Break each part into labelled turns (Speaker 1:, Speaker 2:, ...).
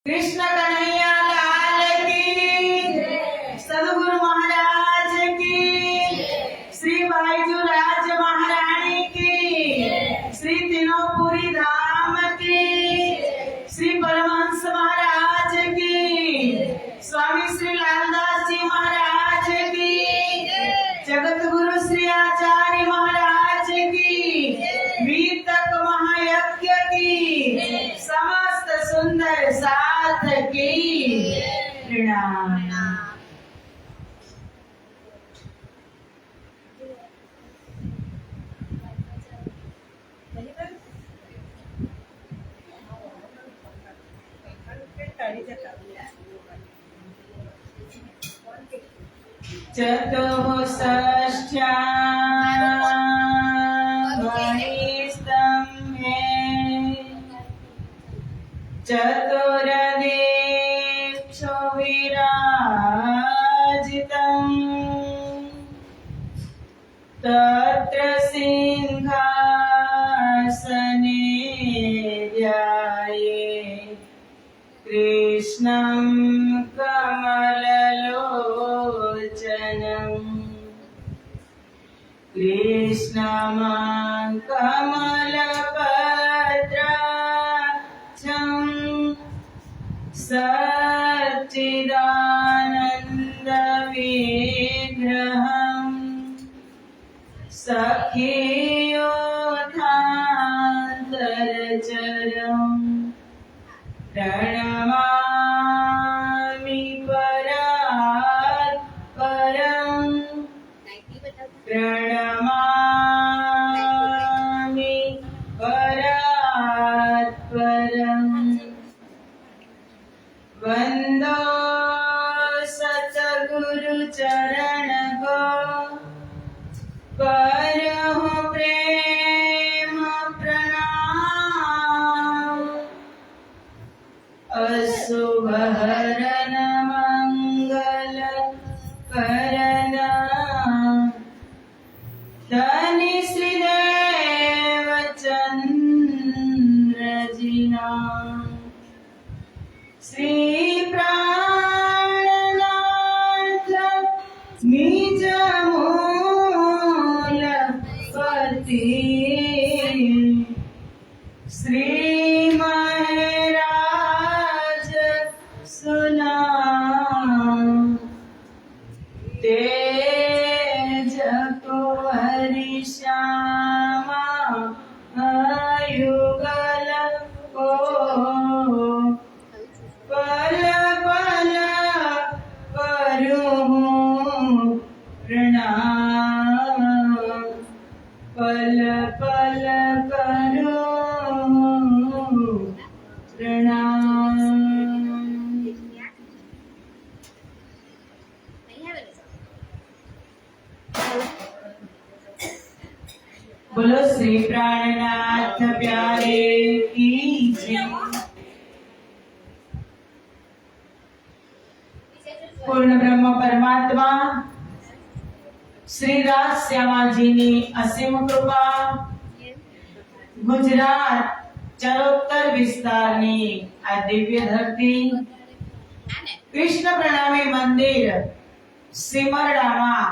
Speaker 1: कृष्ण कन्हैया लाल की, सदगुरु महाराज की, श्री बाईजू राज महारानी की, श्री तीनोंपुरी धाम की, श्री परमहंस महाराज की, स्वामी श्री लालदास जी महाराज की, जगत गुरु श्री आचार्य महाराज की, वीतक महायज्ञ की, समस्त सुंदर साथ की प्रणाम। चतुःषष्ट्या मणिस्तम्भे चतुर्दिक्षु विराजितम् तत्र सिंहासने ध्याये कृष्णं कमललोचनम् कृष्णं कमलपत्राक्षं सच्चिदानन्दविग्रहम् सखियोधान्तरचरम् प्रणमामि परात्परम् प्रणमामि परात्परम् वन्दो सद्गुरुचरणको करहु प्रेम प्रणाम अशुभहरण मंगल करण धनि श्रीदेव चंद्रजिना श्री प्राणनाथ निज मूलपति श्री महाराज सुना तेज कुंवरी श्यामा युगल को पल पल करूं प्रणाम पल पल करूं प्रणाम। बोलो श्री प्राणनाथ प्यारे की जय। पूर्ण ब्रह्म परमात्मा श्री राज श्यामाजीनी असीम कृपा गुजरात चरोत्तर विસ્તારની આ દિવ્ય ધરતી કૃષ્ણ પ્રણામી મંદિર સિમરડામાં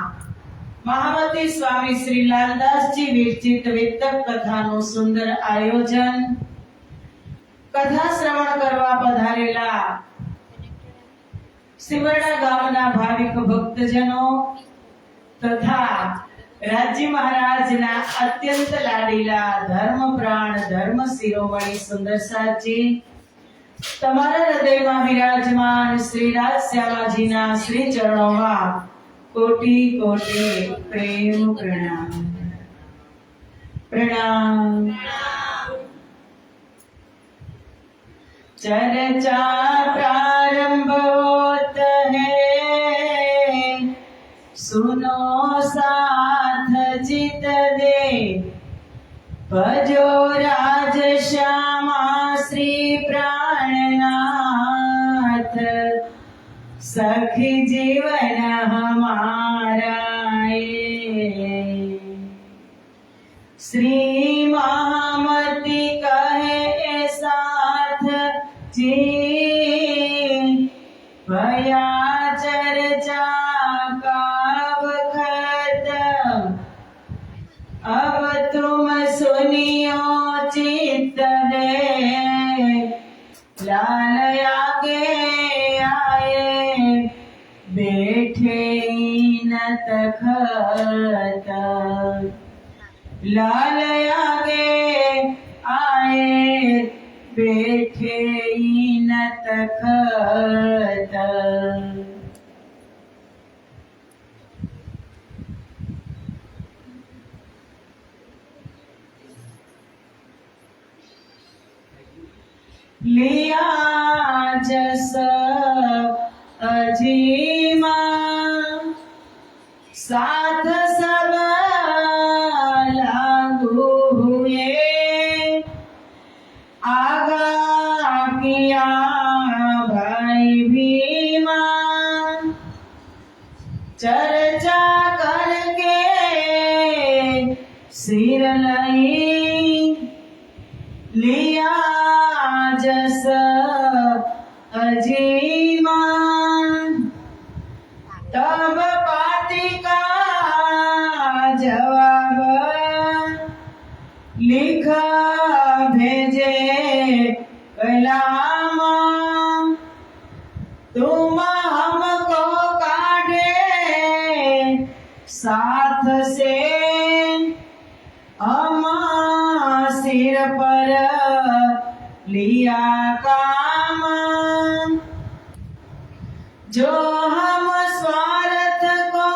Speaker 1: મહામતી સ્વામી શ્રી લાલદાસજી વિરચિત વિતક કથાનું સુંદર આયોજન કથા શ્રવણ કરવા પધારેલા સિમરડા ગામના ભાવિક ભક્તજનો તથા રાજ્ય મહારાજના અત્યંત લાડીલા ધર્મપ્રાણ ધર્મ શિરોમણી સુંદરસાજી તમારા હૃદયમાં વિરાજમાન શ્રી રાજ શ્યામાજીના શ્રી ચરણોમાં कोटि कोटि प्रेम प्रणाम प्रणाम। चर्चा प्रारंभ होत है सुनो साथ चित दे भजो राज श्यामा श्री प्राणनाथ सखी जीवन हमारा श्री महामती कहे साथ जी भया चर्चा का वक्त, अब तुम सुनियो चित्त दे, लाल आगे आए बैठे न तखत, लाल आगे आए बैठे न तखत। लिया जस अजीमा साथ सब लागू हुए, आगा किया भाई भीमा चर्चा करके सिर लई, लिया जस अजीमा तब पाती का जवाब लिखा भेजे कलाम, तुम हमको काढ़े साथ से, हम सिर पर लिया काम, जो हम स्वार्थ को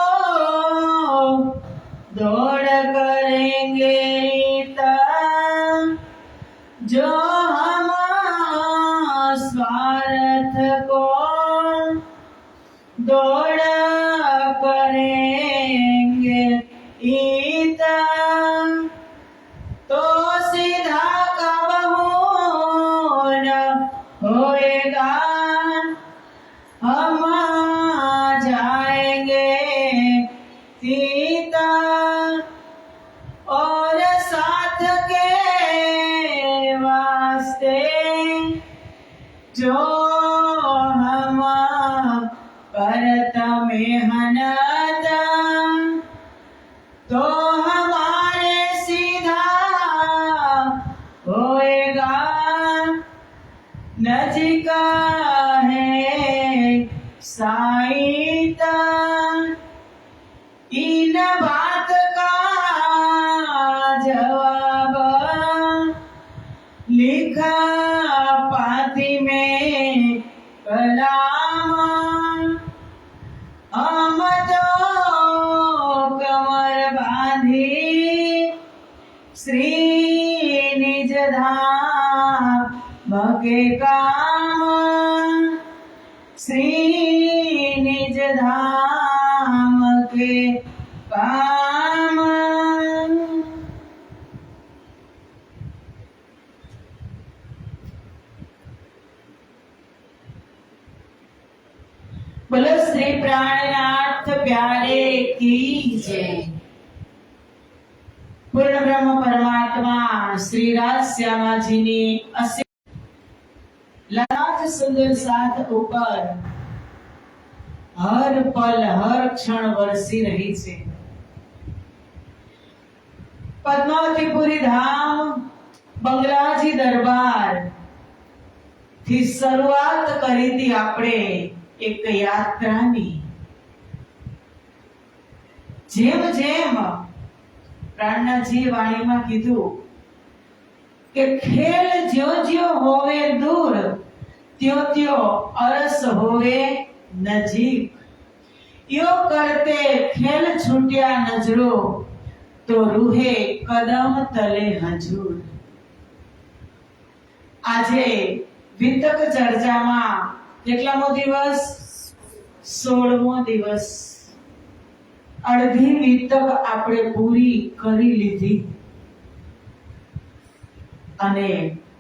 Speaker 1: दौड़ करेंगे तब, जो हम स्वार्थ को दौड़ करेंगे ईता, तो सीधा कबहू न होएगा, हम जाएंगे सीता, और साथ के वास्ते जो हम करत मेहनत, तो हमारे सीधा होएगा, नजिका है साईता, इन बात का जवाब लिखा पाती में कलाम, हम तो कमर बांधी श्री निज धाम के काम, श्री निज धाम के काम। बोलो श्री प्राणनाथ प्यारे की जय। पूर्ण ब्रह्म परमात्मा श्री राज श्यामा जी ने लाख सुंदर साथ ઉપર હર પલ હર ક્ષણ વરસી રહી છે। પદ્માવતીપુરી ધામ બંગલાજી દરબાર થી શરૂઆત કરી હતી આપણે એક યાત્રાની। જેમ જેમ પ્રાણનાથજી વાણીમાં કીધું કે ખેલ જ્યો જ્યો હોવે દૂર ત્યો ત્યો અરસ હોવે નજીક। यो करते खेल छूट्या नजरो तो रूहे कदम तले हजूर। આજે વિતક ચર્ચામાં કેટલામો દિવસ? 16મો દિવસ। અડધી વિતક આપણે પૂરી કરી લીધી અને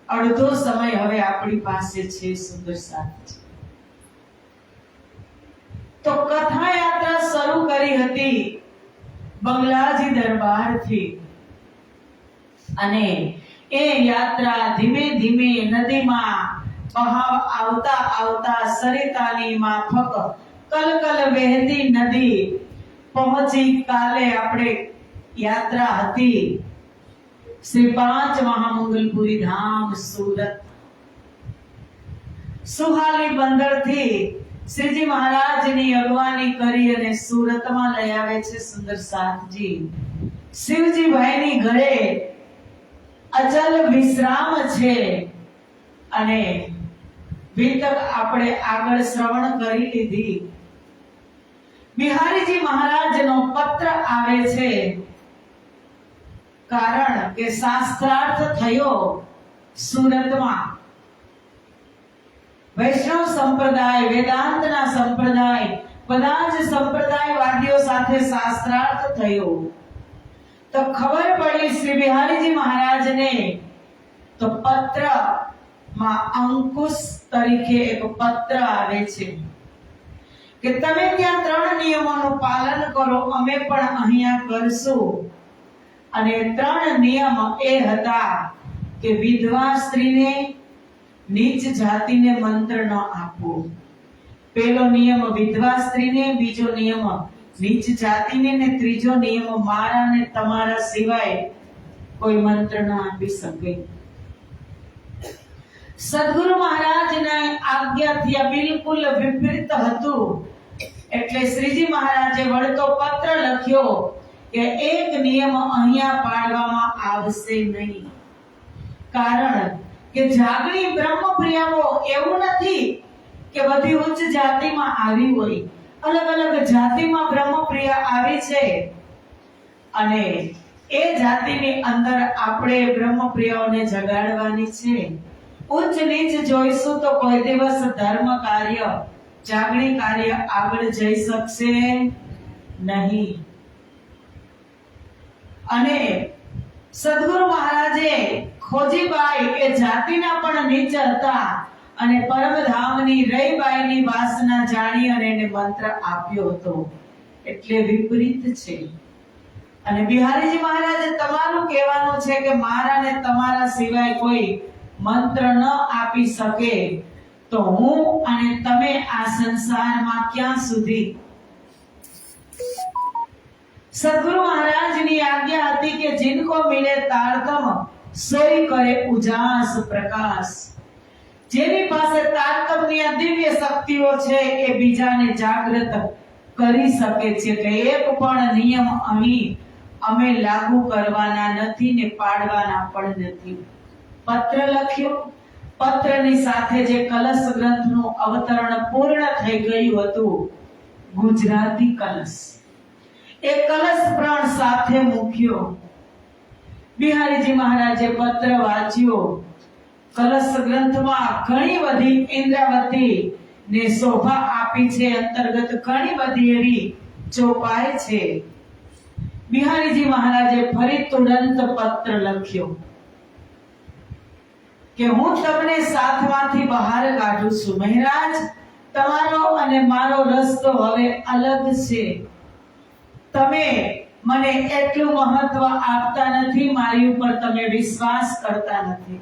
Speaker 1: અડધો સમય હવે આપણી પાસે છે સુંદર સાથ। તો કથા યાત્રા શરૂ કરી હતી બંગલાજી દરબારથી અને એ યાત્રા ધીમે ધીમે નદીમાં બહાવ આવતા આવતા સરિતાની માફક કલકલ વહેતી નદી પહોંચી. કાલે આપણે યાત્રા હતી શ્રી 5 મહામંગલપુરી ધામ સુરત. સુહાલી બંદરથી શ્રીજી મહારાજની અગવાની કરી અને સુરતમાં લઈ આવે છે સુંદર સાથજી. શિવજી ભાઈની ઘરે અચલ વિશ્રામ છે અને વિતક આપણે આગળ શ્રવણ કરી લીધી. બિહારીજી મહારાજનો પત્ર આવે છે, કારણ કે શાસ્ત્રાર્થ થયો સુરતમાં. વૈષ્ણવ સંપ્રદાય, વેદાંતના સંપ્રદાય, બધા જ સંપ્રદાયવાદીઓ સાથે શાસ્ત્રાર્થ થયો. તો ખબર પડી શ્રી બિહારીજી મહારાજને, તો પત્ર માં અંકુશ તરીકે એક પત્ર આવે છે કે તમે ત્યાં 3 નિયમોનું પાલન કરો, અમે પણ અહીંયા કરશું. અને 3 નિયમ એ હતા કે વિધવા સ્ત્રીને, નીચ જાતિને મંત્ર ન આપવો. પહેલો નિયમ વિધવા સ્ત્રીને, બીજો નિયમ નીચ જાતિને, ને ત્રીજો નિયમ મારા ને તમારા સિવાય કોઈ મંત્ર ન આપી શકે. સદગુરુ મહારાજના આજ્ઞાથી આ બિલકુલ વિપરીત હતું. એટલે શ્રીજી મહારાજે વળતો પત્ર લખ્યો કે એક નિયમ અહીંયા પાળવામાં આવશે નહીં. કારણ કે જાગણી બ્રહ્મપ્રિયાઓ એવું નથી કે બધી ઉચ્ચ જાતિમાં આવી હોય. અલગ અલગ જાતિમાં બ્રહ્મપ્રિયા આવી છે અને એ જાતિની અંદર આપણે બ્રહ્મપ્રિયાઓને જગાડવાની છે. ઉચ્ચ નીચ જોઈશું તો કોઈ દિવસ ધર્મ કાર્ય, જાગણી કાર્ય આગળ જઈ શકશે નહીં. અને સદગુરુ મહારાજે ખોજીબાઈ એ જાતિના પણ નીચ હતા અને પરમધામની રઈબાઈની વાસના જાણી અને એને મંત્ર આપ્યો હતો. એટલે વિપરીત છે. અને બિહારીજી મહારાજે તમારું કહેવાનું છે કે મારા ને તમારા સિવાય કોઈ મંત્ર ન આપી શકે, તો હું અને તમે આ સંસારમાં ક્યાં સુધી. સદગુરુ મહારાજની આજ્ઞા હતી કે जिनको मिले तारतम सोई करे उजास प्रकाश. જેની પાસે તારતમની દિવ્ય શક્તિઓ છે એ બીજાને જાગૃત કરી શકે છે. એટલે એક પણ નિયમ અહીં અમે લાગુ કરવાના નથી ને પાડવાના પણ નથી. પત્ર લખ્યો. પત્રની સાથે જે કલશ ગ્રંથનું અવતરણ પૂર્ણ થઈ ગયું હતું, ગુજરાતી કલશ, એ કલશ પ્રણ સાથે મૂક્યો. બિહારીજી મહારાજે પત્ર વાંચ્યો. કલશ ગ્રંથમાં ઘણી બધી ઇન્દ્રાવતી ને શોભા આપી છે. અંતર્ગત ઘણી બધી એવી ચોપાઈ છે. બિહારીજી મહારાજે ફરી તુરંત પત્ર લખ્યો કે હું તમને સાથમાંથી બહાર કાઢું છું. મહારાજ, તમારો અને મારો રસ્તો હવે અલગ છે. તમે મને એટલું મહત્વ આપતા નથી, મારી ઉપર તમે વિશ્વાસ કરતા નથી.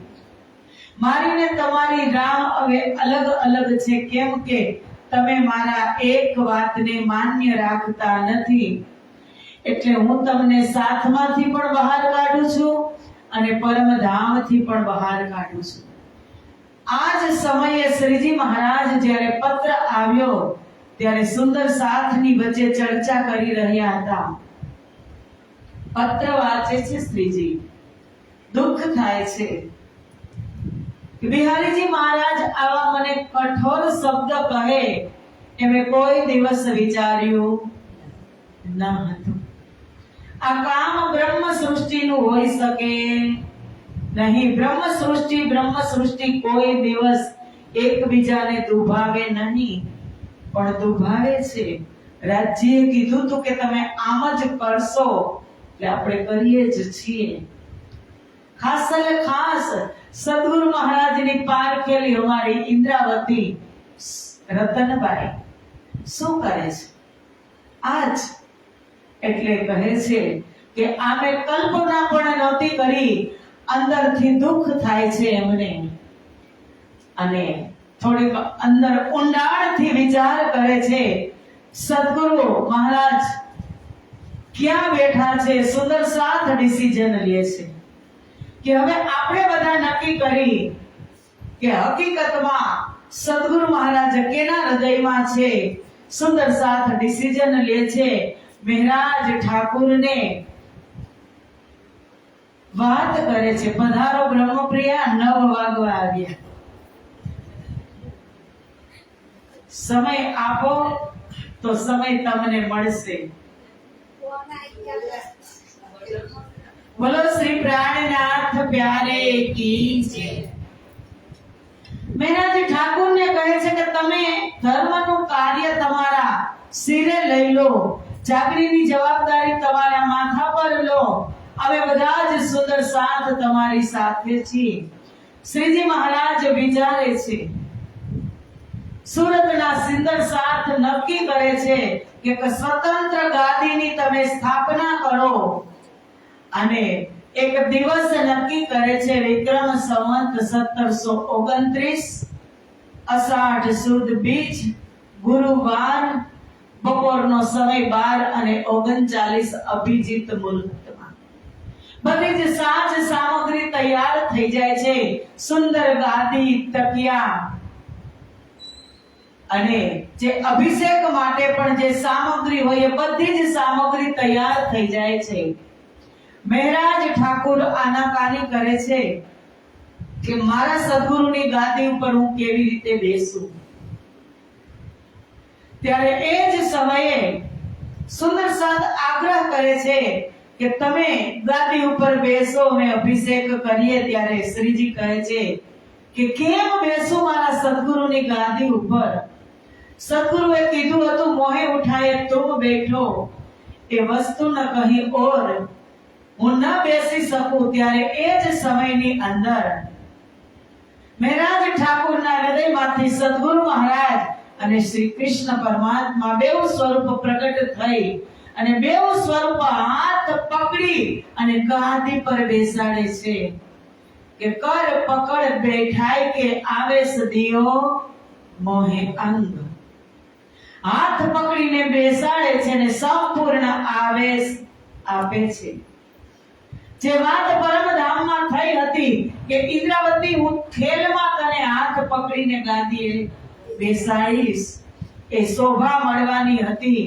Speaker 1: મારી ને તમારી રાહ હવે અલગ અલગ છે. કેમ કે તમે મારા એક વાતને માન્ય રાખતા નથી. એટલે હું તમને સાથમાંથી પણ બહાર કાઢું છું અને પરમધામથી પણ બહાર કાઢું છું. આ જ સમયે શ્રીજી મહારાજ જ્યારે પત્ર આવ્યો ત્યારે સુંદર સાથની વચ્ચે ચર્ચા કરી રહ્યા હતા. પત્ર વાંચે છે શ્રીજી. દુઃખ થાય છે કે બિહારીજી મહારાજ આવા મને કઠોર શબ્દ કહે એ મેં કોઈ દિવસ વિચાર્યું ન હતું. આ કામ બ્રહ્મ સૃષ્ટિનું હોઈ શકે નહીં. બ્રહ્મ સૃષ્ટિ કોઈ દિવસ એકબીજાને દુભાવે નહીં, પણ દુભાવે છે. રાજ્યએ કીધું તું કે તમે આમ જ કરશો, એટલે આપણે કરીએ જ છીએ. ખાસ સદગુરુ મહારાજની પારખેલી અમારી ઇન્દ્રાવતી રતનબાઈ શું કરે છે આજ? એટલે કહે છે કે આમે કલ્પના પણ નહોતી કરી, અંદરથી દુઃખ થાય છે એમને. અને થોડીક અંદર ઊંડાણથી વિચાર કરે છે. સદગુરુ મહારાજ ક્યાં બેઠા છે? સુંદર સાથ ડિસિઝન લે છે કે હવે આપણે બધા નક્કી કરી કે હકીકતમાં સદગુરુ મહારાજ કેના હૃદયમાં છે. સુંદર સાથ ડિસિઝન લે છે. મહારાજ ઠાકુરને વાત કરે છે, પધારો બ્રહ્મપ્રિયા, 9 વાગવા આવ્યા, સમય આપો તો સમય તમને મળશે. બોલો શ્રી પ્રાણનાથ પ્યારે કી જય. મહારાજ ઠાકુરને કહે છે કે તમે ધર્મનું કાર્ય તમારા સિરે લઈ લો, ચાકરીની જવાબદારી તમારા માથા પર લો. અમે બધા જ સુંદર સાથ તમારી સાથે છીએ. શ્રીજી મહારાજ વિચારે છે. સુરતના સુંદર સાથ નક્કી કરે છે કે સ્વતંત્ર ગાદીની તમે સ્થાપના કરો અને એક દિવસ નક્કી કરે છે. વિક્રમ સંવત 1729 અષાઢ સુદ બીજ ગુરુવાર બપોરનો સમય 12:39 અભિજીત મુહૂર્તમાં બધી જ સાજ સામગ્રી તૈયાર થઈ જાય છે. સુંદર ગાદી, તકિયા અને જે અભિષેક માટે પણ જે સામગ્રી હોય એ બધી જ સામગ્રી તૈયાર થઈ જાય છે. મહારાજ ઠાકુર આનાકાની કરે છે કે મારા સદગુરુની ગાદી ઉપર હું કેવી રીતે બેસું. ત્યારે એ જ સમયે સુંદર સાથ આગ્રહ કરે છે કે તમે ગાદી ઉપર બેસો અને અભિષેક કરીએ. ત્યારે શ્રીજી કહે છે કે કેમ બેસું મારા સદગુરુની ગાદી ઉપર? સદગુરુએ કીધું હતું, મોહે ઉઠાએ તુમ બેઠો, એ વસ્તુ ન કહી ઓર હું ન બેસી શકું. ત્યારે એ જ સમયની અંદર મહારાજ ઠાકુરના હૃદયમાંથી સદગુરુ મહારાજ અને શ્રી કૃષ્ણ પરમાત્મા બેઉ સ્વરૂપ પ્રગટ થઈ અને બેઉ સ્વરૂપ હાથ પકડી અને ગાદી પર બેસાડે છે કે કર પકડ બેઠાય કે આવેશ દિયો મોહે અંગ. હાથ પકડીને બેસાડે છે અને સંપૂર્ણ આવેશ આપે છે. જે વાત પરમધામમાં થઈ હતી કે ઇન્દ્રાવતી હું ખેલમાં તને હાથ પકડીને ગાદીએ બેસાડીશ, એ શોભા મળવાની હતી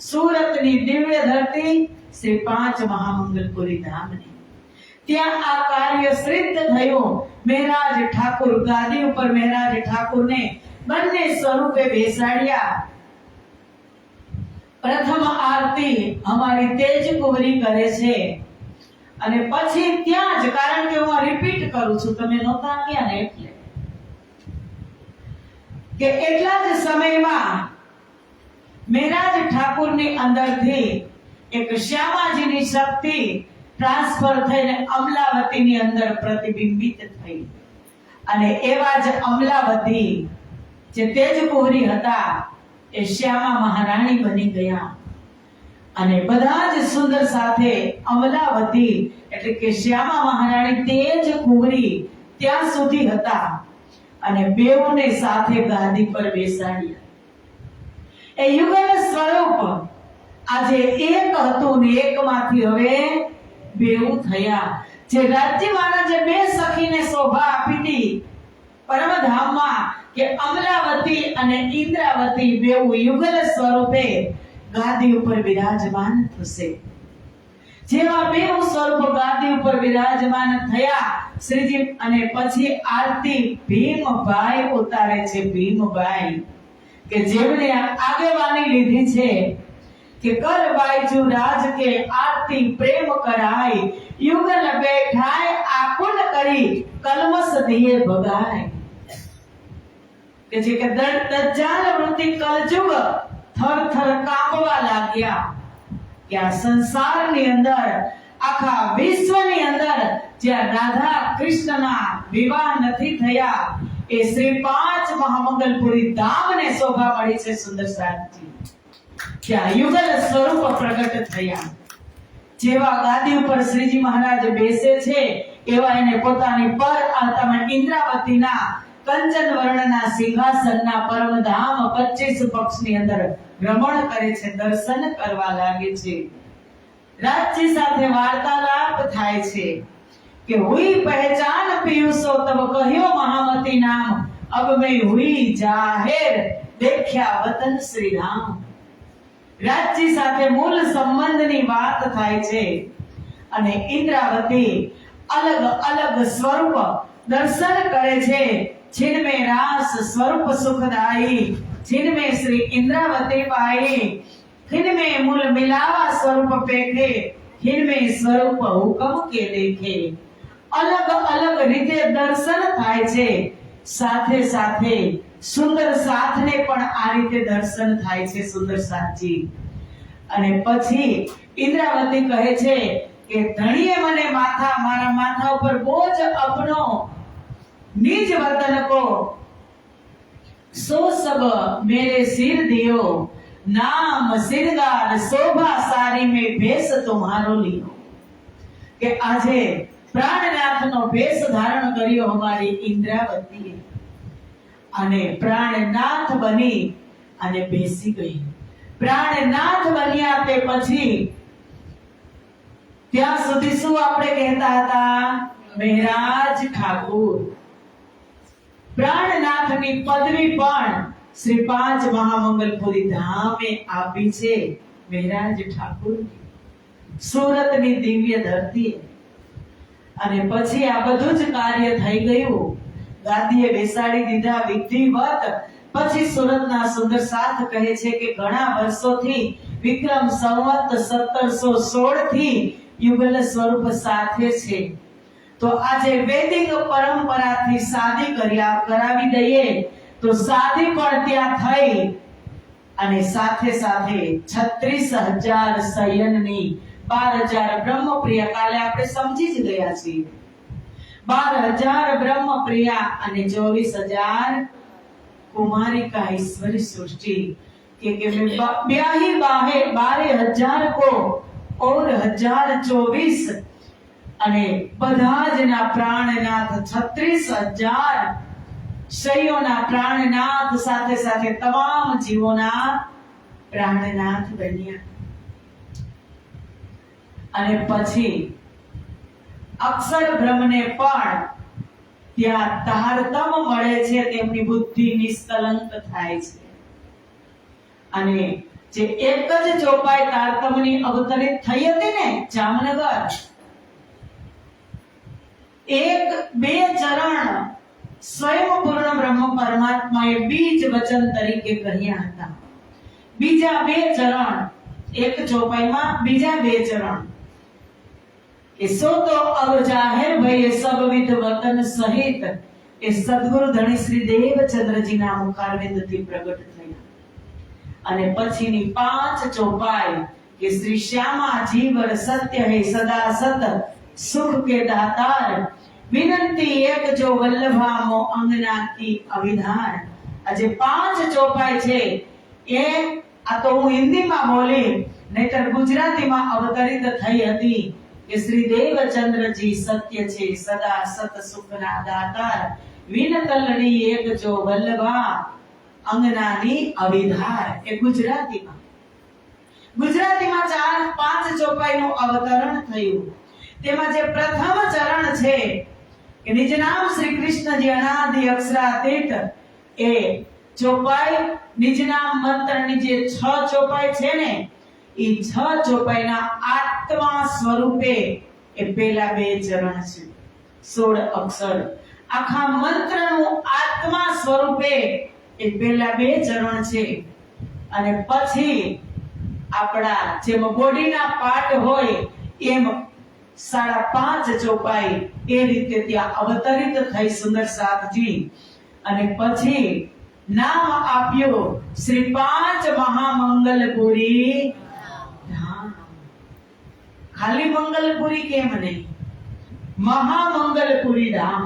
Speaker 1: સુરતની દિવ્ય ધરતી શ્રી 5 મહામંગલપુરી ધામની. ત્યાં આ કાર્ય સિદ્ધ થયું. મહારાજ ઠાકુર ગાદી ઉપર મહારાજ ઠાકુરને બંને સ્વરૂપે બેસાડ્યા. પ્રથમ આરતી અમારી તેજ કુંવરી કરે છે અને પછી ત્યાં જ, કારણ કે હું રિપીટ કરું છું, તમે નહોતા ગયા ને એટલે, કે એટલા જ સમયમાં મહારાજ ઠાકુરની અંદરથી એક શ્યામાજીની શક્તિ ટ્રાન્સફર થઈને અમલાવતીની અંદર પ્રતિબિંબિત થઈ અને એવા જ અમલાવતી જે તેજકુંવરી હતા એ શ્યામા મહારાણી બની ગયા. અને બધા જ સુંદર સાથે અમલાવતી એટલે કે શ્યામા મહારાણી તેજકુંવરી ત્યાં સુધી હતા અને બેઉને સાથે ગાદી પર બેસાડ્યા. એ યુગલ સ્વરૂપ આજે એક હતું ને એકમાંથી હવે બેઉ થયા. જે રાજ્ય મહારાજે બે સખીને શોભા આપી હતી પરમધામમાં કે અમલાવતી અને ઇન્દ્રાવતી બેઉ યુગલ સ્વરૂપે ગાદી ઉપર વિરાજમાન થશે. જેવા બેઉ સ્વરૂપ ગાદી ઉપર વિરાજમાન થયા શ્રીજી, અને પછી આરતી ભીમભાઈ ઉતારે છે. ભીમભાઈ કે જેમણે આગેવાની લીધી છે કે કર બાઈજુ રાજ કે આરતી પ્રેમ કરાય, યુગલ બેઠાય આકુલ કરી કલમસ દિયે ભગાય. કે જે કે દજ્જાલ વૃત્તિ કલયુગ થર થર કાંપવા લાગ્યા કે આ સંસારની અંદર, આખા વિશ્વની અંદર જ્યાં રાધા કૃષ્ણના વિવાહ નથી થયા એ શ્રી 5 મહામંગલપુરી ધામને શોભા મળી છે. સુંદર સાધજી ત્યાં યુગલ સ્વરૂપ પ્રગટ થયા. જેવા ગાદી ઉપર શ્રીજી મહારાજ બેસે છે એવા એને પોતાની પર આત્મા ઇન્દ્રાવતીના કંચન વર્ણના સિંહાસનના પરમધામ 25 પક્ષની અંદર ભ્રમણ કરે છે, દર્શન કરવા લાગે છે। રાજજી સાથે વાર્તાલાપ થાય છે કે હુઈ પહેચાન પિયુષો તબ કહ્યો મહામતી નામ, અબ મેં હુઈ જાહેર દેખ્યા વતન શ્રી રામ। રાજજી સાથે મૂળ સંબંધની વાત થાય છે અને ઇન્દ્રાવતી अलग अलग स्वरूप दर्शन करे छे, जिनमें रास स्वरूप सुखदाई, जिनमें श्री इंद्रावती पाई, जिनमें मूल मिलावा स्वरूप पेखे, जिनमें स्वरूप हुकम के देखे। अलग अलग रीते दर्शन थाय छे, साथे साथे सुंदर साथ ने पण आ रीते दर्शन थाय छे सुंदर साथजी। अने पछी इंद्रावती कहे छे કે ધણીએ મને મારા માથા ઉપર બોજ અપનો, નિજ વતન કો સો સબ મેરે સિર દિયો, નામ સિરગાર શોભા સારી મે ભેસ તુમ્હારો લિયો। કે આજે પ્રાણનાથનો ભેસ ધારણ કર્યો અમારી ઇન્દ્રાવતીએ અને પ્રાણનાથ બની અને બેસી ગઈ। પ્રાણનાથ બન્યા તે પછી ત્યાં સુધી શું આપણે કહેતા હતા? મહેરાજ ઠાકુર। પ્રાણનાથની પદવી પણ શ્રી પાંચ મહામંગલપુરી ધામે આપી છે મહેરાજ ઠાકુર। સુરતની દિવ્ય ધરતી અને પછી આ બધું જ કાર્ય થઈ ગયું, ગાદીએ બેસાડી દીધા વિધિવત। પછી સુરતના સુંદર સાથ કહે છે કે ઘણા વર્ષોથી વિક્રમ સંવત 1716 થી યુગલ સ્વરૂપ સાથે છે, તો આજે વૈદિક પરંપરાથી શાદી કરાવી દઈએ તો શાદી પણ ત્યાં થઈ અને સાથે સાથે 36,000 શયનની 12,000 બ્રહ્મપ્રિયા, કાલે આપણે સમજી જ ગયા છીએ, 12,000 બ્રહ્મપ્રિયા અને 24,000 कुमारिका ईश्वरी सृष्टि के में ब्याही बाहे 12,000 को और 1024 અને બધાજના પ્રાણનાથ 36,000 શયોના પ્રાણનાથ સાથે સાથે તમામ જીવોના પ્રાણનાથ બન્યા। અને પછી અક્ષર બ્રહ્મને પણ ત્યાં તારતમ મળે છે, તેમની બુદ્ધિ નિષ્કલંક થાય છે। અને જે એક જ ચોપાઈ તારતમની અવતરિત થઈ હતી ને જામનગર, એક બે ચરણ સ્વયં પૂર્ણ બ્રહ્મ પરમાત્માએ બીજ વચન તરીકે કહ્યા હતા। બીજા બે ચરણ, એક ચોપાઈમાં બીજા બે ચરણ, એ સો તો અબ જાહેર ભય સબ વિધ વતન સહિત એ સદગુરુ ધણી શ્રી દેવચંદ્રજીના મુખારવિંદથી પ્રગટ થયા। અને પછીની પાંચ ચોપાઈ કે શ્રી શ્યામા જીવર સત્ય હે સદા સત સુખ के दातार, विनंती एक जो वल्लभा मो अंगना की अविधान। આજે પાંચ ચોપાઈ છે એ આ તો હું હિન્દીમાં બોલી, નહીતર ગુજરાતીમાં અવતરિત થઈ હતી કે શ્રી દેવચંદ્રજી સત્ય છે, સદા સત સુખના દાતાર, વિનતલડી એક જો વલ્લભા અંગનાની અવિધાર। એ ગુજરાતીમાં ચાર પાંચ ચોપાઈનું અવતરણ થયું। તેમાં જે પ્રથમ ચરણ છે કે નિજ નામ શ્રી કૃષ્ણજી અનાદિ અક્ષરાતીત, એ ચોપાઈ નિજ નામ મંત્રની જે 6 ચોપાઈ છે ને, એ 6 ચોપાઈના આત્મા સ્વરૂપે એ પેલા બે ચરણ છે, 16 અક્ષર આખા મંત્રનું આત્મા સ્વરૂપે એ પેલા બે ચરણ છે। અને પછી આપણા જેમ બોડીના પાર્ટ હોય એમ 5.5 ચોપાઈ એ રીતે ત્યાં અવતરિત થઈ સુંદર સાથજી। અને પછી નામ આપ્યું શ્રી પાંચ મહામંગલપુરી धाम। खाली मंगलपुरी केम नहीं, महामंगलपुरी धाम।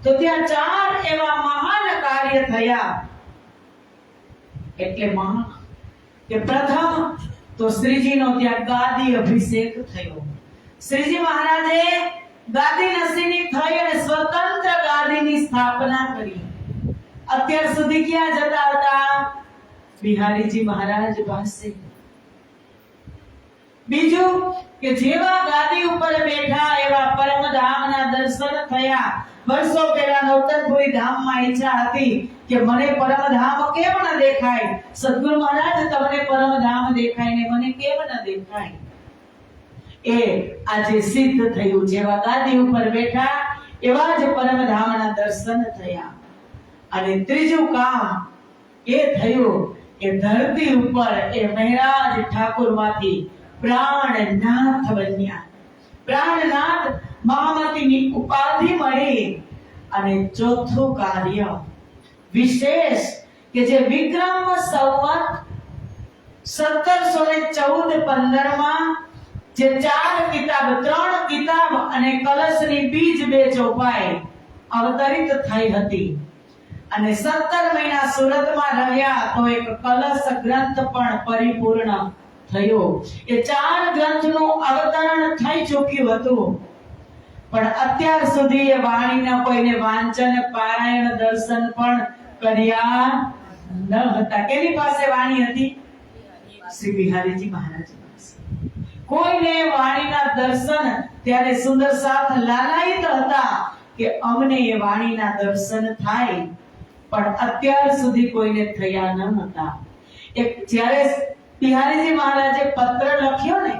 Speaker 1: तो ત્યાં ચાર એવા મહાન કાર્ય થયા। એટલે મહા કે પ્રથમ તો શ્રીજીનો ત્યાં ગાદી અભિષેક થયો। શ્રીજી મહારાજે ગાદી નસીની થઈ અને સ્વતંત્ર ગાદીની સ્થાપના કરી। અત્યાર સુધી ક્યાં જતા હતા? બિહારીજી મહારાજ પાસે. બીજું કે જેવા ગાદી ઉપર બેઠા એવા પરમધામના દર્શન થયા. વર્ષો પહેલા નવતનપુરી ધામમાં ઈચ્છા હતી કે મને પરમધામ કેમ ન દેખાય? સદગુરુ મહારાજ તમને પરમધામ દેખાય ને મને કેમ ન દેખાય? એ આજે સિદ્ધ થયું. જેવા ગાદી ઉપર બેઠા એવા જ પરમધામના દર્શન થયા. અને ત્રીજું કામ એ થયું કે ધરતી ઉપર એ મહારાજ ઠાકોરમાંથી પ્રાણનાથ બન્યા. પ્રાણનાથ મહામતીની ઉપાધિ મળી. અને ચોથું કાર્ય વિશેષ કે જે વિક્રમ સંવત 1714-15 માં જે 4 કિતાબ 3 કિતાબ અને કલશની બીજ 2 ચોપાઈ અવતરિત થઈ હતી. અને 17 મહિના સુરતમાં રહ્યા તો એક કલશ ગ્રંથ પણ પરિપૂર્ણ થયો. એ 4 ગ્રંથનું અવતરણ થઈ ચૂક્યું હતું. પણ અત્યાર સુધી એ વાણીના કોઈને વાંચન પારાયણ દર્શન પણ કર્યા ન હતા. કેની પાસે વાણી હતી? શ્રી બિહારીજી મહારાજ પાસે. કોઈને વાણીના દર્શન ત્યારે સુંદર સાથ લાલાયિત હતા કે અમને એ વાણીના દર્શન થાય, પણ અત્યાર સુધી કોઈને થયા ન હતા. એક જ્યારે બિહારીજી મહારાજે પત્ર લખ્યો ને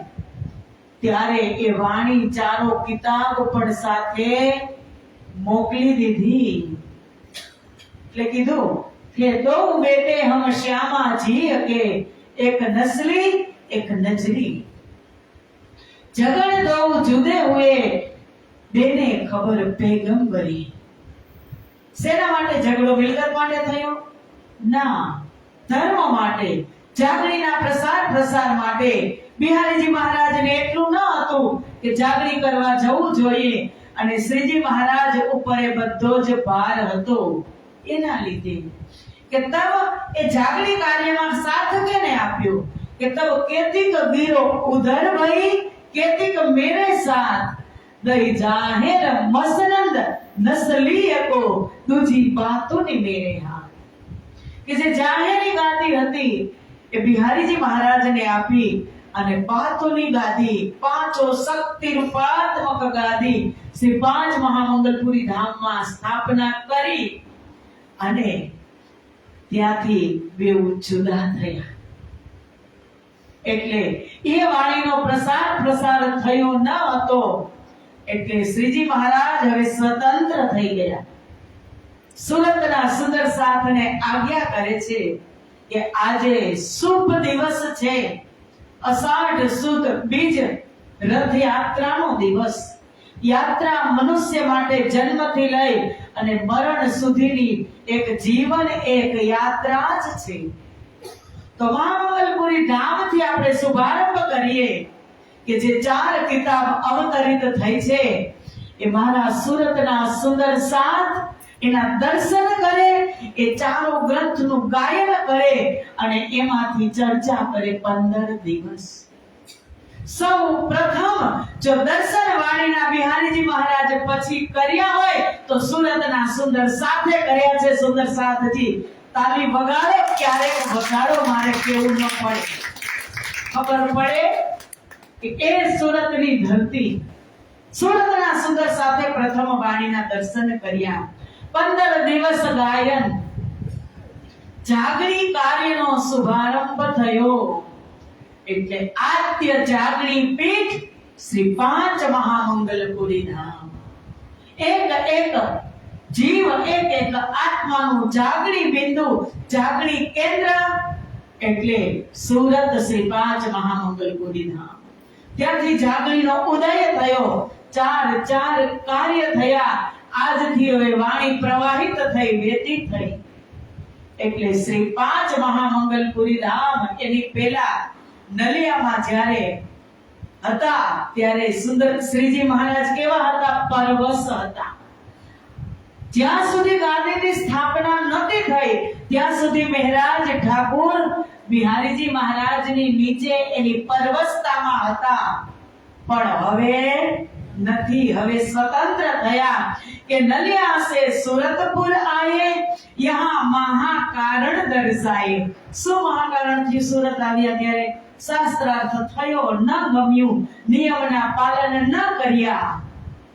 Speaker 1: ત્યારે એ વાણી 4 કિતાબ પણ સાથે મોકલી દીધી. એટલે કીધું કે દો બેટે હમ શ્યામા જી કે એક નસલી એક નજરી, જગણ દો જુદે હુએ દેને ખબર પેગંબરી. શેના માટે ઝઘડો? મિલકત માટે થયો? ના, ધર્મ માટે, જાગણીના પ્રસાર માટે. બિહારીજી મહારાજને એટલું ન હતું કે જાગણી કરવા જવું જોઈએ, અને શ્રીજી મહારાજ ઉપર એ બધો જ ભાર હતો. એના લીધે કે તબ એ જાગણી કાર્યમાં સાથ કેને આપ્યો? કે તબ કેતિક વીરો ઉધર ભઈ કેતિક મેરે સાથ દઈ જાહેર મસનંદ નસલી કો દૂજી બાતોની મેરે હાથ. કે જે જાહેરી ગાદી હતી એ બિહારીજી મહારાજને આપી, અને બાતોની ગાદી, 5 શક્તિ રૂપાત્મક ગાદી શ્રી 5 મહામંગલપુરી ધામમાં સ્થાપના કરી. અને ત્યાંથી બેઉ જુદા થયા. એટલે એ વાણીનો પ્રસાર થયો ન હતો. એટલે શ્રીજી મહારાજ હવે સ્વતંત્ર થઈ ગયા. સુરતના સુંદર સાથને આજ્ઞા કરે છે કે આજે શુભ દિવસ છે, અષાઢ સુદ બીજ રથયાત્રાનો દિવસ. યાત્રા મનુષ્ય માટે જન્મથી લઈ અને મરણ સુધીની એક જીવન એક યાત્રા જ છે. તો મહામંગલપુરી ધામથી આપણે શુભારંભ કરીએ કે જે 4 કિતાબ અવતરિત થઈ છે એ મારા સુરતના સુંદર સાથ એના દર્શન કરે, એ 4 ગ્રંથનું ગાયન કરે અને એમાંથી ચર્ચા કરે 15 દિવસ. સૌ પ્રથમ જો દર્શન વાણીના બિહારીજી મહારાજ પછી કર્યા હોય તો સુરતના સુંદર સાથે કર્યા છે. સુંદર સાથજી તાલી વગાડે, ક્યારેક વગાડો, મારે કેવું ન પડે, ખબર પડે કે એ સુરતની ધરતી. સુરતના સુંદર સાથે પ્રથમ વાણીના દર્શન કર્યા. 15 દિવસ ગાયન, જાગણી કાર્યનો શુભારંભ થયો. એટલે આદ્ય જાગણી પીઠ શ્રી 5 મહામંગલપુરી ધામ. એક જીવ, એક આત્માનું જાગણી બિંદુ, જાગણી કેન્દ્ર એટલે સુરત શ્રી 5 મહામંગલપુરી ધામ. ત્યાંથી જાગણીનો ઉદય થયો. 4 કાર્ય થયા. આજથી હવે વાણી પ્રવાહિત થઈ, વ્યતીત થઈ. એટલે શ્રી 5 મહામંગલપુરી ધામ. એની પહેલા નલિયામાં જ્યારે હતા ત્યારે સુંદર શ્રીજી મહારાજ કેવા હતા? પરવશ હતા. જ્યાં સુધી ગાદીની સ્થાપના નહોતી થઈ ત્યાં સુધી મહારાજ ઠાકોર બિહારીજી મહારાજની નીચે એની પરવશતામાં હતા. પણ હવે નથી, હવે સ્વતંત્ર થયા કે નલિયા से सूरतपुर आए यहाँ महाकारण दर्शाए। શું મહાકારણ થી સુરત આવ્યા ત્યારે શાસ્ત્રાર્થ થયો, ન ગમ્યું, નિયમના પાલન ન કર્યા,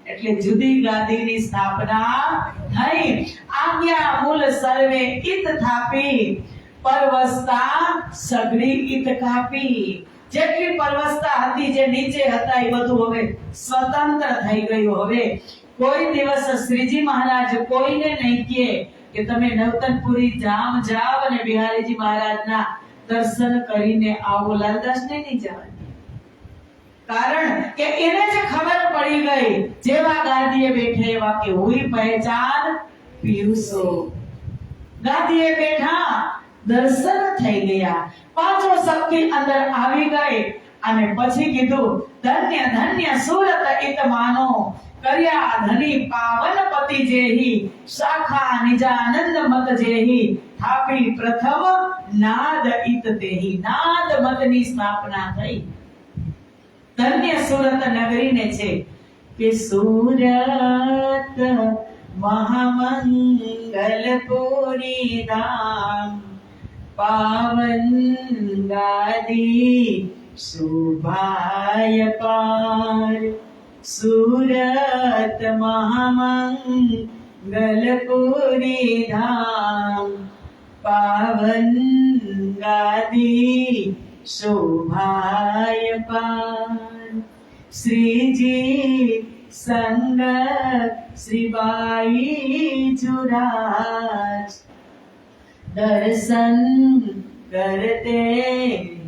Speaker 1: એટલે જુદી ગાદીની સ્થાપના થઈ। આજ્ઞા મૂલ સર્વે ઈત થાપી, પરવસ્તા સગડી ઈત કાપી। જેટલી પરવસ્તા હતી, જે નીચે હતા, એ બધું હવે સ્વતંત્ર થઈ ગયું। હવે કોઈ દિવસ શ્રીજી મહારાજ કોઈને નહીં કહે કે તમે નવતનપુરી ધામ જાઓ અને બિહારીજી મહારાજના દર્શન કરીને આવો। લાલદાસને નહીં જવાની, કારણ કે એને જે ખબર પડી ગઈ, જેવા ગાદીએ બેઠે એવા કે હુઈ પહેચાન પીયુસો। ગાદીએ બેઠા, દર્શન થઈ ગયા, પાંચો શક્તિ અંદર આવી ગઈ અને પછી કીધું ધન્ય ધન્ય સુરત ઈત માનો, કર્યા ધની પાવન પતિ જેહી, શાખા નિજાનંદ મત જેહી, થાપી પ્રથમ નાદ ઈત તેહી। નાદ મતની સ્થાપના થઈ। ધન્ય સુરત નગરીને છે કે સુરત મહામંગલપુરી ધામ, पावन गादी शोभाय पार। सूरत महामंगलपुरी धाम, पावन गादी शोभाय पार। श्रीजी संग श्रीबाई जुराज, दर्शन करते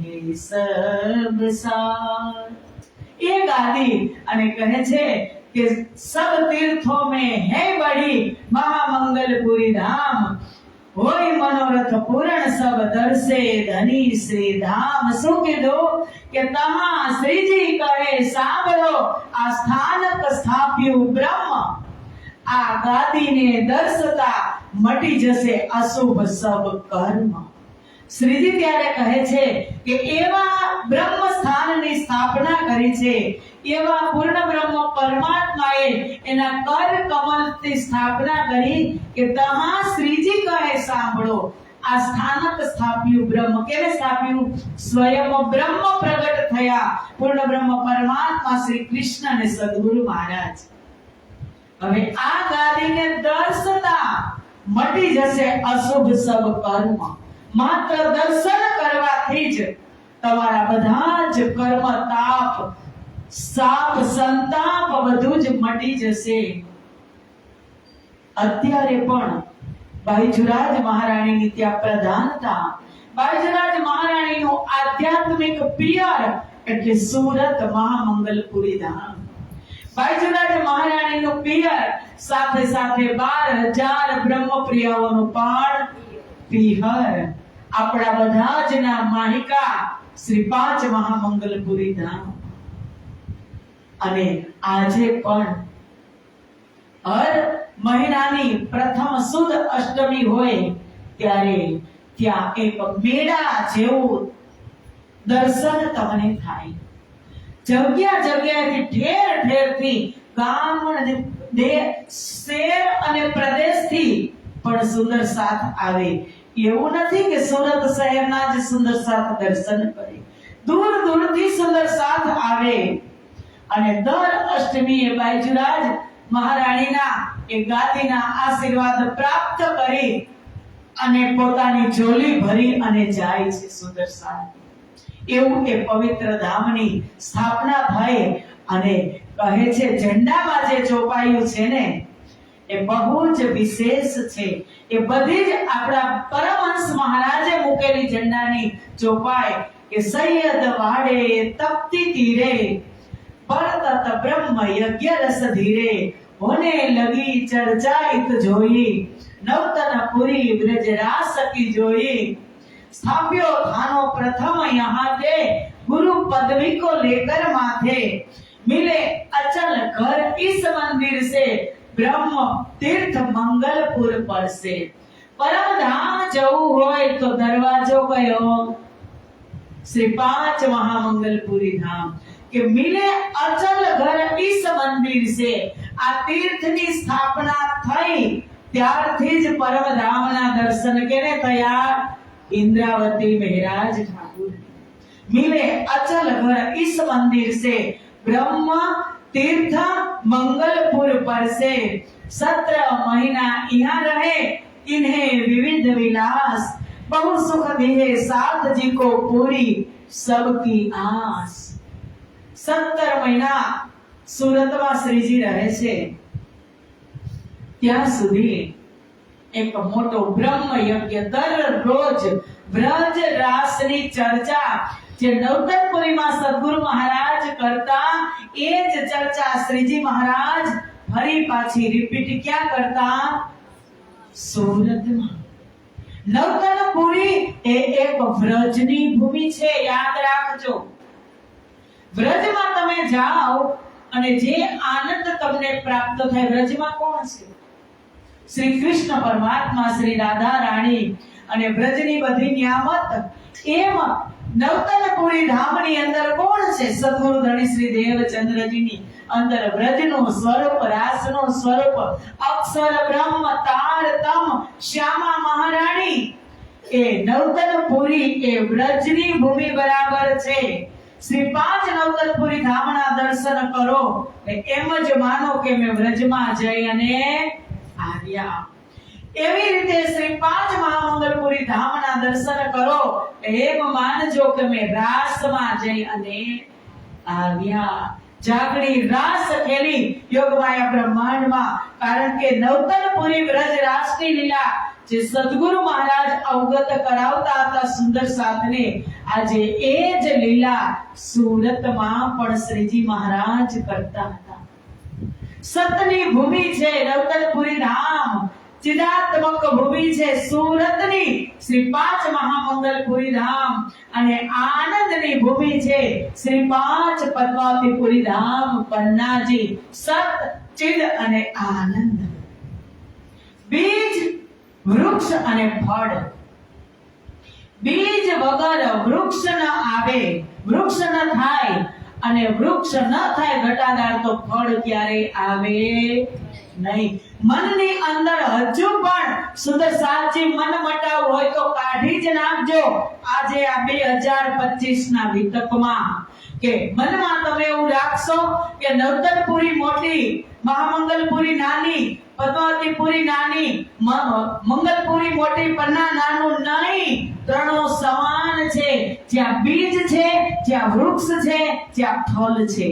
Speaker 1: हैं सब साथ। ये गादी અને કહે છે કે सब तीर्थों में है बड़ी महामंगलपुरी धाम, होय मनोरथ पूर्ण सब दर्शे धनी श्री धाम। શું કીધું કે તહા શ્રીજી કહે સાંભળો, આ સ્થાનક સ્થાપ્યું બ્રહ્મ, આ ગાદીને દર્શતા મટી જશે અશુભ સબ કર્મ। શ્રીજી ત્યારે કહે છે કે એવા બ્રહ્મ સ્થાનની સ્થાપના કરી છે, એવા પૂર્ણ બ્રહ્મ પરમાત્માએ એના કર કમલની સ્થાપના કરી કે તહા શ્રીજી કહે સાંભળો, આ સ્થાનક સ્થાપ્યું બ્રહ્મ। કેને સ્થાપ્યું? સ્વયં બ્રહ્મ પ્રગટ થયા, પૂર્ણ બ્રહ્મ પરમાત્મા શ્રી કૃષ્ણ અને સદગુરુ મહારાજ। હવે આ ગાદીને દર્શતા મટી જશે અશુભ સબ કર્મ। માત્ર દર્શન કરવાથી જ તમારા બધા જ કર્મ, તાપ, સાપ, સંતાપ બધું જ મટી જશે। અત્યારે પણ બાઈજરાજ મહારાણીની ત્યાં પ્રધાનતા, બાઈજરાજ મહારાણીનું આધ્યાત્મિક પિયર એટલે સુરત મહામંગલપુરી ધામ। બાઈજરાજ મહારાણીનું પિયર સાથે સાથે 12,000 બ્રહ્મપ્રિયાઓનું પણ પિયર। આપણા બધા જ ના માહિકા શ્રી 5 મહામંગલપુરી ધામ। અને આજે પણ હર મહિનાની પ્રથમ સુદ અષ્ટમી હોય ત્યારે ત્યાં એક મેળા જેવું દર્શન તમને થાય। જગ્યા જગ્યાએથી ઠેર ઠેરથી ગામ અને શહેર અને પ્રદેશથી પણ સુંદર સાથ આવે। એવું નથી કે સુરત શહેરના જ સુંદર સાથ દર્શન કરે, દૂર દૂરથી સુંદર સાથ આવે। અને દર અષ્ટમીએ બાઈજરાજ મહારાણીના એ ગાદીના આશીર્વાદ પ્રાપ્ત કરી અને પોતાની ઝોલી ભરી અને જાય છે સુંદર સાથ। એવું એ પવિત્ર ધામની સ્થાપના થઈ। અને કહે છે ઝંડામાં જે ચોપાયું છે ને એ બહુ જ વિશેષ છે। એ બધી જ આપણા પરમહંસ મહારાજે મૂકેલી ઝંડાની ચોપાઈ કે સૈયદ વાડે તપતી તીરે, પરતત બ્રહ્મ યજ્ઞ રસ ધીરે, હોને લગી ચર્ચા इत જોઈ, नवतनपुरी ब्रज रास की जोई। स्थाप्यो थानो प्रथम यहाँ थे, गुरु पदवी को लेकर माथे, मिले अचल घर इस मंदिर से, ब्रह्म तीर्थ मंगलपुर पर से। परम धाम जऊ होय तो दरवाजो कयो, श्री 5 महामंगलपुरी धाम। કે મિલે અચલ ઘર ઈસ મંદિર से આ તીર્થની સ્થાપના થઈ ત્યારથી જ પરમધામના દર્શન કેને થયા? इंद्रावती महाराज ठाकुर। मिले अचल घर इस मंदिर से ब्रह्म तीर्थ मंगलपुर पर से 17 महीना यहाँ रहे, इन्हें विविध विलास बहु सुख दिए साथ जी को पूरी सबकी आस। 17 महीना સુરતમાં શ્રીજી રહે છે ત્યાં સુધી એક મોટો બ્રહ્મ યજ્ઞ દરરોજ વ્રજ રાસની ચર્ચા જે નવતનપુરીમાં સદગુરુ મહારાજ કરતા એ જ ચર્ચા શ્રીજી મહારાજ ફરી પાછી રિપીટ ક્યાં કરતા? સુરતમાં। નવતનપુરી એ એક વ્રજની ભૂમિ છે, યાદ રાખજો। વ્રજમાં તમે જાઓ અને જે આનંદ તમને પ્રાપ્ત થાય, વ્રજમાં કોણ છે? શ્રી કૃષ્ણ પરમાત્મા, શ્રી રાધા રાણી અને વ્રજની બધી નિયામત। એમ નવતનપુરી ધામની અંદર કોણ છે? સદગુરુ ધણી શ્રી દેવચંદ્રજીની અંદર વ્રજનું સ્વરૂપ, રાસનું સ્વરૂપ, અક્ષર બ્રહ્મ તારતમ શ્યામા મહારાણી। એ નવતનપુરી એ વ્રજની ભૂમિ બરાબર છે। શ્રી 5 નવતનપુરી ધામના દર્શન કરો એમ જ માનો કે મેં વ્રજમાં જઈ અને આવ્યા। એવી રીતે શ્રી 5 મહામંગલપુરી ધામના દર્શન કરો એમ માનજો કે મેં રાસમાં જઈ અને આવ્યા। જાગણી રાસ ખેલી યોગમાયા બ્રહ્માંડમાં, કારણ કે નવતનપુરી વ્રજ રાસની લીલા જે સદગુરુ મહારાજ અવગત કરાવતા હતા સુંદર સાથને, આજે એ જ લીલા સુરતમાં પણ શ્રીજી મહારાજ કરતા હતા। સતની ભૂમિ છે નવતનપુરી ધામ, ચિદાત્મક ભૂમિ છે સુરતની શ્રી 5 મહામંગલપુરી ધામ, અને આનંદની ભૂમિ છે શ્રી 5 પદ્માવતીપુરી ધામ પન્નાજી। સત, ચિદ અને આનંદ, બીજ, વૃક્ષ અને ફળ। બીજ વગર વૃક્ષ ન આવે, વૃક્ષ ન થાય, અને વૃક્ષ ન થાય ઘટાદાર તો ફળ ક્યારે આવે નહીં। મનની અંદર હજુ પણ સુંદર સાચી મન મટાવ હોય તો કાઢી જ નાખજો આજે આ 2025 ના વિતકમાં, કે મનમાં તમે એવું રાખશો કે નવતનપુરી મોટી, મહામંગલપુરી નાની, પદ્માવતીપુરી નાની, મંગલપુરી મોટી, પન્ના નાનું નહીં, ત્રણો સમાન છે। જ્યાં બીજ છે, જ્યાં વૃક્ષ છે, જ્યાં ફળ છે,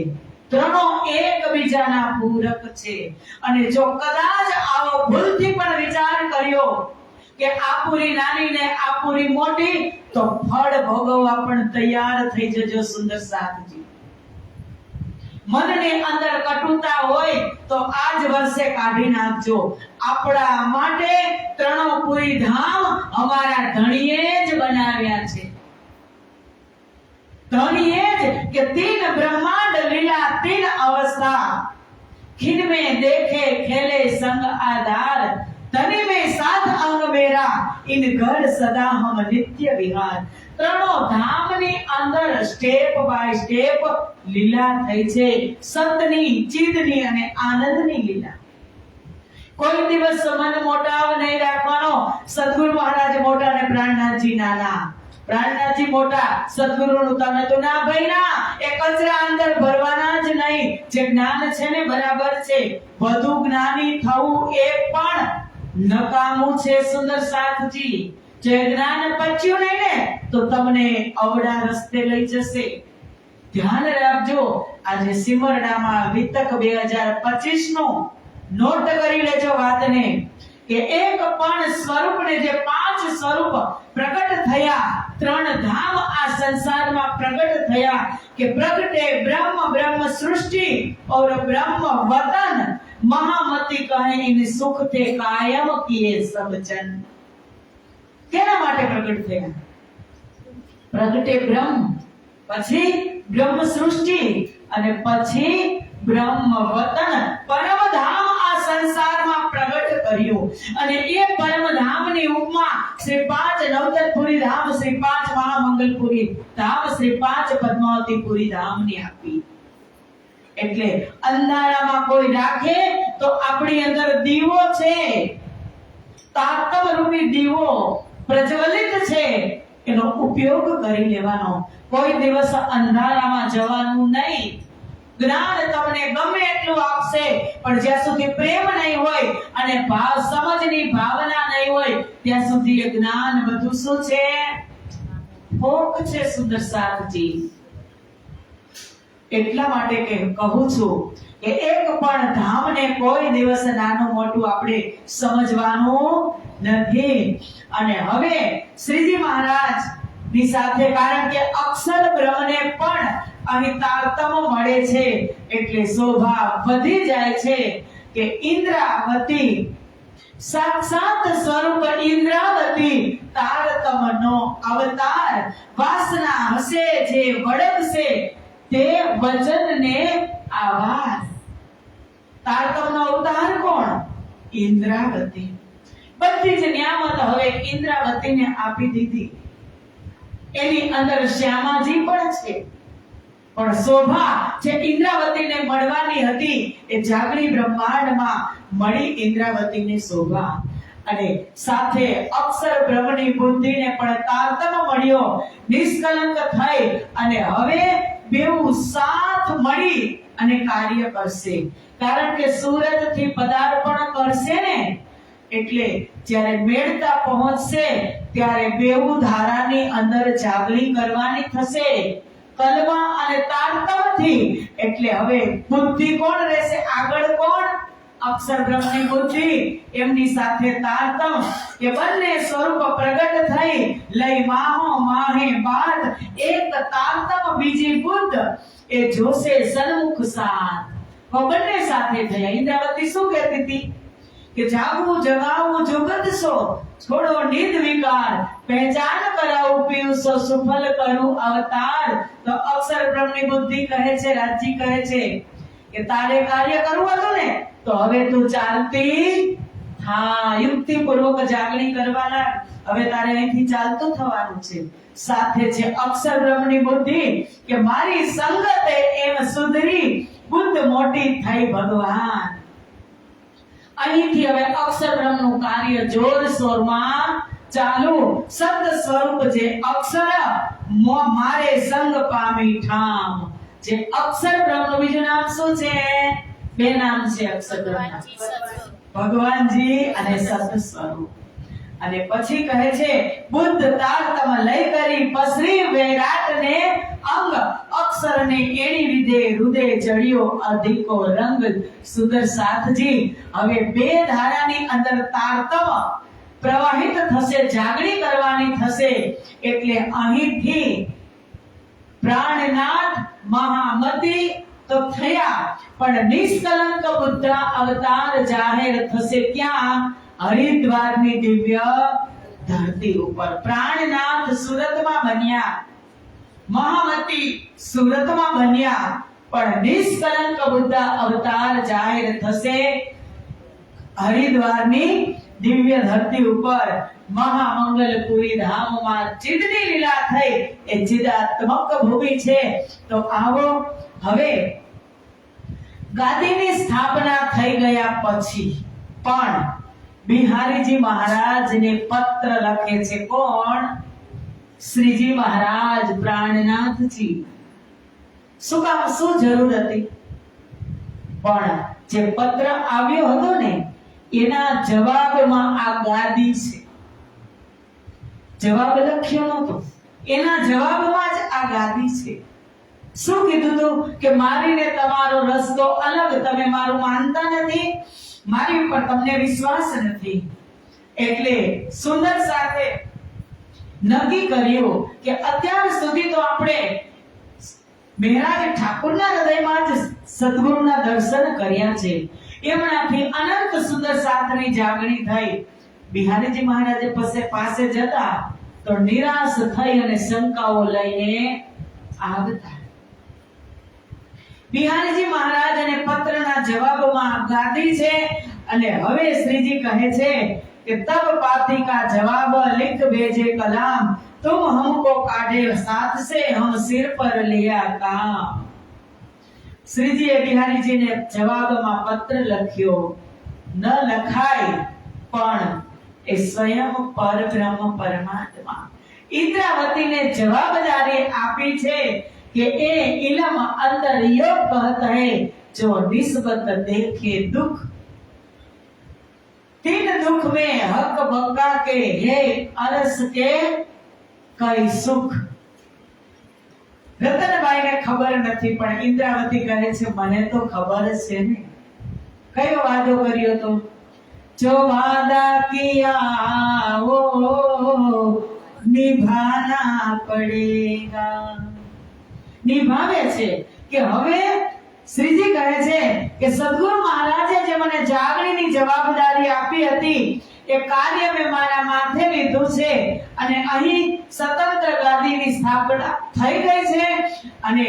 Speaker 1: ત્રણો એકબીજાના પૂરક છે। અને જો કદાચ આવો ભૂલથી પણ વિચાર કર્યો કે આ પૂરી નાની ને આ પૂરી મોટી, તો ફળ ભોગવવા પણ તૈયાર થઈ જજો સુંદર સાથજી। મનની અંદર કટુતા હોય તો આજ વર્ષે કાઢી નાખજો। આપણા માટે ત્રણો પૂરી ધામ અમારા ધણીએ જ બનાવ્યા છે। ધણીએ જ કે 3 બ્રહ્માંડ લીલા 3 अवस्था, खिन में देखे खेले संग आधार, तनि में साथ अंग मेरा, इन घर सदा हम नित्य विहार। ત્રણો ધામની અંદર સ્ટેપ બાય સ્ટેપ લીલા થઈ છે, સતની, ચિદની અને આનંદની લીલા। કોઈ દિવસ મન મોટાવ નહીં રાખવાનો। સદગુરુ મહારાજ મોટા ને પ્રાણનાથજી નાના, પ્રાણનાથજી મોટા, સદગુરુનું તમે તો ના ભાઈ ના, એ કચરા અંદર ભરવાના જ નહીં। જે જ્ઞાન છે ને બરાબર છે, વધુ જ્ઞાની થવું એ પણ નકામું છે સુંદર સાથજી। જે જ્ઞાન પચ્યું નહીં ને તો તમને અવડા રસ્તે લઈ જશે। ધ્યાન રાખજો, આજે સિમરડામાં વિતક 2025 નો નોટ કરી લેજો વાતને, કે એક પણ સ્વરૂપને જે 5 સ્વરૂપ પ્રગટ થયા, 3 ધામ આ સંસારમાં પ્રગટ થયા, કે પ્રગટે બ્રહ્મ, બ્રह्म सृष्टि और ब्रह्म वतन, महामती कहे इन सुख थे कायम किए सब जन। કેના માટે પ્રગટ થયા? પ્રગટે બ્રહ્મ, પછી બ્રહ્મ સૃષ્ટિ, અને પછી બ્રહ્મ વતન, પરમ ધામ આ સંસારમાં પ્રગટ કર્યું અને એ પરમધામની ઉપમા શ્રી 5 નવતરપુરી ધામ, શ્રી 5 મહામંગલપુરી ધામ, શ્રી 5 પદ્માવતીપુરી ધામની આપી. એટલે અંધારામાં કોઈ રાખે તો આપણી અંદર દીવો છે, તારતમ રૂપી દીવો પ્રજ્વલિત છે, એનો ઉપયોગ કરી લેવાનો. કોઈ દિવસ અંધારામાં જવાનું નહીં. જ્ઞાન તમને ગમે એટલું આપશે પણ જ્યાં સુધી પ્રેમ નહીં હોય અને ભાવ સમજની ભાવના નહીં હોય ત્યાં સુધી એ જ્ઞાન બધું શું છે? ભોગ છે. સુંદર સાધજી એટલા માટે કે કહું છું કે એક પણ ધામને કોઈ દિવસ નાનું મોટું આપણે સમજવાનું નથી. અને હવે શ્રીજી મહારાજ ની સાથે, કારણ કે અક્ષર બ્રહ્મને પણ અહીં તારતમ મળે છે એટલે શોભા વધી જાય છે કે ઇન્દ્રાવતી સાક્ષાત સ્વરૂપ ઇન્દ્રાવતી તારતમનો અવતાર વાસના હશે જે વળગશે તે વચનને આવાસ. તારતમનો અવતાર કોણ? ઇન્દ્રાવતી. બધી જ નિયામત હવે ઇન્દ્રાવતીને આપી દીધી. એની અંદર શ્યામાજી પણ છે પણ શોભા જે ઇન્દ્રાવતીને મળવાની હતી એ જાગણી બ્રહ્માંડમાં મળી ઇન્દ્રાવતીને શોભા. અને સાથે અક્ષર બ્રહ્મની બુદ્ધિને પણ તારતમ મળ્યો, નિષ્કલંક થઈ અને હવે બેઉ સાથ મળી અને કાર્ય કરશે. કારણ કે સુરતથી પદાર્પણ કરશે ને એટલે જ્યારે મેળતા પહોંચશે ત્યારે બેઉ ધારાની અંદર જાગણી કરવાની થશે, કલવા અને તારતમથી. એટલે હવે બુદ્ધિ કોણ રહેશે આગળ? કોણ? અક્ષર બ્રહ્મની બુદ્ધિ, એમની સાથે તારતમ. એ બંને સ્વરૂપ પ્રગટ થઈ લઈ માહો માહે બાદ એક તારતમ બીજી બુદ્ધ એ જોશે સન્મુખ સાથ. બંને સાથે થયા. ઇન્દ્રાવતી શું કહેતી હતી કે જાગવું જગાવું જુગત સો, છોડો નિદ વિકાર, પહેચાન કરાવું પીયુસો, સુફલ કરું અવતાર. તો અક્ષર બ્રહ્મની બુદ્ધિ કહે છે, રાજજી કહે છે કે તારે કાર્ય કરવું હતું ને તો હવે તું ચાલતી હા યુક્તિ પૂર્વક જાગણી કરવાના. હવે તારે અહીંથી ચાલતું થવાનું છે. સાથે છે અક્ષર બ્રહ્મની બુદ્ધિ કે મારી સંગતે એમ સુધરી બુદ્ધ મોટી થઈ ભગવાન. અહીંથી હવે અક્ષર બ્રહ્મનું કાર્ય જોરશોરમાં ચાલુ. શબ્દ સ્વરૂપ જે અક્ષર મારે સંગ પામી ઠામ. જે અક્ષર બ્રહ્મનું બીજું નામ શું છે? બે નામ છે અક્ષર બ્રહ્મના, ભગવાનજી અને સત સ્વરૂપ. અને પછી કહે છે બુદ્ધ તારતમ લઈ કરી પસરી વૈરાટને અંગ, અક્ષરને એણી વિધે હૃદય જડ્યો અધિકો રંગ. સુંદર સાથજી હવે બે ધારાની અંદર તારતમ પ્રવાહિત થશે, જાગણી કરવાની થશે. એટલે અહીંથી પ્રાણનાથ મહામતી તો થયા પણ નિષ્કલંક બુદ્ધ અવતાર જાહેર થશે ક્યાં? હરિદ્વારની દિવ્ય ધરતી ઉપર. પ્રાણનાથ સુરતમાં બન્યા, મહામતી સુરતમાં બન્યા પણ નિષ્કલંક બુદ્ધ અવતાર જાહેર થશે હરિદ્વારની દિવ્ય ધરતી ઉપર. મહામંગલપુરી ધામમાં ચિદની લીલા થઈ. એ ચિદાત્મક ભૂમિ છે. તો આવો હવે ગાદીની સ્થાપના થઈ ગયા પછી પણ બિહારીજી મહારાજને પત્ર લખે છે. કોણ? શ્રીજી મહારાજ પ્રાણનાથજી. શું કામ? શું જરૂર હતી? પણ જે પત્ર આવ્યો હતો ને એના જવાબમાં આ ગાદી છે. જવાબ લખ્યો નહોતો, એના જવાબમાં જ આ ગાદી છે. શું કીધું તું કે મારીને તમારો રસ્તો અલગ, તમે મારું માનતા નથી, મારી ઉપર તમને વિશ્વાસ નથી. એટલે સુંદર સાથે નક્કી કર્યું કે અત્યાર સુધી તો આપણે મહારાજ ઠાકોરના હૃદયમાં જ સદગુરુના દર્શન કર્યા છે. એમનાથી અનંત સુંદર સાથની જાગણી થઈ. બિહારીજી મહારાજે પાસે જતા તો નિરાશ થઈ અને શંકાઓ લઈને આવતા. બિહારીજી મહારાજ અને પત્રના જવાબમાં ગાદી છે અને હવે શ્રીજી કહે છે कि तब पाती का जवाब लिख भेजे कलाम तुम हमको काढ़े साथ से हम सिर पर लिया काम। श्रीजीए बिहारी जी ने जवाब में पत्र लख्यो न लखाय पण ए स्वयं परब्रह्म परमात्मा इंद्रावती ने जवाबदारी आपी छे कि ए इलम अंदर यो कहत है जो निस्बत देखे दुख तीन दुख में हक बक्का के हे अरस के कई सुख। रतनबाई ने खबर नहीं पण इंद्रावती कहे छे मने तो खबर छे ने। कयो वादो कर्यो तो जो वादा किया वो निभाना पड़ेगा। निभावे छे कि हवे श्रीजी कहे छे कि सद्गुरु महाराजे जे मने जागरणीनी जवाबदारी आपी हती ए कार्य में मारा माथे लीधुं छे अने અહીં स्वतंत्र गादीनी स्थापना થઈ ગઈ છે અને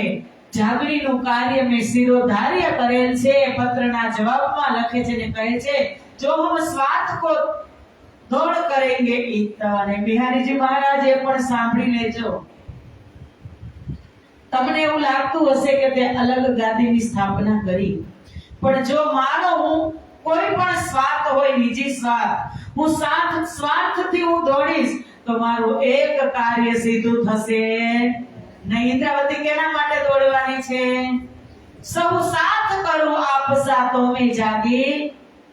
Speaker 1: જાગણીનું કાર્ય મેં શિરોધાર્ય કરેલ છે। પત્રના જવાબમાં લખે છે ને કહે છે જો हम स्वार्थ को दौड़ करेंगे इत અને બિહારીજી મહારાજે પણ સાંભળી લેજો। તમને એવું લાગતું હશે કે તે અલગ ગાદીની સ્થાપના કરી પણ જો માનો હું કોઈ પણ સ્વાર્થ હોય નિજી સ્વાર્થ હું સ્વાર્થથી હું દોડીશ તો મારું એક કાર્ય સીધું થશે નહીં। इंद्रावती केना માટે દોડવાની છે સૌ સાથ કરું આપ સાથો મે જાગી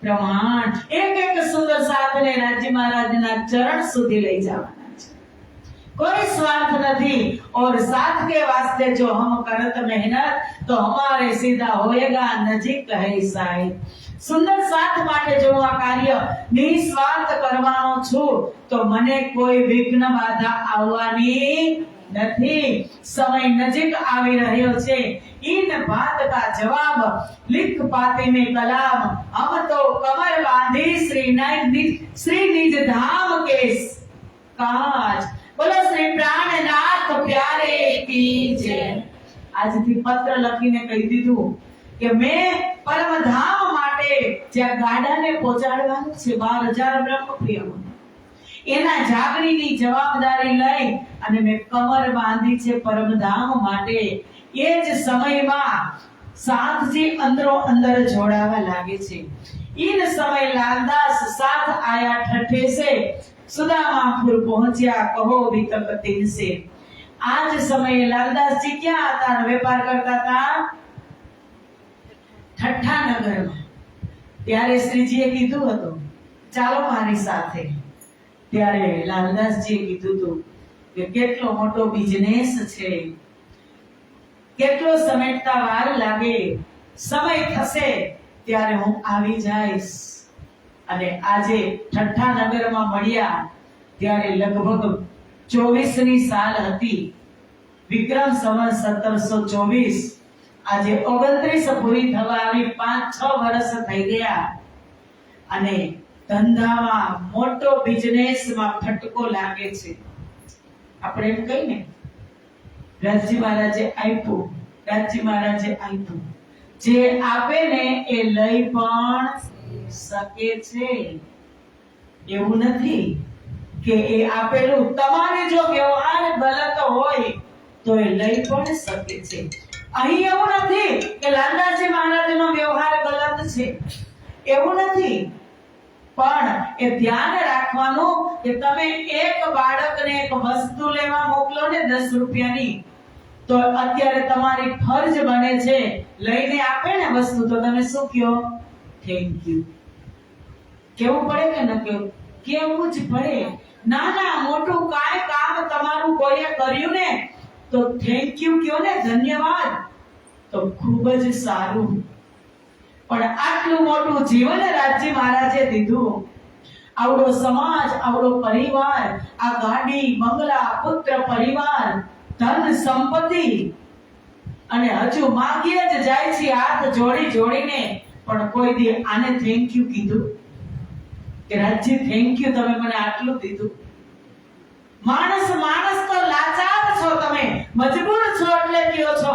Speaker 1: પ્રમાણ। એક એક સુંદર સાથને રાજ્ય મહારાજના ચરણ સુધી લઈ જવાના છે कोई स्वार्थ नहीं और साथ के वास्ते जो हम करत मेहनत तो हमारे सीधा होएगा नजीक है साईं। सुंदर साथ माटे जो आ कार्य निस्वार्थ करवानो छू तो मने कोई विघ्न बाधा आववानी नहीं। समय नजीक आवी रह्यो छे इन बात का जवाब लिख पाते में कलाम हम तो कमर बांधी श्री निज धाम के काज। बोलो श्री प्राणनाथ प्यारे की जय। आज थी पत्र लखीने कही दीधुं કે મેં પરમધામ માટે જ્યાં ગાડાને પહોંચાડવાનું છે 12000 બ્રહ્મપ્રિયમાં એના જાગણીની જવાબદારી લઈ અને મેં કમર બાંધી છે પરમધામ માટે। એ જ સમયમાં સાથજી અંદરો અંદર જોડાવા લાગે છે। इन समय लालदास साथ आया ठठे से सुदामापुर पहुंचा कहो भी तक 3 से। आज समय लालदास जी क्या आता व्यापार करता था ठट्ठा नगर में। त्यारे श्रीजीए कीधुं हतुं चालो मारी साथे। त्यारे लालदासजीए कीधुं हतुं के केटलो मोटो बिजनेस छे केटलो समेटता वार लागे समय थशे त्यारे हूँ आवी जाईश। अने आजे ठट्ठा नगर में मळ्या त्यारे लगभग 24नी साल हती विक्रम संवत 1724। આજે 29 પૂરી થવા આવી 5-6 વર્ષ થઈ ગયા અને ધંધામાં મોટો બિઝનેસમાં ફટકો લાગે છે। આપણે એમ કહીએ ને રાજજી મહારાજે આપ્યું જે આપે ને એ લઈ પણ શકે છે। એવું નથી કે એ આપેલું તમારે જો વ્યવહાર ગલત હોય તો એ લઈ પણ શકે છે। અહીં એવું નથી કે લાલદાસજી મહારાજનો વ્યવહાર ગલત છે એવું નથી પણ એ ધ્યાન રાખવાનું કે તમે એક બાળકને એક વસ્તુ લેવા મોકલો ને 10 રૂપિયાની તો અત્યારે તમારી ફરજ બને છે લઈને આપે ને વસ્તુ તો તમે શું કહો થેન્ક યુ કેવું પડે કે ન કેવું જ પડે। નાના મોટું કાય કામ તમારું કોઈએ કર્યું ને तो थैंक यू क्यों ने धन्यवाद तो खूब ज सारू। पण आटलू मोटू जीवन राज्य महाराजे दीधुं आवडो समाज आवडो परिवार आ गाड़ी बंगला पुत्र परिवार धन संपत्ति अने हजू मागीए ज जाय छी हाथ जोड़ी जोड़ीने पण कोई दी आने थैंक यू कीधुं के राज्य थैंक यू तमे मने आटलू दीधुं। मानस मानस तो लाचार छो तमे मजबूर छो એટલે કયો છો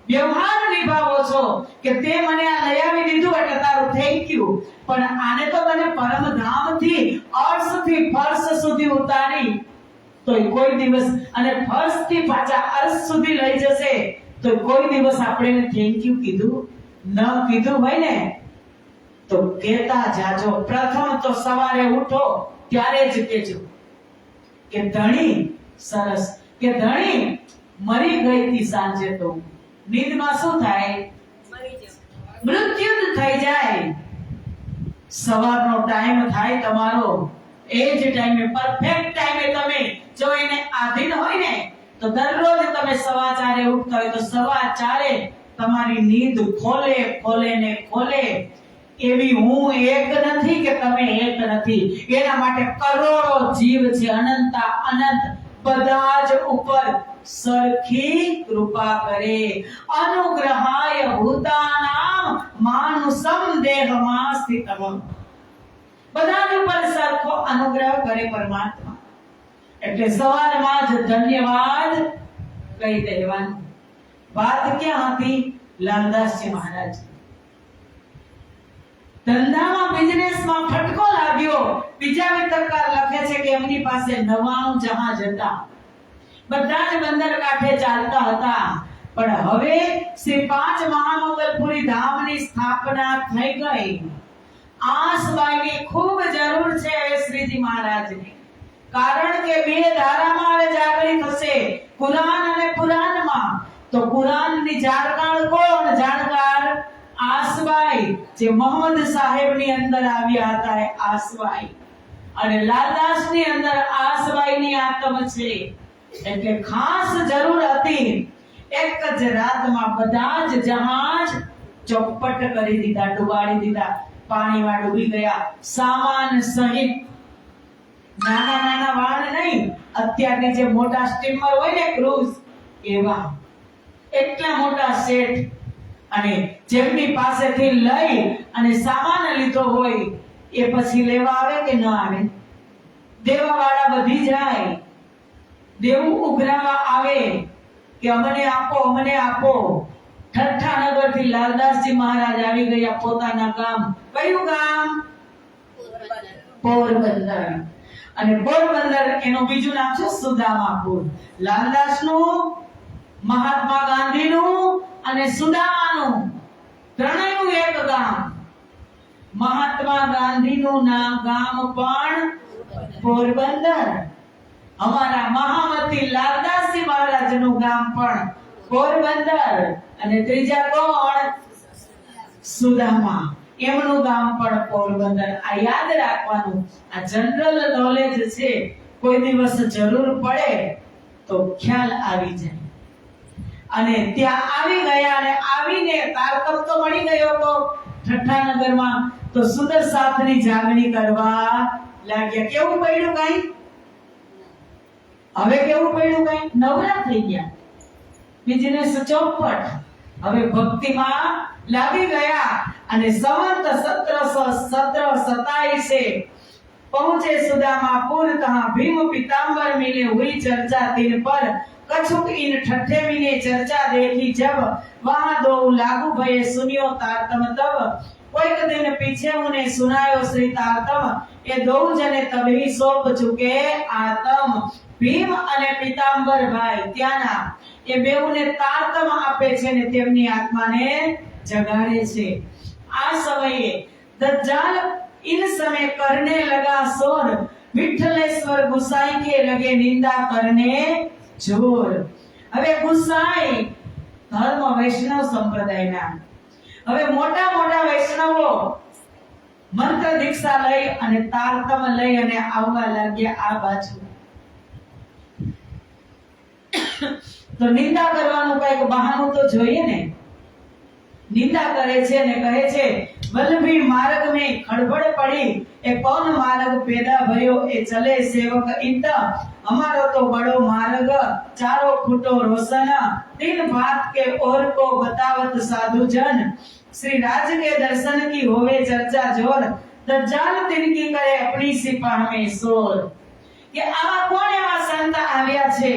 Speaker 1: વ્યવહાર નિભાવો છો કે તે મને આ લઈ આવી દીધું એટલે તારું થેન્ક યુ ઉતર્યું, પણ આને તો તને પરમધામથી અર્શથી ફર્શ સુધી ઉતારી તો કોઈ દિવસ, અને ફર્શથી પાછા અર્શ સુધી લઈ જશે તો કોઈ દિવસ આપણે થેન્ક યુ કીધું ન કીધું હોય ને તો કહેતા જાજો. પ્રથમ તો સવારે ઉઠો ત્યારે જ કહેજો કે ધણી સરસ, કે ધણી મરી ગઈ હતી સાંજે. તો નીંદમાં શું થાય? મૃત્યુ થઈ જાય. સવારનો ટાઈમ થાય તમારો, એ જ ટાઈમે, પરફેક્ટ ટાઈમે તમે જો એને આધીન હોય ને તો દરરોજ તમે 4:15 ઉઠતા હોય તો 4:15 તમારી નીંદ ખોલે ને ખોલે. એવી હું એક નથી કે તમે એક નથી. એના માટે કરોડો જીવ છે, અનંતા અનંત, બધા જ ઉપર સરખી કૃપા કરે. અનુગ્રહાય ભૂતાનામ માનુષમ દેહમાં સ્થિતમ. બધા જ ઉપર સરખો અનુગ્રહ કરે પરમાત્મા. એટલે સવારમાં જ ધન્યવાદ કહી દેવાનું. વાત ક્યાં હતી? લાલદાસજી મહારાજ ધંધામાં, બિઝનેસમાં ફટકો લાગ્યો. બીજા વિતરકાર લખે છે કે એમની પાસે 99 જહાજ હતા, બધા જ બંદર કાંઠે ચાલતા હતા. પણ હવે શ્રી 5 મહામંગલપુરી ધામની સ્થાપના થઈ ગઈ. આસબાઈની ખૂબ જરૂર છે હવે શ્રીજી મહારાજની, કારણ કે બે ધારામાં હવે જાગૃત થશે, કુરાન અને પુરાણમાં. તો કુરાનની જાણકાર કોણ? જાણકાર આસબાઈ, જે મોહમ્મદ સાહેબની અંદર આવ્યા હતા એ આસબાઈ, અને લાલદાસની અંદર આસબાઈની આત્મ છે. એટલે ખાસ જરૂર હતી. એક જ રાતમાં બધા જ જહાજ ચોપટ કરી દીધા, ડુબાડી દીધા, પાણીમાં ડૂબી ગયા, સામાન સહિત. નાના નાના વાણ નહીં, અત્યારની જે મોટા સ્ટીમર હોય ને ક્રૂઝ, એવા એટલા મોટા સેટ. અને જેમની પાસેથી લઈ અને સામાન લીધો હોય એ પછી લેવા આવે કે ન આવે? દેવા વાળા બધી જાય, દેવું ઉઘરાવા આવે કે અમને આપો, અમને આપો. ઠઠ્ઠાનગર થી લાલદાસજી મહારાજ આવી ગયા પોતાના ગામ. કયું ગામ? પોરબંદર. અને પોરબંદર એનું બીજું નામ છે સુદામાપુર. લાલદાસનું, મહાત્મા ગાંધીનું અને સુદામાનું ત્રણેયનું એક ગામ. મહાત્મા ગાંધીનું ગામ પણ પોરબંદર, અમારા મહામતી લાલદાસજી મહારાજનું ગામ પણ પોરબંદર, અને ત્રીજા કોણ? સુદામા, એમનું ગામ પણ પોરબંદર. આ યાદ રાખવાનું, આ જનરલ નોલેજ છે. કોઈ દિવસ જરૂર પડે તો ખ્યાલ આવી જાય. અને ત્યાં આવી ગયા, અને આવીને તારકમ તો મળી ગયો તો ઠઠ્ઠાનગરમાં, તો સુંદર સાથની જાગણી કરવા લાગ્યા. કેવું પડ્યું કઈ? હવે કેવું પડ્યું કઈ? નવરા થઈ ગયા, બિઝનેસ ચોપટ. હવે ભક્તિમાં લાગી ગયા. અને સંવત 1727 पहुंचे सुदामापुर, तहां भीम पीताम्बर मिले, हुई चर्चा दिन पर। कछुक इन ठट्ठे मिले चर्चा देखी जब, वहां दो लागू भये सुनियो तारतम तब। कोई दिन पीछे उन्हें सुनायो श्री तारतम, ये दो जने तभी सोप चुके आतम। भीम અને પીતાંબર ભાઈ ત્યાંના એ બેઉને તારતમ આપે છે ને તેમની આત્માને જગાડે છે. આ સમયે દજ્જાલ इन समय करने लगा शोर, विठलेश्वर गुसाई के लगे निंदा करने जोर। હવે ગુસાઈ ધર્મ વૈષ્ણવ સંપ્રદાયના, હવે મોટા મોટા વૈષ્ણવો મંત્ર દીક્ષા લઈ અને તારતમ લઈ અને આવવા લાગ્યા આ બાજુ. તો નિંદા કરવાનું કઈક બહાનું તો જોઈએ ને. निंदा करे छे ने कहे छे, वल्लभी मार्ग में खड़बड़ पड़ी, ए कौन मार्ग पैदा भयो, ए चले सेवक इत। हमारो तो बड़ो मार्ग चारो फुटो रोशन, तीन बात के और को बतावत साधु जन। श्री राज के दर्शन की होवे चर्चा जोर, दज्जाल तिनकी करे अपनी सिपाह में सोर। के आवा कोण एवा संत आव्या छे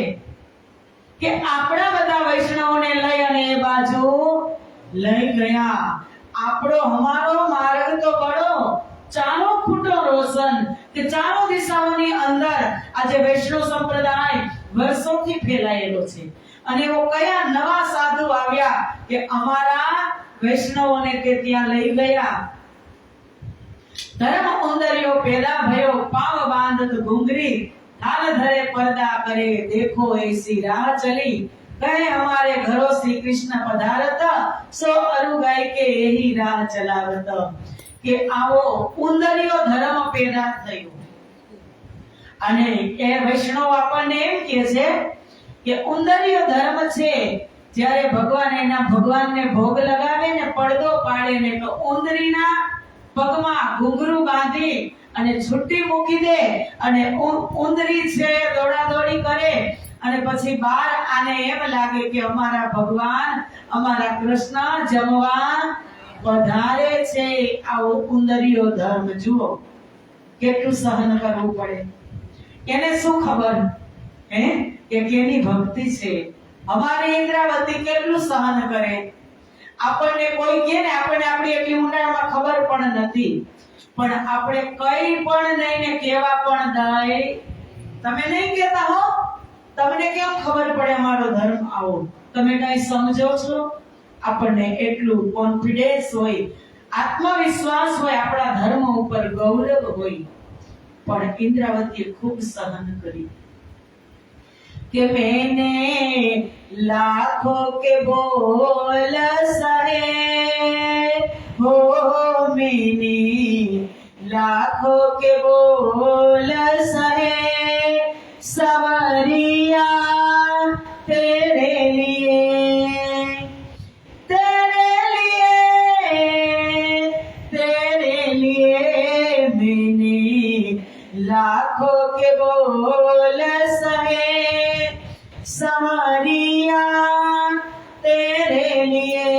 Speaker 1: के आपड़ा बधा वैष्णवोने लई अने ए बाजू લઈ ગયા. આપણો હમારો માર્ગ તો બડો ચાલો ફૂટો રોશન, કે ચારો દિશાઓની અંદર આજે વૈષ્ણવ સંપ્રદાય વર્ષોથી ફેલાયેલો છે. અને એવો કયા નવા સાધુ આવ્યા કે અમારા વૈષ્ણવોને તે ત્યાં લઈ ગયા. ધર્મ ઉંદરિયો પેદા ભયો, પાવ બાંધત ઘુંઘરી, હાલ ધરે પડદા કરે, દેખો એસી રાહ ચલી. કહે हमारे घरों श्री कृष्ण पधारत, सो अरु गाय के यही राह चलावत. કે આવો ઉંદરિયો ધર્મ પેદા થયો. અને એ વૈષ્ણવ આપણને એમ કહે છે કે ઉંદરિયો ધર્મ છે. જ્યારે ભગવાન એના ભગવાનને ભોગ લગાવે ને પડદો પાડે ને તો ઉંદરીના પગમાં ઘૂંઘરું બાંધી અને છુટ્ટી મૂકી દે અને ઉંદરી છે દોડાદોડી કરે અને પછી બાર આને એમ લાગે કે અમારા ભગવાન અમારા કૃષ્ણ જમવા પધારે છે. આવો ઉંદરિયો ધર્મ જુઓ કેટલું સહન કરવું પડે. એને શું ખબર કે કેની ભક્તિ છે. અમારી ઇન્દ્રાવતી કેટલું સહન કરે. આપણને કોઈ કહે ને આપણને આપણી એટલી ઊંડાણમાં ખબર પણ નથી, પણ આપણે કઈ પણ નહીં ને કેવા પણ દઈ. તમે નહીં કહેતા હો, તમને કેમ ખબર પડે અમારો ધર્મ આવો? તમે કઈ સમજો છો? આપણને એટલું કોન્ફિડન્સ હોય, આત્મવિશ્વાસ હોય, આપણા ધર્મ ઉપર ગૌરવ હોય. પણ ઇન્દ્રાવતીએ ખૂબ સહન કરી કે મેને લાખો કે બોલ સહે હો, મેને લાખો કે બોલ સહે, सवरिया तेरे लिए मैंने लाखों के बोल सहे, सवरिया तेरे लिए.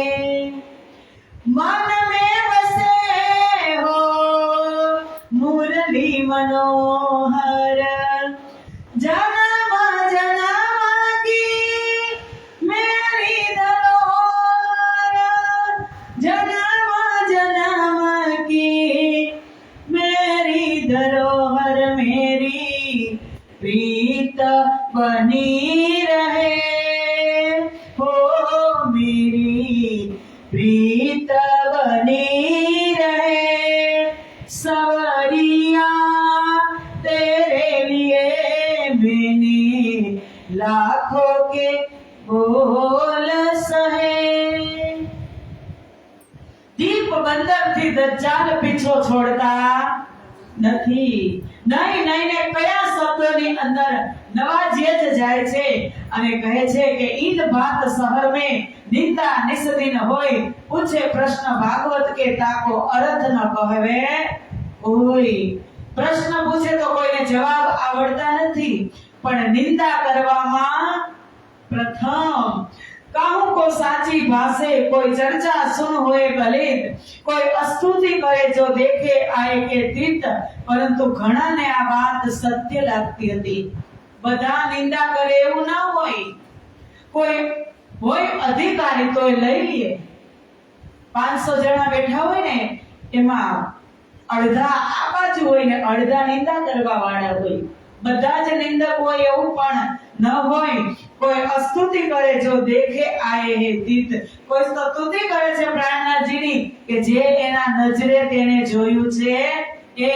Speaker 1: मन में बसे हो मुरली मनोहर, जन्म जन्म की मेरी धरोहर, जन्म जन्म की मेरी धरोहर, मेरी प्रीत बनी रहे हो, मेरी प्रीत बनी रहे. सवरिया तेरे लिए मैंने लाखों के बोल सहे. દીપ બંદરથી દજ્જાલ પીછો છોડતા નથી. નહીં નહીં ને કયા શબ્દોની અંદર નવાજીએ જ જાય છે અને કહે છે કે ઈદ ભાત શહર में નિંદા નિસ્દિન હોય, પૂછે પ્રશ્ન ભાગવત કે તાકો અર્થ ન કહેવે કોઈ. પ્રશ્ન પૂછે તો કોઈને જવાબ આવડતા નથી, પણ નિંદા કરવામાં પ્રથમ. कहूं को साची भाषे, कोई चर्चा सुन होए गलित, कोई अस्तुति करे जो देखे आए के तीत. પરંતુ ઘણાને આ વાત સત્ય લાગતી હતી. બધા નિંદા કરે એવું ના હોય. કોઈ હોય અધિકારી તો લઈ લે. 500 જણા બેઠા હોય ને એમાં અડધા આ બાજુ હોય ને અડધા નિંદા કરવા વાળા હોય. બધા જ નિંદક હોય એવું પણ ન હોય. કોઈ અસ્તુતિ કરે જો દેખે આए હે તીત, કોઈ સ્તુતિ કરે છે પ્રાણનાથજીની કે જે એના નજરે તેને જોયું છે એ.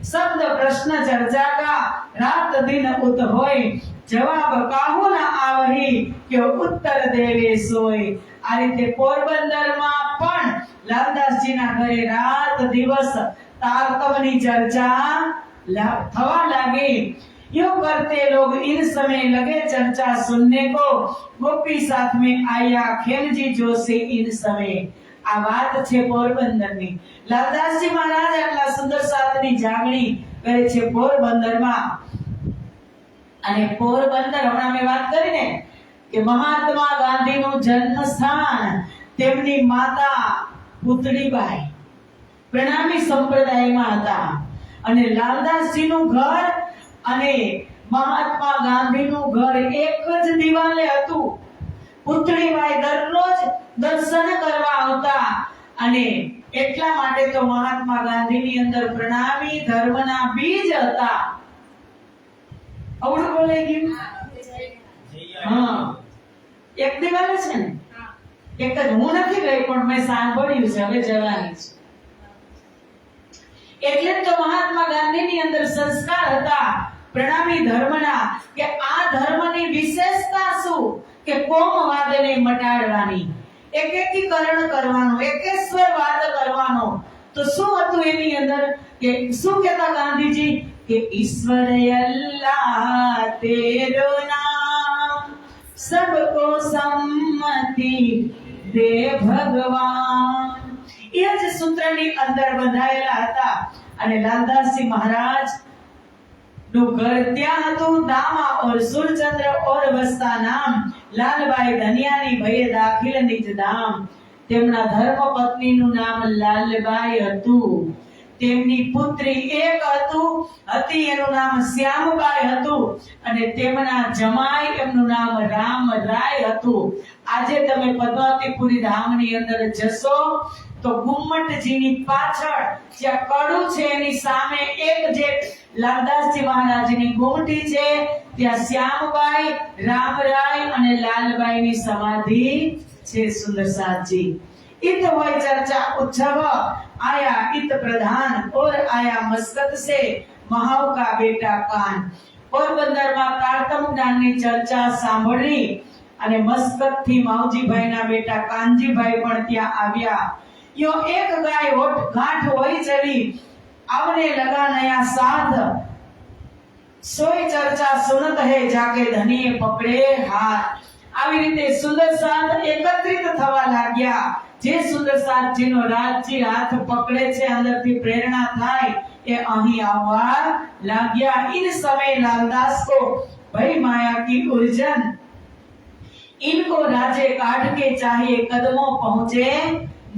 Speaker 1: શબ્દ પ્રશ્ન ચર્ચા કા રાત દિન ઉત હોય, જવાબ કાહુ ના આવહી કે ઉત્તર દેવે સોય. આ રીતે પોરબંદરમાં પણ લાલદાસજીના ઘરે રાત દિવસ તારતમની ચર્ચા થવા લાગી. यूं करते लोग इन समय लगे चर्चा सुनने को, गोपी साथ में आया खेलजी जोशी इन समय. આ વાત છે પોરબંદરની. લાલદાસજી મહારાજ આટલા સુંદર સાથની જાગણી કરે છે પોરબંદરમાં. અને પોરબંદર હમણાં મેં વાત કરી ને કે મહાત્મા ગાંધીનું જન્મ સ્થાન, તેમની માતા પુતળીબાઈ પ્રણામી સંપ્રદાયમાં હતા. અને લાલદાસજીનું ઘર અને મહાત્મા ગાંધીનું ઘર એક જ દિવાલે હતું. પુતળીબાઈ દરરોજ દર્શન કરવા આવતા અને એટલા માટે તો મહાત્મા ગાંધીની અંદર પ્રણામી ધર્મના બીજ હતા. અવળું બોલાઈ ગયું? હા, એક દિવાલે છે ને, એક જ. હું નથી ગઈ પણ મેં સાંભળ્યું છે, હવે જવાની છે. એટલે તો મહાત્મા ગાંધીની અંદર સંસ્કાર હતા પ્રણામી ધર્મના, કે આ ધર્મની વિશેષતા શું? કે કોમવાદને મટાડવાની, એકેકીકરણ કરવાનું, એકેશ્વરવાદ કરવાનો. તો શું હતું એની અંદર? કે શું કહેતા ગાંધીજી? કે ઈશ્વર અલ્લાહ તેરો નામ, સબકો સમ્મતિ દે ભગવાન. એ જ સૂત્રની અંદર બંધાયેલા હતા. અને લાલદાસજી મહારાજ નું ઘર ત્યાં હતું દામા ઓર સુરચંદ્ર ઓર વસ્તા નામ, લાલબાઈ ધનિયાની ભયે દાખિલ નિજ ધામ. તેમના ધર્મ પત્નીનું નામ લાલબાઈ હતું. તેમની પુત્રી એક હતી, એનું નામ શ્યામબાઈ હતું. અને તેમના જમાઈ એમનું નામ રામરાય હતું. આજે તમે પદ્માવતીપુરી ધામની અંદર જશો તો ગુમ્મટજીની પાછળ જ્યાં કડું છે એની સામે એક જે લાલદાસજી મહારાજની ગુમટી છે, ત્યાં શ્યામબાઈ, રામરાય અને લાલબાઈની સમાધિ છે. સુંદર સાથજી इत हुई चर्चा उत्सव आया इत प्रधान और आया मस्कत से महाव का बेटा कान. પોરબંદરમાં તારતમ જ્ઞાનની ચર્ચા સાંભળી અને મસ્કત થી માવજીભાઈના બેટા કાનજીભાઈ પણ ત્યાં આવ્યા. યો એક ગાય હોઠ ગાંઠ હોય ચલી આવને લગા નયા સાથ, સોઈ ચર્ચા સુનત હે જાકે ધનીએ પકડે હાથ. આવી રીતે સુંદર સાથ એકત્રિત થવા લાગ્યા. જે સુંદર સાથજીનો રાજજી હાથ પકડે છે, અંદરથી પ્રેરણા થાય, એ અહીં આવવા લાગ્યા. इन समय लालदास को भई माया की उलझन, इनको राजे काट के चाहिए कदमों पहुंचे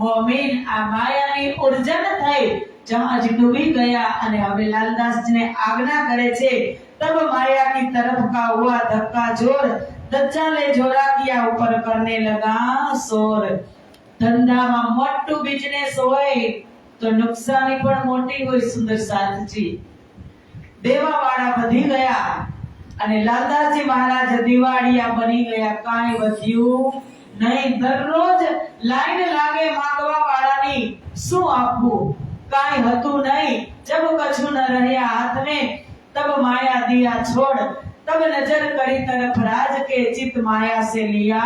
Speaker 1: मोमिन. આ માયાની ઉલઝન થઈ, જહાજ ડૂબી ગયા અને હવે લાલદાસજીને આજ્ઞા કરે છે. तब माया की तरफ का हुआ धक्का जोर, दज्जाले जोरा किया ऊपर करने लगा शोर. ધંધામાં મોટું બિઝનેસ હોય તો નુકસાની પણ મોટી હોય. સુંદર સાથજી દેવાવાળા વધી ગયા અને લાલદાસજી મહારાજ દિવાળિયા બની ગયા. કાંઈ વધ્યું નહીં. દરરોજ લાઈન લાગે માંગવા વાળાની, શું આપવું? કાંઈ હતું નહીં. જબ કછું ન રહ્યા હાથ में तब माया दिया छोड़, तब नजर करी तरफ राज के चित माया से लिया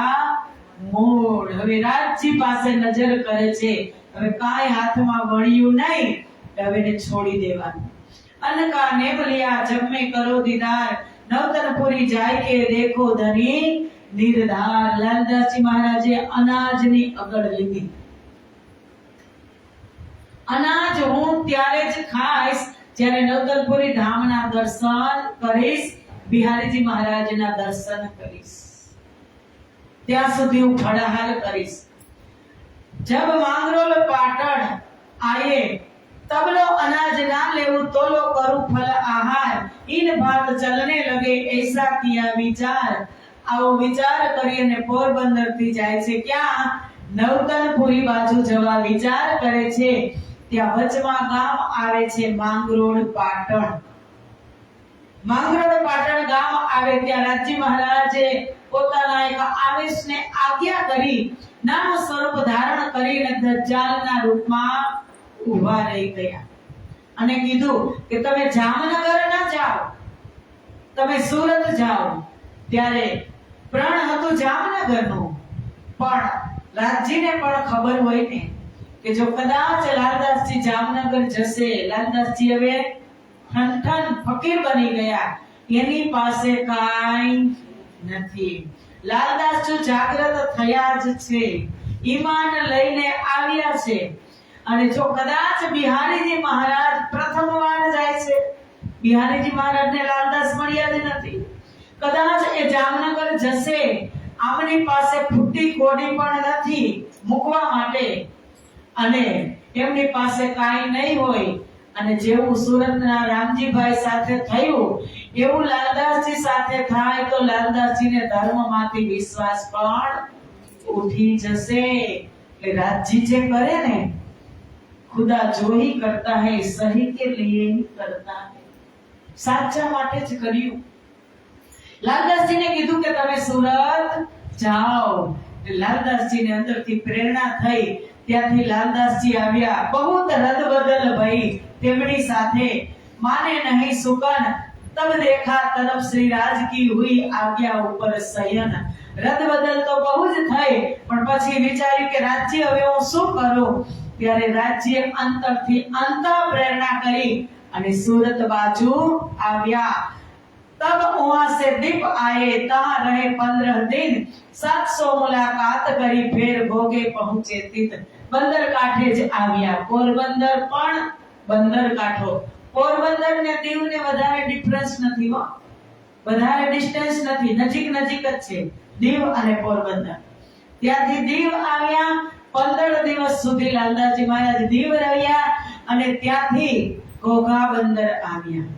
Speaker 1: मोड़. હવે રાજજી પાસે નજર કરે છે, હવે કાંઈ હાથમાં વળ્યું નહીં, હવે એને છોડી દેવાનું. અન્ન કા નેમ લિયા જબ મેં કરો દીદાર, નવતનપુરી જાય કે દેખો ધની નિર્ધાર. લાલદાસજી મહારાજે અનાજની અગડ લીધી. અનાજ હું ત્યારે જ ખાઈશ જ્યારે નવતનપુરી ધામના દર્શન કરીશ, બિહારીજી મહારાજના દર્શન કરીશ, ત્યાં સુધી હું ફળાહાર કરીશ. जब मांगरोल पाटण आए तब लो अनाज ना लेवू तो लो करूं फल आहार. इन बात चलने लगे ऐसा किया विचार. આવો વિચાર કરીને પોરબંદર થી જાય છે. ક્યાં? નવતનપુરી બાજુ જવા વિચાર કરે છે. ત્યાં વચમાં ગામ આવે છે માંગરોળ પાટણ. માંગરોળ પાટણ ગામ આવે ત્યાં રાજજી મહારાજે પોતાના એક આવેશને આજ્ઞા કરી નામ સ્વરૂપ ધારણ કરીને દજ્જાલના રૂપમાં ઊભા રહી ગયા અને કીધું કે તમે જામનગર ના જાઓ, તમે સુરત જાઓ. ત્યારે પ્રણ હતું જામનગરનું, પણ રાજજીને પણ ખબર હોય ને કે જો કદાચ લાલદાસજી જામનગર જશે, લાલદાસજી હવે ઠનઠન ફકીર બની ગયા, એની પાસે કાંઈ નથી. લાલદાસ જો જાગ્રત થયા જ છે, ઈમાન લઈને આવ્યા છે, અને જો કદાચ બિહારીજી મહારાજ પ્રથમ વાર જાય છે, બિહારીજી મહારાજને લાલદાસ મળ્યા જ નથી, કદાચ એ જામનગર જશે, આમની પાસે ફૂટી કોડી પણ નથી મૂકવા માટે, અને એમની પાસે કાંઈ નહીં હોય, અને જેવું સુરતના રામજીભાઈ સાથે થયું એવું લાલદાસજી સાથે થાય તો લાલદાસજીને ધર્મમાંથી વિશ્વાસ પણ ઉઠી જશે. કે રાજજી જે કરે ને खुदा जो ही करता है सही के लिए ही करता है. સાચા માટે જ કર્યું. લાલદાસજીને કીધું કે તમે સુરત જાઓ. લાલદાસજીને અંદરથી પ્રેરણા થઈ. ત્યાંથી લાલદાસજી આવ્યા. બહુત રદબદલ ભઈ તેમની સાથે. માને નહીં સુકન तब देखा तरफ श्री राज की हुई आज्ञा ऊपर शयन. રદબદલ તો બહુ જ થઈ, પણ પછી વિચાર્યું કે રાજ્ય હવે હું શું કરું. ત્યારે રાજ્ય અંતરથી અંત પ્રેરણા કરી અને સુરત બાજુ આવ્યા. तब वहां से दीप आए, तहां रहे 15 दिन. 700 मुलाकात કરી, ફેર ભોગે પહોંચે તિત. બંદર કાંઠે જ આવ્યા. પોરબંદર પણ બંદર કાંઠો. પોરબંદર ને દીવ ને વધારે ડિફરન્સ નથી હો, વધારે ડિસ્ટન્સ નથી, નજીક નજીક જ છે દીવ અને પોરબંદર. ત્યાંથી દીવ આવ્યા. 15 દિવસ સુધી લાલદાસજી મહારાજ દીવ રહ્યા અને ત્યાંથી ઘોઘા બંદર આવ્યા.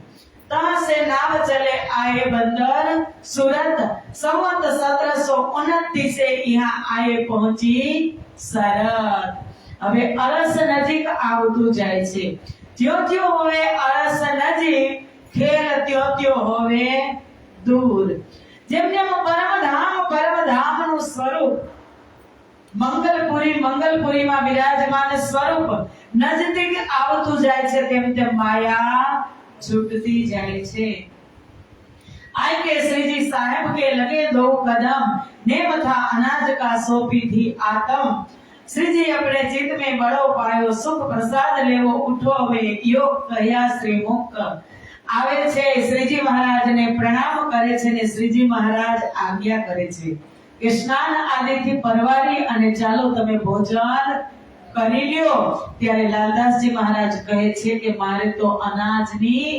Speaker 1: तहां से नाव चले आए बंदर सूरत. संवत 1729 से यहाँ आए पहुंची सरत. હવે અરસ નજીક આવતું જાય છે. જ્યો જ્યો હવે અરસ નજીક, ખેલ ત્યો ત્યો હવે દૂર. જેમ જેમ પરમધામનું સ્વરૂપ મંગલપુરીમાં વિરાજમાન સ્વરૂપ નજદીક આવતું જાય છે, તેમ તેમ માયા छूटती जाए छे. आय के श्री जी साहेब के लगे 2 कदम, नेम था अनाज का सोपी थी आतम. श्री जी अपने चित्त में बड़ो पायो, सुख प्रसाद लेवो उठो वे योग कहया श्री मुख. आवे छे श्रीजी महाराज ने प्रणाम करे छे ने श्रीजी महाराज आज्ञा करे छे કે સ્નાન આદિથી પરવારી અને ચાલો તમે ભોજન કરી લ્યો. ત્યારે લાલદાસજી મહારાજ કહે છે કે મારે તો અનાજની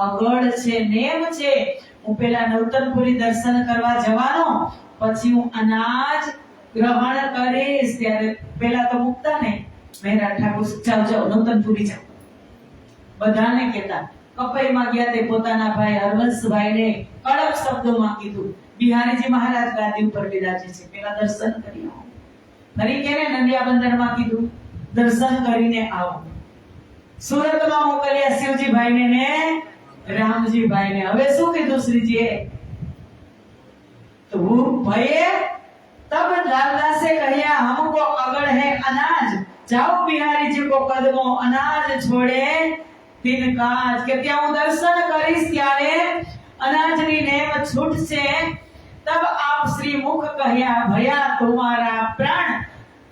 Speaker 1: અગળ છે, નેમ છે. હું પેલા નવતનપુરી દર્શન કરવા જવાનો, પછી હું અનાજ ગ્રહણ કરીશ. ત્યારે પેલા તો મુકતા ને મહેરા ઠાકોર જાઓ જાઓ નવતનપુરી જાઓ બધાને કહેતા. કપાઈમાં ગયા તે પોતાના ભાઈ હરવંશભાઈને કડક શબ્દોમાં કીધું, બિહારીજી મહારાજ ગાદી ઉપર બિરાજે છે, પેલા દર્શન કરી આવો. ફરી કેને નંદિયા બંદરમાં કીધું દર્શન કરીને આવો. સુરતમાં મોકલ્યા શિવજી ભાઈને ને રામજી ભાઈને. હવે શું કીધું શ્રીજીએ? તો ભયે तब लालदासे कहया हमको अगड़ है अनाज, जाओ बिहारी जी को कदमो अनाज छोड़े तीन काज. કે ત્યાં હું દર્શન કરીશ ત્યારે અનાજની નેમ છૂટશે. तब आप श्री मुख कहया भया तुम्हारा प्राण,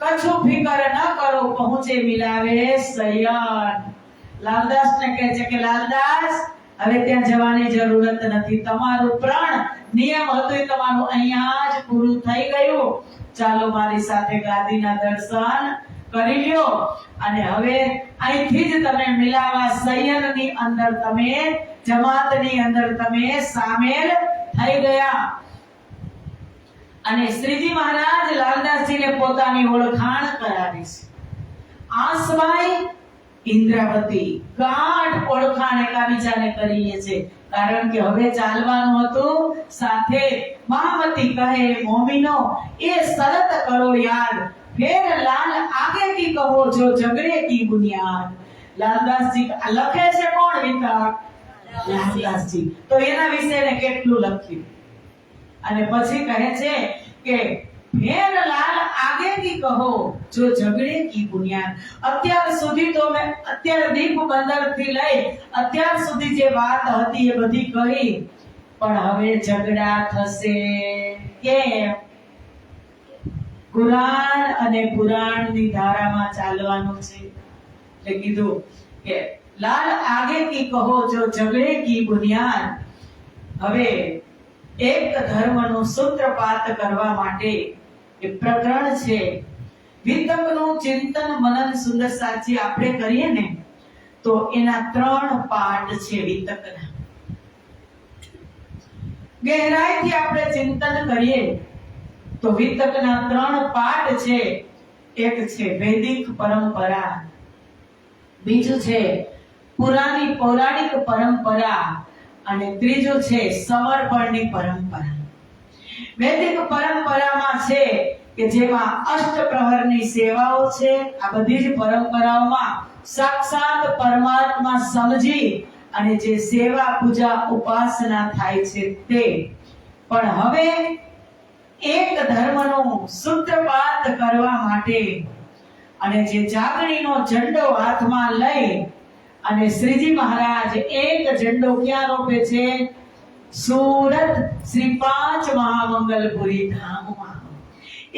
Speaker 1: कछु फिकर न करो पहुंचे मिलावे शयन. लालदास ने કહે છે કે લાલદાસ હવે ત્યાં જવાની જરૂરત નથી, તમારું પ્રાણ નિયમ હતું એ તમારું અહીંયા જ પૂરું થઈ ગયું. ચાલો મારી સાથે ગાદીના દર્શન કરી લ્યો અને હવે અહીંથી જ તમે મિલાવા શયનની અંદર તમે જમાતની અંદર તમે સામેલ થઈ ગયા. અને શ્રીજી મહારાજ લાલદાસજીને પોતાની ઓળખાણ કરાવી છે. આસબાઈ ઇન્દ્રાવતી ગાઢ ઓળખાણ એકાબીજાને કરીએ છે, કારણ કે હવે ચાલવાનું હતું સાથે. મહામતી કહે મોમીનો એ શરત કરો યાદ, ફેર લાલ આગે કી કહો જો ઝગડે કી બુનિયાદ. લાલદાસજી લખે છે કોણ વિતક? લાલદાસજી. તો એના વિશે ને કેટલું લખ્યું. અને પછી કહે છે કે ફેર લાલ આગે કી કહો જો ઝગડે કી બુનિયાદ. અત્યાર સુધી તો મેં અત્યારે દીપ બંદર થી લઈ અત્યાર સુધી જે વાત હતી એ બધી કરી, પણ હવે ઝગડા થશે. કેમ? કુરાન અને પુરાણની ધારામાં ચાલવાનું છે. એટલે કીધું કે લાલ આગે કી કહો જો ઝગડે કી બુનિયાદ. હવે એક ધર્મનું સૂત્રપાત કરવા માટે એ પ્રકરણ છે. વિતકનું ચિંતન મનન સુંદર સાચી આપણે કરીએ ને તો એના 3 પાઠ છે વિતકના. ગહેરાઈથી આપણે ચિંતન કરીએ તો વિતકના 3 પાઠ છે. એક છે વૈદિક પરંપરા, બીજું છે પુરાણી પૌરાણિક પરંપરા અને ત્રીજું છે સમર્પણની પરંપરા. વૈદિક પરંપરામાં છે કે જેમાં અષ્ટપ્રહરની સેવાઓ છે. આ બધી જ પરંપરાઓમાં સાક્ષાત પરમાત્મા સમજી અને જે સેવા પૂજા ઉપાસના થાય છે તે પણ હવે એક ધર્મનો સૂત્રપાત કરવા માટે અને જે જાગણીનો ઝંડો હાથમાં લઈ અને શ્રીજી મહારાજ એક ઝંડો ક્યાં રોપે છે? સુરત શ્રી 5 મહામંગલપુરી ધામમાં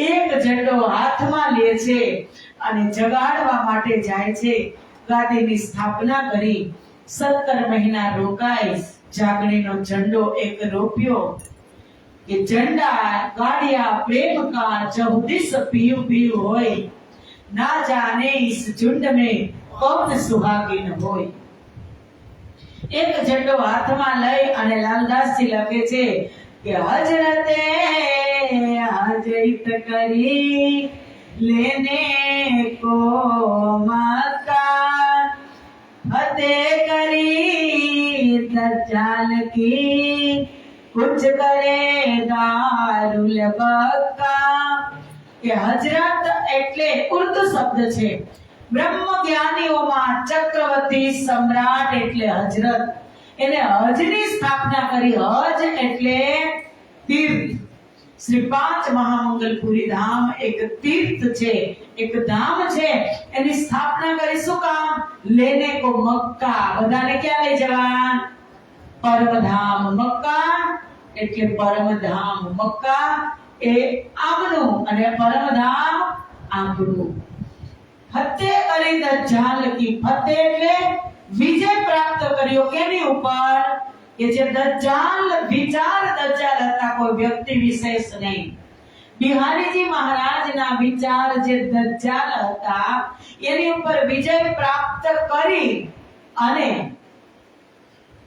Speaker 1: એક ઝંડો હાથમાં લે છે અને જગાડવા માટે જાય છે. ગાદીની સ્થાપના કરી 17 મહિના રોકાઈ જાગણીનો ઝંડો એક રોપ્યો કે ઝંડા ગાડિયા प्रेम का चौदिस पीयू पीयू होय ना जाने इस झुंड में कौन सुहागिन होय. એક ઝંડો હાથમાં લઈ અને લાલદાસજી લખે છે કે હજરતે હજરત કરી લેને કો મક્કા ફતેહ કરી દજ્જાલ કી कुछ करे दारुल बक्का. કે હજરત એટલે ઉર્દુ શબ્દ છે. બ્રહ્મ જ્ઞાનીઓમાં ચક્રવર્તી સમ્રાટ એટલે હજરત. એને હજની સ્થાપના કરી. હજ એટલે તીર્થ. શ્રી 5 મહામંગલપુરી ધામ એક તીર્થ છે, એક ધામ છે. એની સ્થાપના કરી. શું કામ? લેને કો મક્કા. બધાને ક્યાં લઈ જવા? પરમધામ. મક્કા એટલે પરમધામ. મક્કા એ આમનું અને પરમધામ આમનું. ફતેહ કરી દજ્જાલ કી. ફતેહ એટલે વિજય પ્રાપ્ત કર્યો. કેની ઉપર? કે જે દજ્જાલ વિચાર દજ્જાલ હતા, કોઈ વ્યક્તિ વિશેષ નહીં. બિહારીજી મહારાજના વિચાર જે દજ્જાલ હતા એની ઉપર વિજય પ્રાપ્ત કરી અને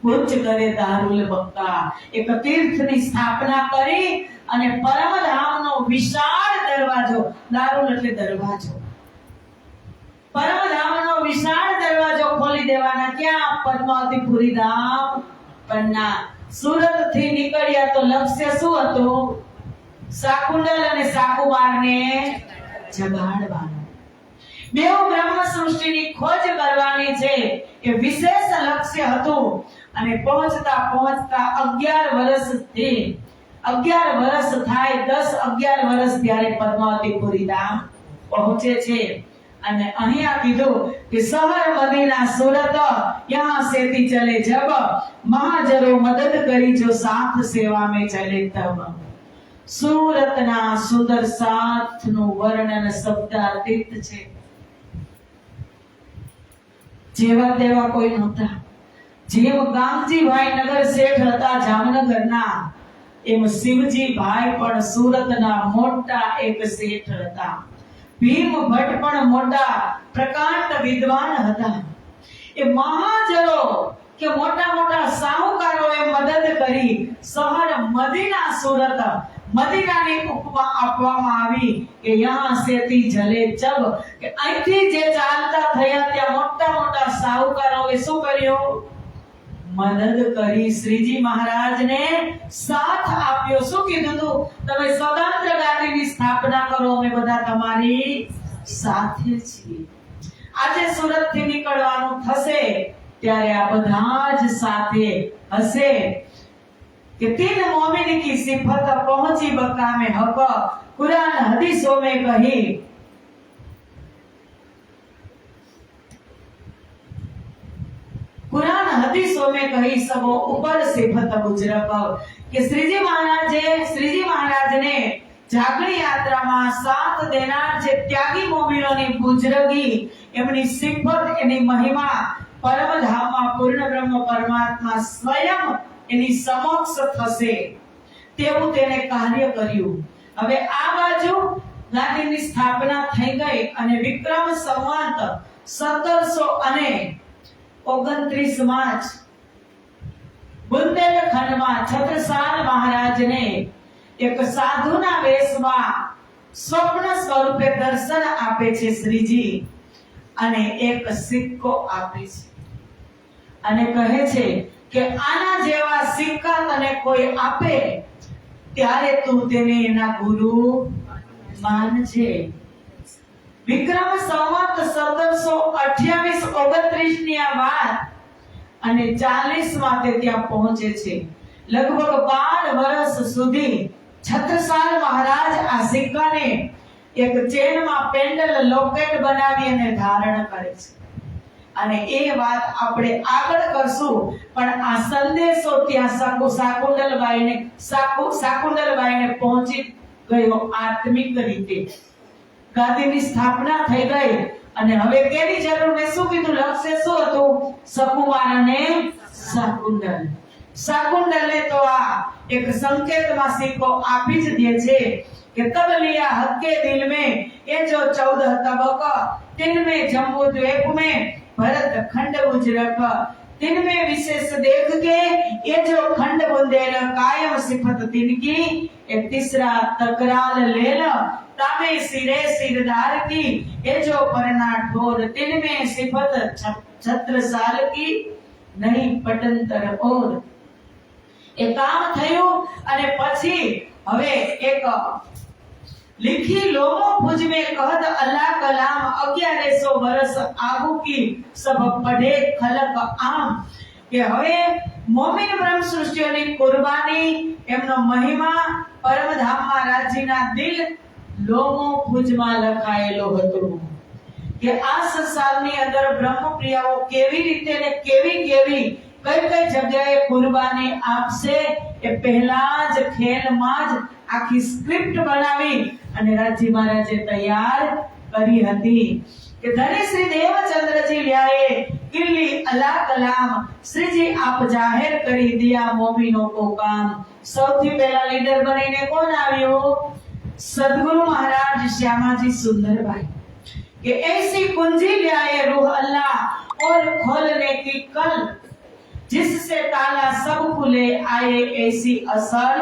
Speaker 1: ઉચ્ચ કરે દારુલ બક્કા. એક તીર્થની સ્થાપના કરી અને પરમધામનો વિશાળ દરવાજો. દારુલ એટલે દરવાજો. પરમધામનો વિશાળ દરવાજો ખોલી દેવાના. ક્યાં? પદ્માવતીપુરી ધામ પન્ના. સુરત થી નીકળ્યા તો લક્ષ્ય શું હતું? શાકુંડલ અને શાકુમારને જગાડવાનું. બેઉ બ્રહ્મ સૃષ્ટિની ખોજ કરવાની છે એ વિશેષ લક્ષ્ય હતું. અને પહોંચતા પહોંચતા 11 વર્ષથી 11 વર્ષ થાય, 10-11 વર્ષ ત્યારે પદ્માવતીપુરી ધામ પહોંચે છે. અને અહીંયા કીધું કે શહેર મદીના સુરત યહાં સેતી ચલે જબ મહાજરો મદદ કરી જો સાથ સેવા में ચલે તબ. સુરતના સુંદર સાથનું વર્ણન શબ્દાતીત છે. જેવા તેવા કોઈ નહોતા. જેમ ગામજીભાઈ નગર શેઠ હતા જામનગરના, એમ શિવજીભાઈ પણ સુરતના મોટા એક શેઠ હતા. ભીમ ભટ્ટ પણ મોટા પ્રકાંડ વિદ્વાન હતા. એ મહાજરો કે મોટા મોટા સાહુકારોએ મદદ કરી. શહેર મદીના સુરત, મદીનાની ઉપમા આપવામાં આવી કે યહાં સેતી જલે જબ. કે અહીંથી જે ચાલતા થયા ત્યાં મોટા મોટા સાહુકારોએ શું કર્યું? મદદ કરી. શ્રીજી મહારાજને સાથ આપ્યો. શું કીધું તું? તમે સ્વતંત્ર ગાદીની સ્થાપના કરો, અમે બધા તમારી સાથે છીએ. આજે સુરત થી નીકળવાનું થશે ત્યારે આ બધા જ સાથે હશે. कि 3 मोमिन की सिफत पहुंची बकामे हक कुरान हदीसों में कही. कुरान हदीसों में कही सबो ऊपर सिफत बुजरक. कि श्रीजी महाराज ने जागरी यात्रा में साथ देनार जे त्यागी मोमिनोनी बुजरगी एमनी सिफत एनी महिमा परम धाम में पूर्ण ब्रह्म परमात्मा स्वयं એની સમક્ષ થશે તેવું તેને કાર્ય કર્યું. હવે આ બાજુ ગાદીની સ્થાપના થઈ ગઈ અને વિક્રમ સંવત 1729 માં બુંદેલખંડમાં છત્રસાલ મહારાજને એક સાધુના વેશમાં સ્વપ્ન સ્વરૂપે દર્શન આપે છે શ્રીજી અને એક સિક્કો આપે છે અને કહે છે કે આના જેવા સિક્કા તને કોઈ આપે ત્યારે તું તેને એના ગુરુ માનજે. વિક્રમ સંવત 1728-29 ની આ વાત અને 40 માં તે ત્યાં પહોંચે છે. લગભગ 12 વર્ષ સુધી છત્રસાલ મહારાજ આ સિક્કાને એક ચેનમાં પેન્ડલ લોકેટ બનાવી અને ધારણ કરે છે. અને એ વાત આપણે આગળ કરશું, પણ આ સંદેશો ત્યાં શાકુંતલબાઈને પહોંચી ગયો આત્મિક રીતે. ગાદીની સ્થાપના થઈ ગઈ અને હવે કેની જરૂર ને શું કીધું? લક્ષ્ય શું હતું? સકુમાર અને શાકુંતલ. શાકુંતલને તો આ એક સંકેતમાં સિક્કો આપી જ દે છે कि तब लिया हक के दिल में ये जो 14 तबक तिन में जम्बू द्वीप में भरत खंड उजरक तिन में विशेष देख के ये जो खंड बुंदेल कायम सिफत तिनकी ये तीसरा तकरार लेल तामे सिरे सिरदार की ये जो परना ठोर तिन में सिफत छत्रसाल की नहीं पटंतर और એ કામ થયું. અને પછી હવે એક लिखी लोगों भुज में कहत अल्लाह कलाम 1100 वर्ष आगू की सब पढ़े खलक आम કે હવે મોમિન બ્રહ્મ સૃષ્ટિઓની કુરબાની એમનો મહિમા પરમધામમાં રાજીના દિલ લોગો ભુજમાં લખાયેલો હતો કે આ સંસારની અંદર બ્રહ્મપ્રિયાઓ કેવી રીતે ને કેવી કેવી કઈ કઈ જગ્યાએ કુરબાની આપશે એ પહેલા જ ખેલમાં જ આખી સ્ક્રિપ્ટ બનાવી અને રાજી મહારાજે તૈયાર કરી હતી કે ધણી શ્રી દેવચंद्रજી લ્યાએ કિલ્લી અલ્લાહ કલામ શ્રીજી આપ જાહેર કરી દિયા મોમિનો કો કામ. સૌથી પહેલા લીડર બનીને કોણ આવ્યો? સદગુરુ મહારાજ શ્યામાજી સુંદરભાઈ કે ऐसी कुंजी લ્યાએ रूह अल्लाह और खोलने की कल जिससे ताला सब खुले आए ऐसी असल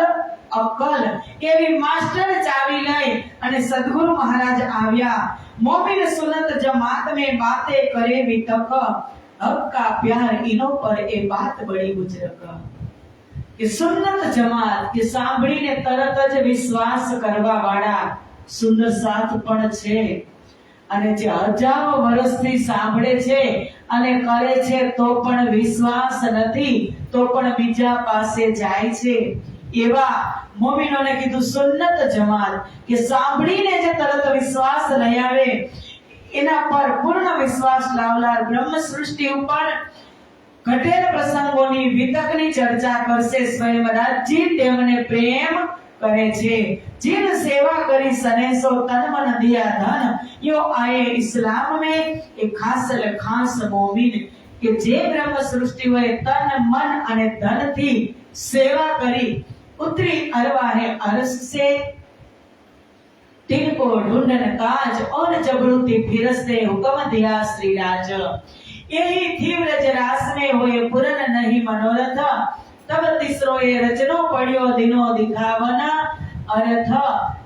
Speaker 1: अकल. એવી માસ્ટર ચાવી લઈ અને સદગુરુ મહારાજ આવ્યા. મોમિન સુનત જમાત में बातें करे वितक हक का प्यार इनो पर ए बात बड़ी गुजरक. કે સુન્નત જમાત કે સાંભળીને તરત જ વિશ્વાસ કરવા વાળા સુંદર સાથ પણ છે અને જે હજારો વર્ષથી સાંભળે છે અને કરે છે તો પણ વિશ્વાસ નથી તો પણ બીજા પાસે જાય છે એવા મોમિનોને કીધું સુન્નત જમાત કે સાંભળીને જે તરત વિશ્વાસ લઈ આવે એના પર પૂર્ણ વિશ્વાસ લાવનાર બ્રહ્મ સૃષ્ટિ ઉપર ઘટેલ પ્રસંગોની વિતકની ચર્ચા કરશે. સ્વયં રાજજી તેમને પ્રેમ करे छे. जिन सेवा करी सनेसो तन मन दिया धन यो आए इस्लाम में एक खास मोमिन के जे ब्रह्म सृष्टि होए तन मन अने धन थी सेवा करी उतरी अरवाहे अरस से तिनको ढूंढन काज और जबरूती फिरस्ते हुक्म दिया श्री राज. यही तीव्र जरास में होए पूर्ण नहीं मनोरथ तब तीसरो ये रचनो पढ़ियो दिनो दिखावना अर्थ.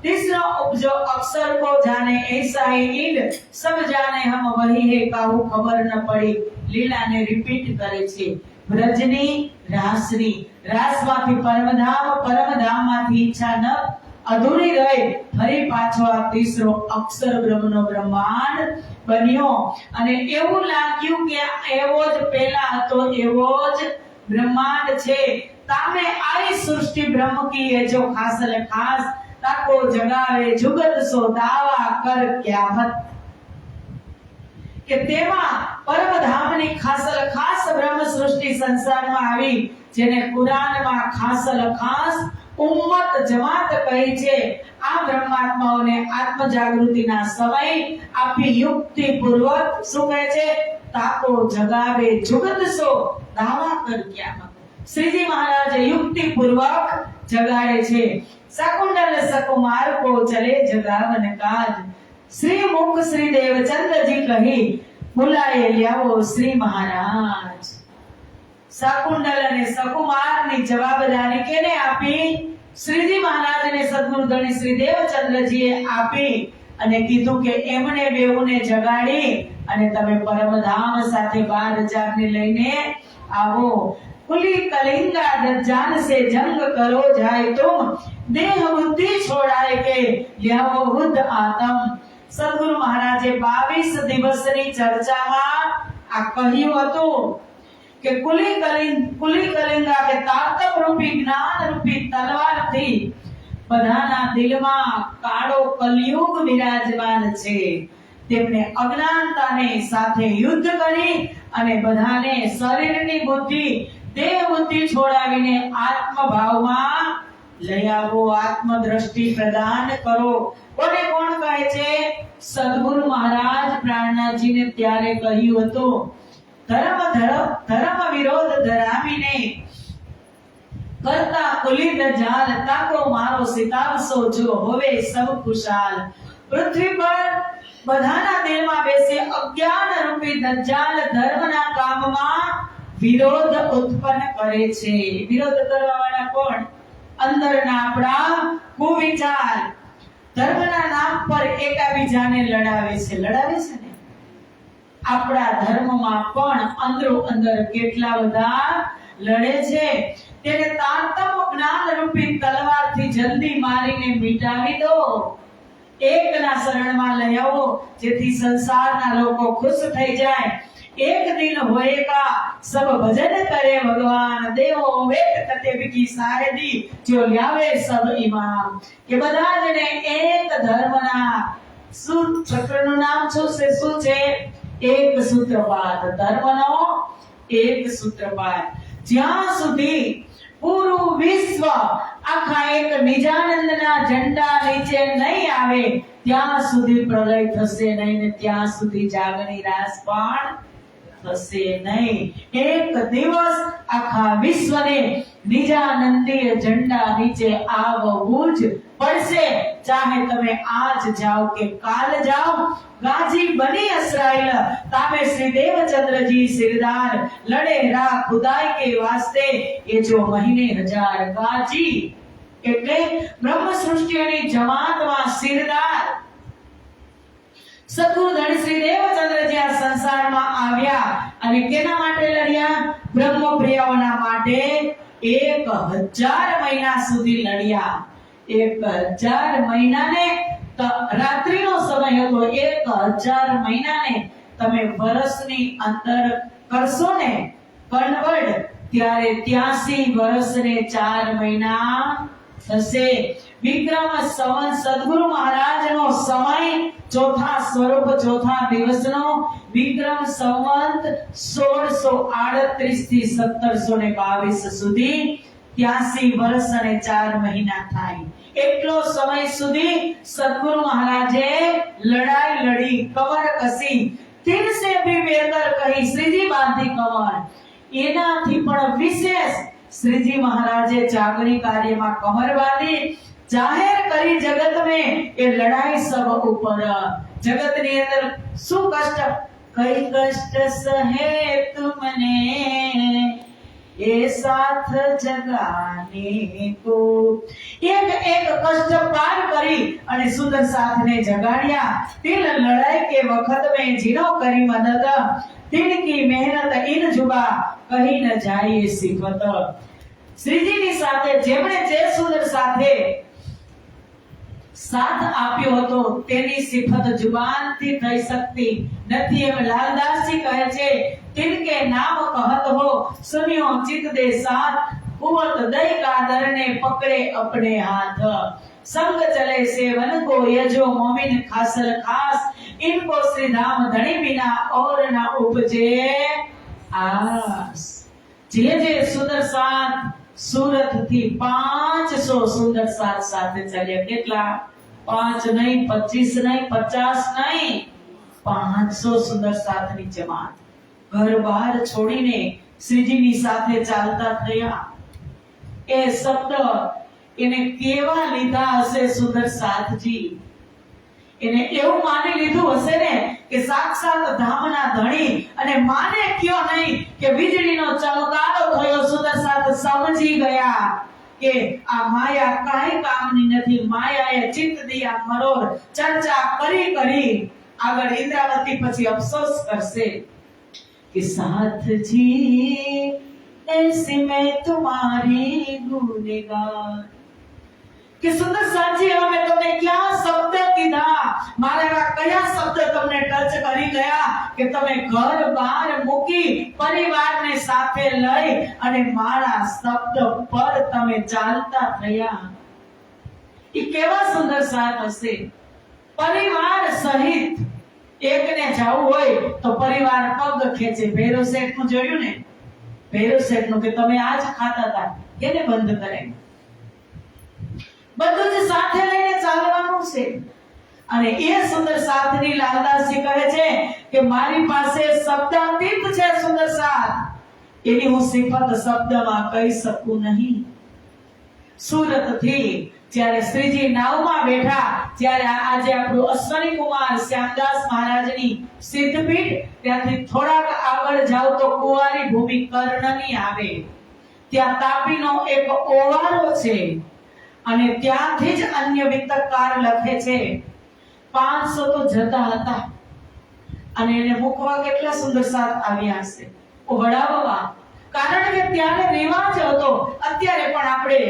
Speaker 1: तीसरा उपजो अक्षर को जाने ऐसा ही ईड सब जाने हम वही है काहू खबर न पड़ी. लीला ने रिपीट करे छे ब्रजनी रासनी रासमाथी परमधाम माथी इच्छा न अधूरी रहे फरी पाछो आ तीसरो अक्षर ब्रह्मनो ब्रह्मांड बन्यो અને એવું લાગ્યું કે એવો જ પહેલા હતો એવો જ ब्रह्मांड छे. तामे आई सृष्टि ब्रह्म की है जो खासल खास ताको जगावे जुगत सो दावा कर क्यामत. के तेमा परमधामनी खासल खास ब्रह्म सृष्टि संसाરમાં આવી જેને કુરાનમાં ખાસલ ખાસ ઉમ્મત જમાત કહી છે. આ બ્રહ્માત્માઓને આત્મ જાગૃતિના સમય આપી યુક્તિ પૂર્વક શું કહે છે? તાકો જગાવે જુગત સો દાવા કર ક્યામત. શ્રીજી મહારાજ યુક્તિ પૂર્વક જગાડે છે. શકુંડલ સકુમાર કો ચલે જગાવન કાજ શ્રી મુખ શ્રી દેવચંદ્રજી કહી बुलाए लियाओ श्री महाराज. શકુંડલ અને સકુમારની જવાબદારી કેને આપી? શ્રીજી મહારાજ અને સદગુરુ ધણી શ્રી દેવચંદ્રજીએ આપી અને કીધું કે એમને બેઉને જગાડી અને તમે પરમધામ સાથે 12000 ને લઈને આવો. कुली कलिंगा दज्जान से जंग करो जाए तुम देह बुद्धि छोड़ाए के लियाओ बुद्ध आत्म. સદગુરુ મહારાજે 22 દિવસની ચર્ચામાં આ કહ્યું હતું કે કુલી કલિંગા કે તારતમ રૂપી જ્ઞાન રૂપી તલવારથી બધાના દિલમાં કાળો કલયુગ વિરાજમાન છે. તેમને અજ્ઞાનતાને સાથે યુદ્ધ કરી અને બધાને શરીરની બુદ્ધિ દેહ બુદ્ધિ છોડાવીને આત્મભાવમાં લઈ આવો, આત્મદ્રષ્ટિ પ્રદાન કરો. કોને કોણ કહે છે? સદગુરુ મહારાજ પ્રાણનાથજીને ત્યારે કહ્યું હતું, ધર્મ વિરોધ ધરાવીને કરતા કુલી દજાલ તાકો મારો સિતારસો જો હોવે સબ ખુશાલ. પૃથ્વી પર બધાના દિલમાં બેસી અજ્ઞાન રૂપી દજાલ ધર્મના કામમાં વિરોધ ઉત્પન્ન કરે છે. વિરોધ કરવા વાળા કોણ? અંદરના આપણા કુવિચાર ધર્મના નામ પર એકબીજાને લડાવે છે ને. આપણા ધર્મમાં પણ અંદરો અંદર કેટલા બધા લડે છે. તેને તારતમ જ્ઞાન રૂપી તલવારથી જલ્દી મારીને મિટાવી દો. એકના શરણમાં લઈ આવો જેથી સંસારના લોકો ખુશ થઈ જાય. एक दिन होएगा सब भजन करे भगवान देवो वेट कते विकी साहेदी जो ल्यावे सब इमाम. કે બધા જણે એક ધર્મના સૂત્રનું નામ શું છે? એક સૂત્રપાત. ધર્મનો એક સૂત્રપાત. જ્યાં સુધી પૂરું વિશ્વ આખા એક નિજાનંદના ઝંડા નીચે નહીં આવે ત્યાં સુધી પ્રલય થશે નહીં ને ત્યાં સુધી જાગની રાસ પણ થશે નહીં. એક દિવસ આખા વિશ્વને નિજાનંદીય ઝંડા નીચે આવવું જ પડશે. ચાહે તમે આજ જાઓ કે કાલ જાઓ. गाजी बनी इसराइल तामे श्री देवचंद्र जी सिरदार लड़े रा खुदाई के वास्ते ये जो महीने 1000 गाजी એટલે બ્રહ્મ સૃષ્ટિની જમાતમાં સિરદાર સદગુરુ ધણી શ્રી દેવચંદ્રજી આ સંસારમાં આવ્યા અને કેના માટે લડ્યા? બ્રહ્મ પ્રિયોના માટે 1000 મહિના સુધી લડ્યા. 1000 મહિનાને રાત્રિનો સમય હતો. 1000 મહિનાને તમે વર્ષની અંદર કરશો ને કન્વર્ટ ત્યારે 83 વર્ષને 4 મહિના થશે. વિક્રમ સંવત સદગુરુ મહારાજનો સમય ચોથા સ્વરૂપ ચોથા દિવસનો વિક્રમ સંવત 1638 થી 1722 સુધી 83 વર્ષ અને 4 મહિના થાય. એટલો સમય સુધી સદગુરુ મહારાજે લડાઈ લડી, કમર કસી, તીન સે ભી બેહતર કહી શ્રીજી બાંધી કમર. એનાથી પણ વિશેષ શ્રીજી મહારાજે જાગરી કાર્યમાં કમર બાંધી જાહેર કરી જગત में એ લડાઈ સબ ઉપર. જગતની અંદર શું કષ્ટ? કઈ કષ્ટ સહે તુમને એ સાથ જગાને કો. એક કષ્ટ પાર કરી અને સુંદર સાથને જગાડ્યા. તિલ લડાઈ કે વખત में જીનો કરી મદદ તિલ की मेहनत इन जुबा कहीं न जाए सिफत. શ્રીજીની સાથે જેમણે જે સુંદર સાથે સાથ આપ્યો હતો તેની સિફત જુબાનથી થઈ શકતી નથી. એમ લાલદાસજી કહે છે, तिनके नाम कहत हो सुनियो चित दे साथ कुवत दई कादर ने पकड़े अपने हाथ. संग चले सेवन को यजो मोमिन खासल खास इनको श्री धाम धनी बिना और ना उपजे आस. जे सुंदर साथ सूरत थी 500 सुंदर साथ સાથે ચાલ્યા. કેટલા? 5 નહીં, 25 નહીં, 50 નહીં, 500 સુંદર સાથની જમાત ઘર બહાર છોડીને શ્રીજીની સાથે ચાલતા થયા. એ શબ્દ એને કેવા લીધા હશે સુંદર સાથજી? એને એવું માની લીધું હશે ને કે સાક્ષાત ધામના ધણી. અને માને ક્યો નહીં કે વીજળીનો ચમકારો થયો. સુંદર સાથ સમજી ગયા કે આ માયા કાંઈ કામની નથી. માયાએ ચિત્ત દિયા મરોર. ચર્ચા કરી કરી આગળ ઇન્દ્રાવતી પછી અફસોસ કરશે कि साथ जी ऐसी मैं तुम्हारी गुनेगार. कि सुंदर साथ जी હવે મેં તમને ક્યાં શબ્દ કીધા? મારા કયા તમે ઘર બાર મૂકી પરિવારને સાથે લઈ અને મારા શબ્દ પર તમે ચાલતા થયા. એ કેવા સુંદર સાથ હશે. પરિવાર સહિત એકને જવું હોય તો પરિવાર પગ ખેંચે. ભૈરવ શેઠનું જોયું ને, ભૈરવ શેઠનું કે તમે આજ ખાતા હતા એને બંધ કરે. બધું જ સાથે લઈને ચાલવાનું છે. અને એ સુંદર સાથની લાલદાસજી કહે છે કે મારી પાસે શબ્દાતીત છે સુંદર સાથ, એની હું સિફત શબ્દમાં કહી શકું નહીં. સુરત થી જ્યારે શ્રીજી નાવમાં બેઠા, ત્યારે આજે આપણું અશ્વની કુમાર શ્યામદાસ મહારાજની સિદ્ધપીઠ, ત્યાંથી થોડાક આગળ જાવ તો કુંવારી ભૂમિ કર્ણની આવે. ત્યાં તાપીનો એક ઓવારો છે અને ત્યાંથી જ અન્ય વિતકકાર લખે છે 500 તો જતા હતા અને એને મૂકવા કેટલા સુંદર સાથ આવ્યા હશે, વડાવવા. કારણ કે ત્યારે રિવાજ હતો. અત્યારે પણ આપણે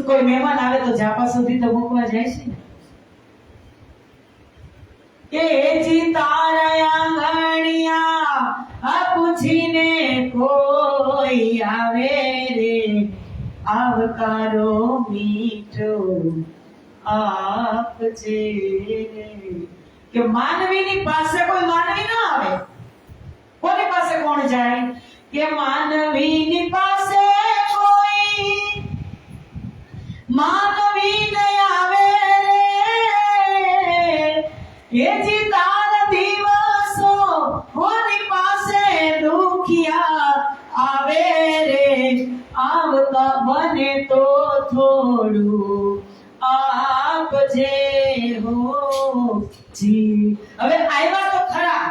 Speaker 1: કોઈ મહેમાન આવે તો ઝાપા સુધી તો મૂકવા જાય છે ને. કે જી તારા આંગણિયા આ પૂછીને કોઈ આવે રે, આવકારો મીઠો આપજે રે. કે માનવીની પાસે કોઈ માનવી ના આવે. કોની પાસે કોણ જાય? કે માનવીની પાસે કોઈ માનવી ન આવે રે. એ જી તાર દિવસો કોની પાસે દુખિયા આવે રે, આવતા બને તો થોડું આપજે હો જી. હવે આવ્યા તો ખરા,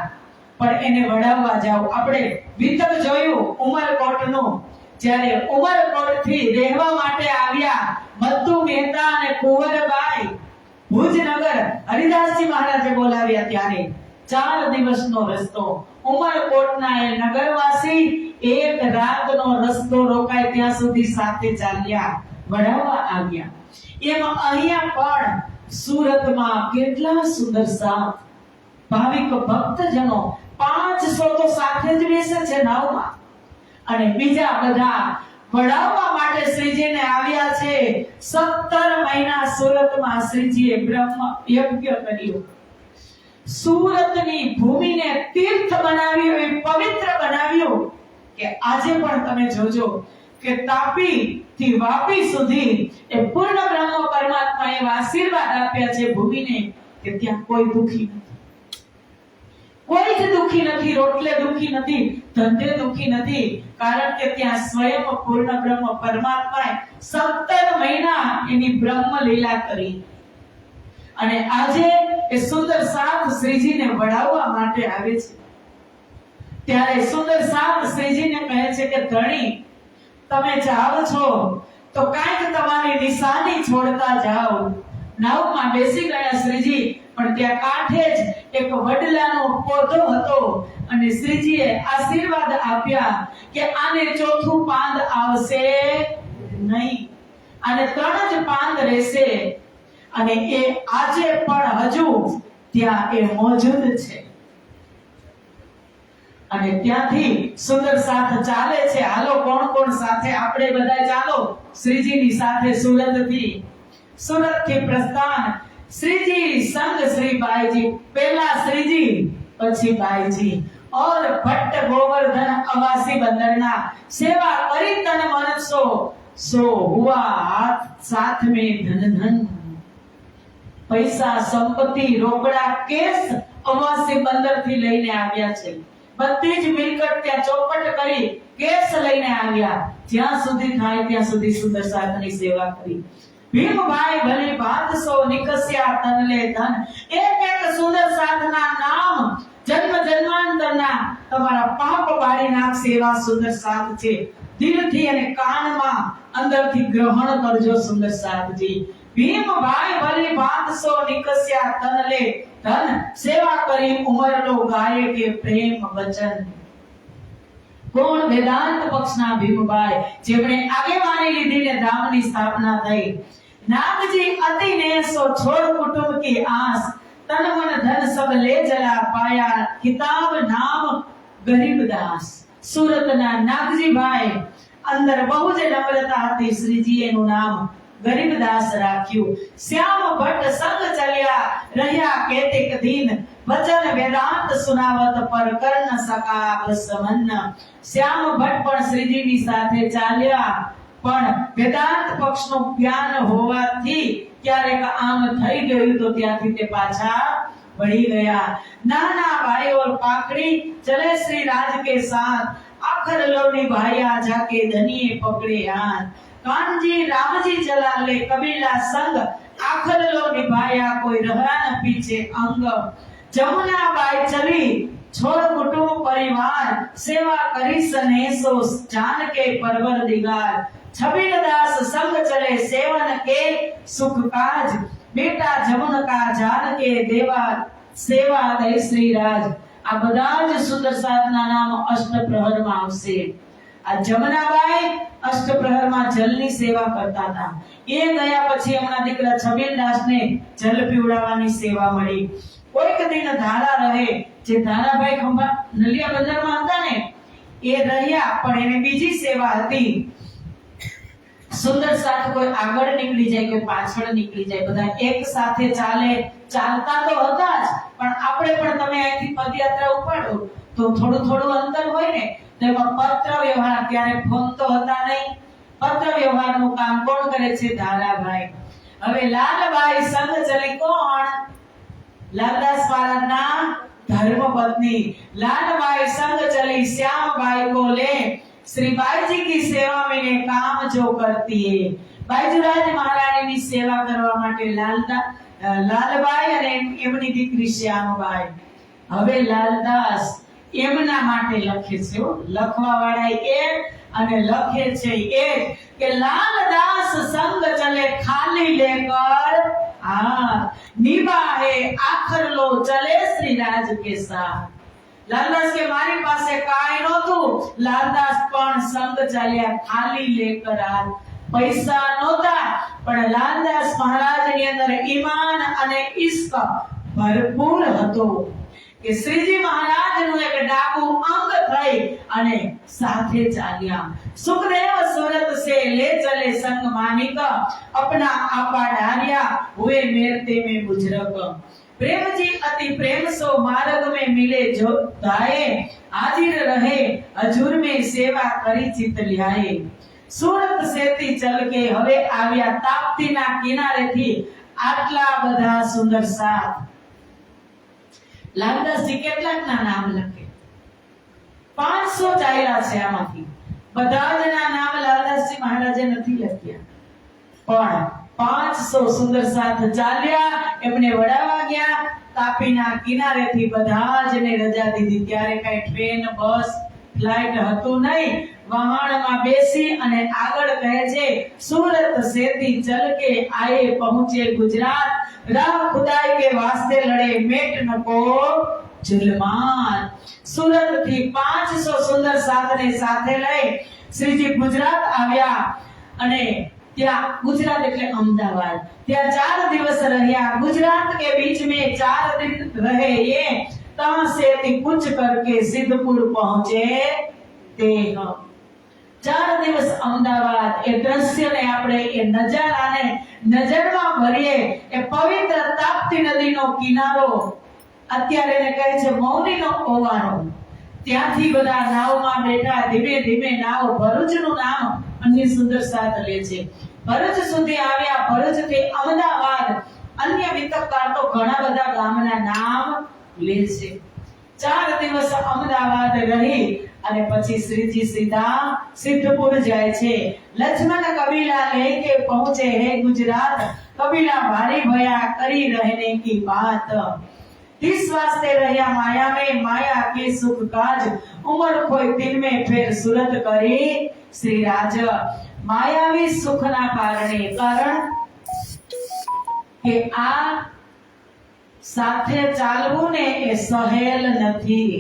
Speaker 1: પણ એને વડાવવા જાવ. આપણે વિતક જોયું ઉમરકોટનું. જ્યારે ઉમરકોટ થી રહેવા માટે આવ્યા મત્તુ મહેતા અને કુંવરબાઈ ભુજનગર હરિદાસજી મહારાજે બોલાવ્યા, ત્યારે 4 દિવસનો રસ્તો. ઉમરકોટના એ નગરવાસી એક રાતનો રસ્તો રોકાય ત્યાં સુધી સાથે ચાલ્યા, વડાવવા આવ્યા. એમાં અહીંયા પણ સુરતમાં કેટલા સુંદર સાથ ભાવિક ભક્તજનો 500 તો સાથે જ બેસે છે નાવમાં. અને બીજા બધા વડાવવા માટે શ્રીજીને આવ્યા છે. 17 મહિના સુરતમાં શ્રીજીએ બ્રહ્મ યજ્ઞ કર્યો. સુરતની ભૂમિને તીર્થ બનાવ્યું, પવિત્ર બનાવ્યું. કે આજે પણ તમે જોજો કે તાપી થી વાપી સુધી એ પૂર્ણ બ્રહ્મ પરમાત્મા એવા આશીર્વાદ આપ્યા છે ભૂમિને કે ત્યાં કોઈ દુખી નથી. કોઈ જ દુખી નથી, રોટલે દુખી નથી, ધંધે દુખી નથી. કારણ કે ત્યાં સ્વયં પૂર્ણ બ્રહ્મ પરમાત્માએ 17 મહિના એની બ્રહ્મ લીલા કરી. અને આજે એ સુંદર સાથ શ્રીજીને વડાવવા માટે આવે છે. ત્યારે સુંદર સાથ શ્રીજીને કહે છે કે ધણી, તમે જાઓ છો તો કાંઈક તમારી નિશાની છોડતા જાઓ. નાવમાં બેસી ગયા શ્રીજી, પણ ત્યાં કાંઠે જ એક વડલાનો પોધો હતો અને શ્રીજીએ આશીર્વાદ આપ્યા કે આને ચોથું પાંદ આવશે નહીં, આને 3 જ પાંદ રહેશે. અને એ આજે પણ હજુ ત્યાં એ મોજૂદ છે. અને ત્યાંથી સુંદર સાથ ચાલે છે. હાલો કોણ કોણ સાથે? આપણે બધા ચાલો શ્રીજીની સાથે. સુરત થી પ્રસ્થાન. श्रीजी संग श्री बाईजी, पहला श्रीजी પછી બાઈજી. और भट्ट गोवर्धन अवासी बंदरना सेवा करी तन मन सो हुआ हाथ साथ में धन धन. पैसा संपत्ति रोकड़ा केस अवासी बंदर थी लईने આવ્યા છે. બધી જ મિલકત ત્યાં ચોપટ કરી કેસ લઈને આવ્યા. જ્યાં સુધી થાય ત્યાં સુધી સુંદર સાધની સેવા કરી. ભીમભાઈ ભલે 1200 નિકસ્યા તનલે ધન. એક સુંદર સાધના નામ જન્મ જન્માંતરના તમારા પાપ બાળી નાખશે એવા સુંદર સાથ છે. દિલથી અને કાનમાં અંદરથી ગ્રહણ કરજો સુંદર સાધજી. ભીમભાઈ ભલે 1200 નિકસ્યા તનલે ધન. સેવા કરી ઉમરલો ગાય કે પ્રેમ વચન. કોણ? વેદાંત પક્ષના ભીમભાઈ, જેમણે આગેવાની લીધીને ધામની સ્થાપના થઈ. नागजी अति ने सो छोड़ कुटुंब की आस, तन मन धन सब ले जला पाया किताब नाम गरीबदास। સુરતના નાગજીભાઈ અંદર બહુ જ નમ્રતા હતી, શ્રીજીએ એનું નામ ગરીબદાસ રાખ્યું। શ્યામ ભટ્ટ સંગ ચલ્યા રહ્યા કેતેક દિન, વચન વેદાંત સુનાવત પર કર્ણ સકા સંમન। શ્યામ ભટ્ટ પણ શ્રીજીની સાથે ચાલ્યા, પણ વેદાંત પક્ષનું જ્ઞાન હોવાથી ક્યારેક આમ થઈ ગયું તો ત્યાંથી તે પાછા વળી ગયા। નાના भाई और पाखड़ी चले श्री राज के साथ, आखर लो निभाया जाके धनिये पकड़े हाथ। कानजी रामजी चला ले कबीला संग, आखर लो निभाया कोई रहा न पीछे अंग। जमुना बाई चली छोड़ कुटुंब परिवार, सेवा करी सनेसो जान के परवरदिगार। छबीलदास संग चले सेवन के सुख काज, बेटा जमुन का जान के देवा सेवा दे श्री राज। આ બધા જ સુંદર સાધના નામ અષ્ટપ્રહરમાં આવશે। આ જમનાબાઈ અષ્ટપ્રહરમાં જલની સેવા કરતા હતા। એ ગયા પછી એમના દીકરા છબીલદાસને જલ પીવડાવવાની સેવા મળી। કોઈક દિન ધારા રહે, જે ધારાભાઈ ખંભા નલિયા બંદરમાં હતા ને એ રહ્યા, પણ એને બીજી સેવા હતી। સુંદર સાથ કોઈ આગળ નીકળી જાય, કોઈ પાછળ નીકળી જાય, બધા એક સાથે ચાલે। ચાલતા તો હતા જ, પણ આપણે પણ તમે અહીંથી પદયાત્રા ઉપાડો તો થોડું થોડું અંતર હોય ને, તો એમાં પત્ર વ્યવહાર, ત્યારે ફોન તો હતા નહીં, પત્ર વ્યવહારનું કામ કોણ કરે છે? ધારાભાઈ। હવે લાલબાઈ સંગ ચલે કોણ? લાલદાસ મહારાજના धर्मपत्नी लालबाई संग चली श्यामबाई को ले, श्री बाईजी की सेवा में काम जो करती है। बाईजुराज महारानी ની સેવા કરવા માટે લાલબાઈ અને એમની દીકરી શ્યામબાઈ। હવે લાલદાસ એમના માટે લખે છે, લખવા વાળા એક અને લખે છે એક કે લાલદાસ સંગ ચલે ખાલી લેકર નિભાએ આખર લો ચલે શ્રી રાજ કે સાથ। લાલદાસ કે મારી પાસે કાઈ નહોતું, લાલદાસ પણ સંગ ચાલ્યા ખાલી લેકર હાથ। પૈસા નહોતા, પણ લાલદાસ મહારાજની અંદર ઈમાન અને ઇશ્ક ભરપૂર હતો કે શ્રીજી મહારાજનું એક ડાબુ અંગ થઈ અને સાથે ચાલ્યા। સુખદેવ સુરત સે લે ચલે સંગ માનિક, अपना आपा डारिया हुए मेरते में बुजरक। प्रेम जी अति प्रेम सो मार्ग में मिले जो धाये, हाजिर रहे हजूर में सेवा करी चित ल्याए। સુરત સેથી ચલ કે હવે આવ્યા તાપ્તીના કિનારેથી આટલા બધા સુંદર સાથ। લાલદાસજી કેટલાકના નામ લખે? 500 ચાલ્યા છે, આમાંથી બધા જના નામ લાલદાસજી મહારાજે નથી લખ્યા, પણ 500 સુંદર સાથ ચાલ્યા, એમને વડાવા ગયા। તાપીના કિનારેથી બધા જને રજા દીધી, ત્યારે કઈ ટ્રેન બસ ફ્લાઇટ હતું નહીં, વહાણમાં બેસી અને આગળ કહે છે સુરત સેથી ચલ કે આए પહોંચે ગુજરાત, રાહ ખુદાઈ કે વાસ્તે લડે મેટ नको જુલમાન। સુરત થી 500 સુંદર સાથને સાથે લઈ શ્રીજી ગુજરાત આવ્યા, અને ત્યાં ગુજરાત એટલે અમદાવાદ, ત્યાં 4 દિવસ રહ્યા। ગુજરાત के बीच में 4 दिन रहे ये, तहां से कूच करके सिद्धपुर पहुंचे ते। 4 દિવસ અમદાવાદ, એ દ્રશ્યને આપણે એ નજારાને નજરમાં ભરીએ। એ પવિત્ર તાપ્તી નદીનો કિનારો, અત્યારે એને કહે છે મૌનીનો ઓવાનો, ત્યાંથી બધા નાવમાં બેઠા, ધીમે ધીમે નાવ ભરૂચનું નામ અન્ય સુંદર સાથ લે છે। ભરૂચ સુધી આવ્યા, ભરૂચથી અમદાવાદ, અન્ય વિતકકાર તો ઘણા બધા ગામના નામ લે છે। 4 દિવસ અમદાવાદ રહી અને પછી શ્રીજી સીધા સિદ્ધપુર જાય છે। લક્ષ્મણ કબીલા લેકે પહોંચે હે ગુજરાત, કબીલા ભારી ભયા કરી રહેને की बात। 30 वास्ते રહ્યા माया में, माया के सुख काज, उमर खोई दिन में फिर सूरत કરી શ્રી રાજ। માયાવી સુખના કારણે, કારણ કે આ સાથે ચાલવું ને એ સહેલ નથી।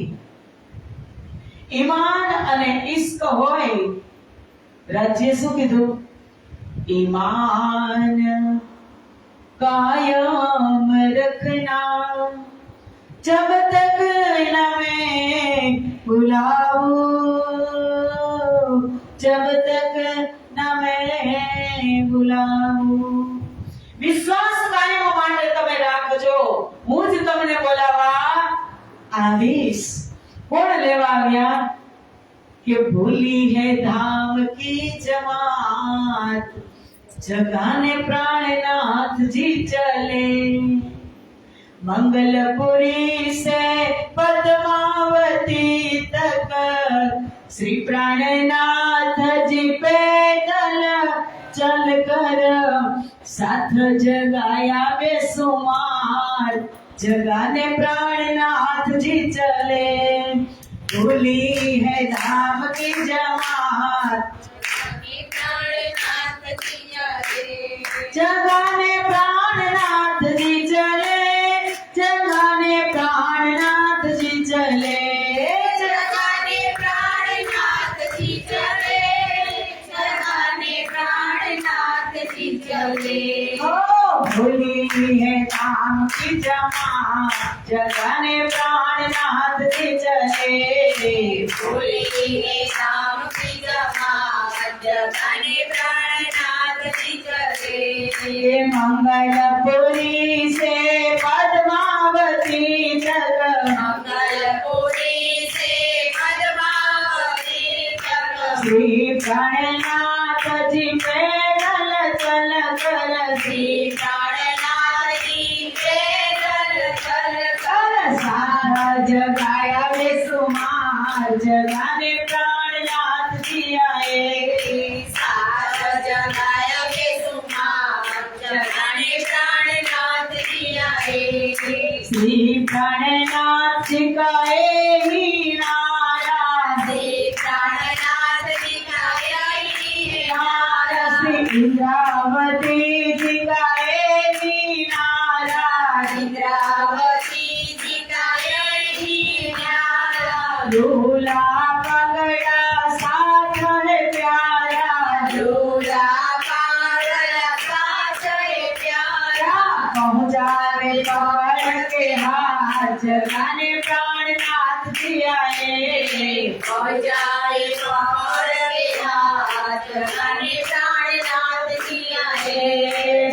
Speaker 1: ઈમાન અને ઇશ્ક હોય, રાજ્ય શું કીધું? ઈમાન કાયમ રખના जब तक न मैं बुलाऊं, जब तक न मैं बुलाऊं. વિશ્વાસ કાયમ માટે તમે રાખજો, હું જ તમને બોલાવા આવીશ. કોણ લેવા આવ્યા? કે ભૂલી હે ધામ કી જમાત, જગાને પ્રાણનાથ જી ચલે. मंगलपुरी से पद्मावती तक श्री प्राणनाथ जी पैदल चल कर साथ जगाया बेसुमार, जगाने प्राणनाथ जी चले. भूली है धाम की जमात, जगाने प्राणनाथ जी चले, जगाने प्राणनाथ जी चले,
Speaker 2: जगाने प्राणनाथ जी चले, जगाने प्राणनाथ जी चले.
Speaker 1: ओ भूली है धाम की जमात, जगाने प्राणनाथ जी चले.
Speaker 2: भूली है धाम की जमात, जगाने प्राणनाथ जी चले.
Speaker 1: ये मंगलपुरी से पद्मावती तक,
Speaker 2: मंगलपुरी से पद्मावती तक
Speaker 1: श्री प्राणनाथ जी पैदल चल कर,
Speaker 2: श्री प्राणनाथ जी पैदल चल
Speaker 1: कर सारा जगाया बेसुमार, जगाने प्राणनाथ जी आए.
Speaker 2: सारा जगाया बेसुमार, जगाने प्राणनाथ जी आए.
Speaker 1: श्री प्राणनाथ जी का ही नारा,
Speaker 2: श्री प्राणनाथ जी का यही
Speaker 1: नारा
Speaker 2: नारा.
Speaker 1: श्री इंद्रावती जी का ही नारा,
Speaker 2: इंद्रावती जी का यही नारा.
Speaker 1: दूल्हा पगड़ा साथ है प्यारा,
Speaker 2: दूल्हा पागल साथ है प्यारा.
Speaker 1: पहुंचावे पकड़ के हाथ, जगाने प्राणनाथ जी आए.
Speaker 2: पहुंचाए पकड़ के हाथ, जगाने प्राणनाथ जी आए.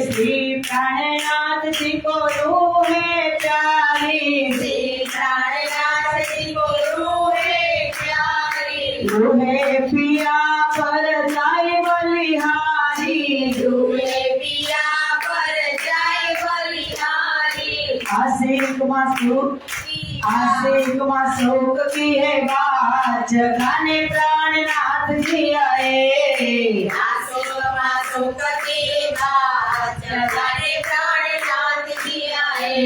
Speaker 1: श्री प्राणनाथ जी को रूह है प्यारी,
Speaker 2: श्री प्राणनाथ जी को रूह है प्यारी.
Speaker 1: रूहे पिया पर जाए बलिहारी.
Speaker 2: रूहे पिया पर जाए बलिहारी.
Speaker 1: आशिक मासूक, आशिक मासूक की है बात, जगाने प्राणनाथ जी आए.
Speaker 2: मासूक की बात, जगाने प्राणनाथ जी आए.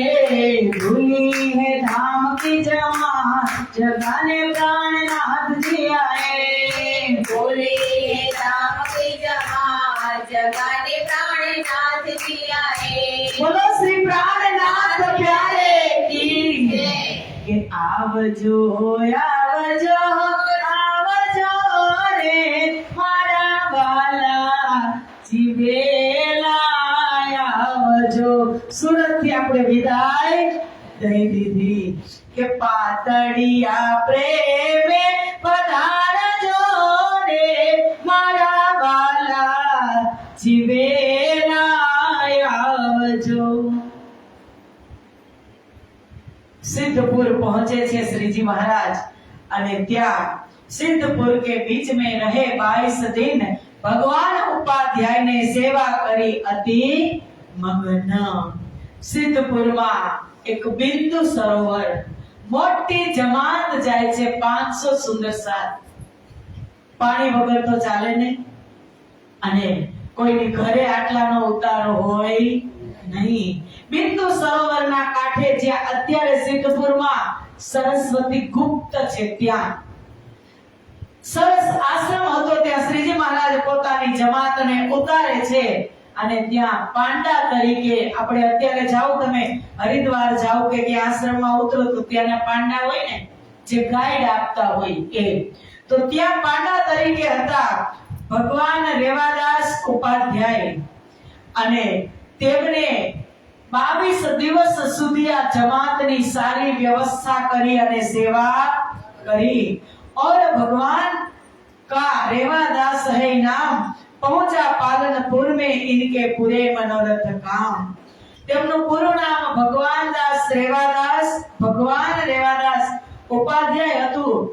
Speaker 1: भूली है धाम की जमात, जगाने प्राणनाथ जी आए.
Speaker 2: बोले राम की जमात, जगाने प्राणनाथ जी आए.
Speaker 1: बोलो श्री प्राणनाथ प्यारे की
Speaker 2: जय.
Speaker 1: કે આવજો આવજો આવજો રે મારા વાલા જીવેલા આવજો. સુરતથી આપણે વિદાય દઈ દીધી કે પાતળિયા પ્રેમે પધારજો રે મારા વાલા જીવેલા આવજો. सिद्धपुर पहुंचे छे श्रीजी महाराज અને ત્યાં सिद्धपुर के बीच में रहे 22 दिन भगवान उपाध्याय ने सेवा करी अति मग्न. सिद्धपुर માં એક બિંદુ સરોવર, મોટી જમાત જાય છે, 500 સુંદર સાથ. પાણી વગર તો ચાલે નહીં, અને કોઈની ઘરે આટલાનો ઉતારો હોય નહીં. બિંદુ સરોવરના કાંઠે જ્યાં અત્યારે સિદ્ધપુરમાં સરસ્વતી ગુપ્ત છે, ત્યાં સરસ આશ્રમ હતો. ત્યાં શ્રીજી મહારાજ પોતાની જમાતને ઉતારે છે અને ત્યાં પાંડા તરીકે આપણે અત્યારે જાઓ, તમે હરિદ્વાર જાઓ કે આશ્રમમાં ઉતરો તો ત્યાંના પાંડા હોય ને, જે ગાઈડ આપતા હોય એ, તો ત્યાં પાંડા તરીકે હતા ભગવાન રેવાદાસ ઉપાધ્યાય. અને તેમને 22 દિવસ સુધી આ જમાતની સારી વ્યवस्था કરી અને સેવા કરી और भगवान का रेवादास है नाम पहुंचा पालनपुर में इनके पूरे मनोरथ काम તેમનું પૂરું નામ ભગવાન દાસ રેવાદાસ ભગવાન રેવાદાસ ઉપાધ્યાય હતું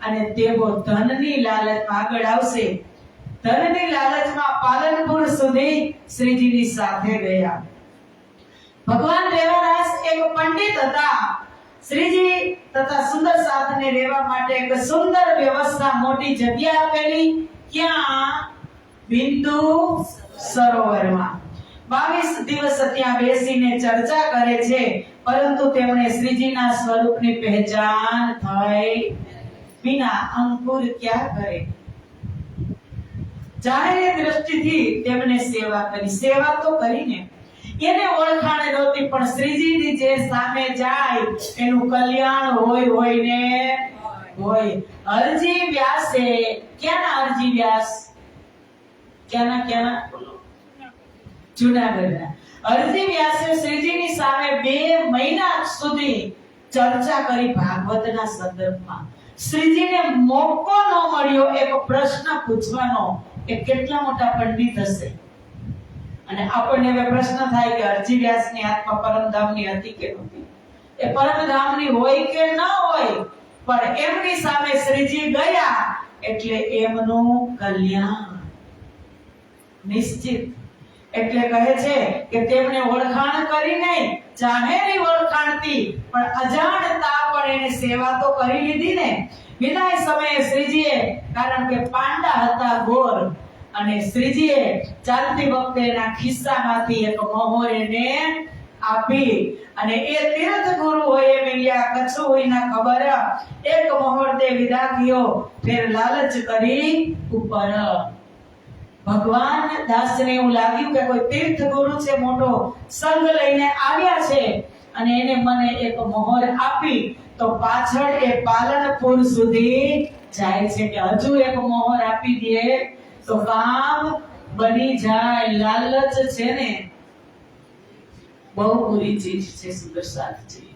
Speaker 1: અને તેઓ ધનની લાલચમાં આગળ આવશે ધનની લાલચમાં પાલનપુર સુધી શ્રીજીની સાથે ગયા ભગવાન રેવાદાસ એક પંડિત હતા શ્રીજી તથા સુંદર સાથને રહેવા માટે એક સુંદર વ્યવસ્થા મોટી જગ્યા આપેલી ક્યાં બિંદુ સરોવરમાં 22 દિવસ ત્યાં બેસીને ચર્ચા કરે છે પરંતુ તેમણે શ્રીજીના સ્વરૂપની પહેચાન થઈ વિના અંકુર ક્યાં કરે જાહેર દ્રષ્ટિથી તેમણે સેવા કરી સેવા તો કરીને એને ઓળખાણ નહોતી પણ શ્રીજીની જે સામે જાય એનું કલ્યાણ હોય ને હોય અરજી વ્યાસે ક્યાંના અરજી વ્યાસ ક્યાંના જૂનાગઢના અરજી વ્યાસે શ્રીજીની સામે 2 મહિના સુધી ચર્ચા કરી ભાગવતના સંદર્ભમાં શ્રીજીને મોકો ન મળ્યો એક પ્રશ્ન પૂછવાનો એ કેટલા મોટા પંડિત હશે અને આપણને હવે પ્રશ્ન થાય કે અરજી વ્યાસની આત્મા પરમધામની હતી કે નહોતી એ પરમધામની હોય કે ન હોય પણ એમની સામે શ્રીજી ગયા એટલે એમનું કલ્યાણ નિશ્ચિત એટલે કહે છે કે તેમણે ઓળખાણ કરી નહીં જાહેરી ઓળખાણથી પણ અજાણતા પણ એને સેવા તો કરી લીધી ને વિદાય સમયે શ્રીજીએ કારણ કે પાંડા હતા ગોર અને શ્રીજીએ ચાલતી વખતે એના ખિસ્સામાંથી એક મહોર એને આપી અને એ તીર્થ ગુરુ હોય મિલ્યા કચ્છ હોય ના ખબર એક મહોર દે વિદા કયો ફેર લાલચ કરી ઉપર ભગવાન દાસને એવું લાગ્યું કે કોઈ તીર્થ ગુરુ છે મોટો સંગ લઈને આવ્યા છે અને એને મને એક મહોર આપી તો પાછળ એ પાલનપુર સુધી જાય છે કે હજુ એક મહોર આપી દે તો કામ બની જાય લાલચ છે ને બહુ બુરી ચીજ છે સુદર્શનજી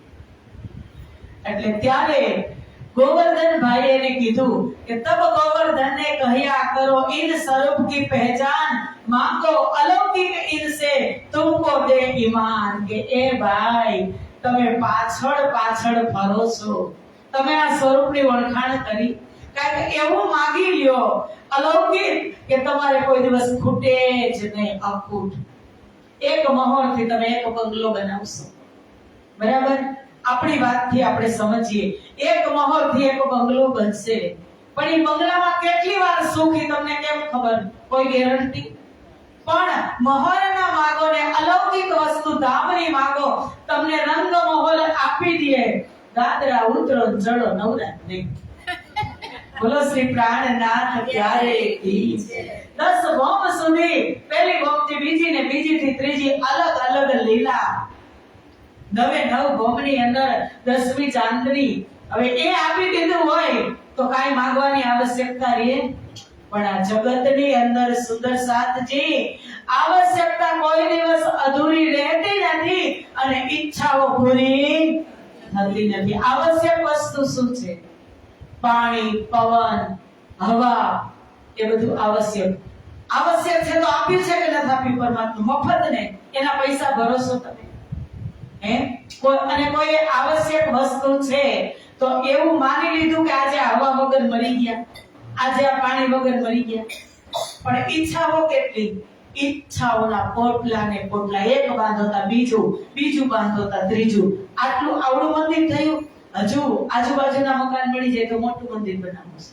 Speaker 1: એટલે ત્યારે गोवर्धन भाई ने कीधु कि तब गोवर्धन ने कहिया करो इन स्वरूप की पहचान मांगो अलौकिक इनसे तुमको दे ईमान के ए भाई તમે પાછળ ફરો છો તમે આ સ્વરૂપની ઓળખાણ કરી કારણ કે એવું માંગી લ્યો અલૌકિક કે તમારે કોઈ દિવસ ખૂટે જ નહીં અખૂટ એક મહોરથી તમે એક બંગલો બનાવશો બરાબર આપણી વાતથી આપણે સમજીએ એક મહોરથી એક બંગલો બનશે પણ એ બંગલામાં કેટલી વાર સુખી તમને કેમ ખબર કોઈ ગેરંટી પણ મહોરના માગો ને અલૌકિક વસ્તુ ધામની માગો તમને રંગ મહોર આપી દે દાદરા ઉતરો જડો નવરાત નહીં બોલો શ્રી પ્રાણનાથ પ્યારે કી 10 ભોમ સુધી પહેલી ભોમથી બીજી ને બીજીથી ત્રીજી અલગ અલગ લીલા 9 ભોમની અંદર 10મી ચાંદની હવે એ આપી દીધું હોય તો કાઈ માંગવાની આવશ્યકતા રહે પણ આ જગતની અંદર સુંદર સાથજી આવશ્યકતા કોઈ દિવસ અધૂરી રહેતી નથી અને ઈચ્છાઓ પૂરી થતી નથી આવશ્યક વસ્તુ શું છે પાણી પવન હવા એ બધું આવશ્યક છે તો આપ્યું છે કે નથી આપ્યું પરમાત્મા મફત ને એના પૈસા ભરોસો તમે કોઈ આવશ્યક વસ્તુ છે તો એવું માની લીધું કે આજે હવા વગર મરી ગયા આજે આ પાણી વગર મરી ગયા પણ ઈચ્છાઓ કેટલી ઈચ્છાઓના પોટલા ને પોટલા એક બાંધોતા બીજું બાંધોતા ત્રીજું આટલું આવડું મંદિર થયું હજુ આજુબાજુના મકાન મળી જાય તો મોટું મંદિર બનાવવું છે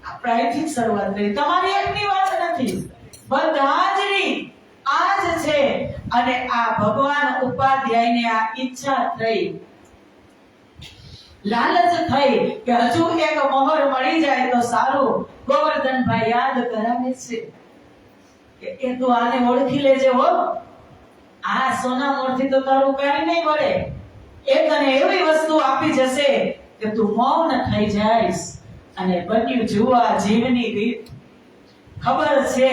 Speaker 1: આપણે અહીંથી શરૂઆત કરી તમારી એકની વાત નથી બધા જની આ જ છે અને આ ભગવાન ઉપાધ્યાયને આ ઈચ્છા થઈ લાલચ થઈ કે હજુ એક મહોર મળી જાય તો સારું ગોવર્ધનભાઈ યાદ કરાવે છે કે એ તું આને ઓળખી લેજે હો આ સોના મોરથી તો તારું કાઈ નહીં મળે એ તને એવી વસ્તુ આપી જશે કે તું મૌન થઈ જાઈશ અને બન્યું જુવા જીવની રીત ખબર છે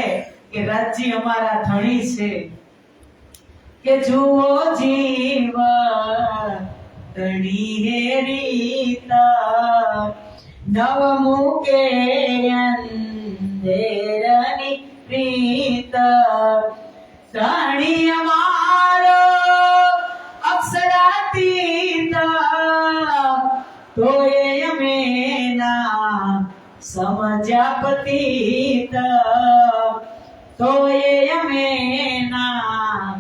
Speaker 1: કે રાજજી અમારા ધણી છે કે જુઓ જીવ તણી હે રીત નવ મુકે અંધેરની પ્રીત ધણી અમારો અક્ષરાતીત તોય અમે ના સમજ્યા પતિત તોય અમે ના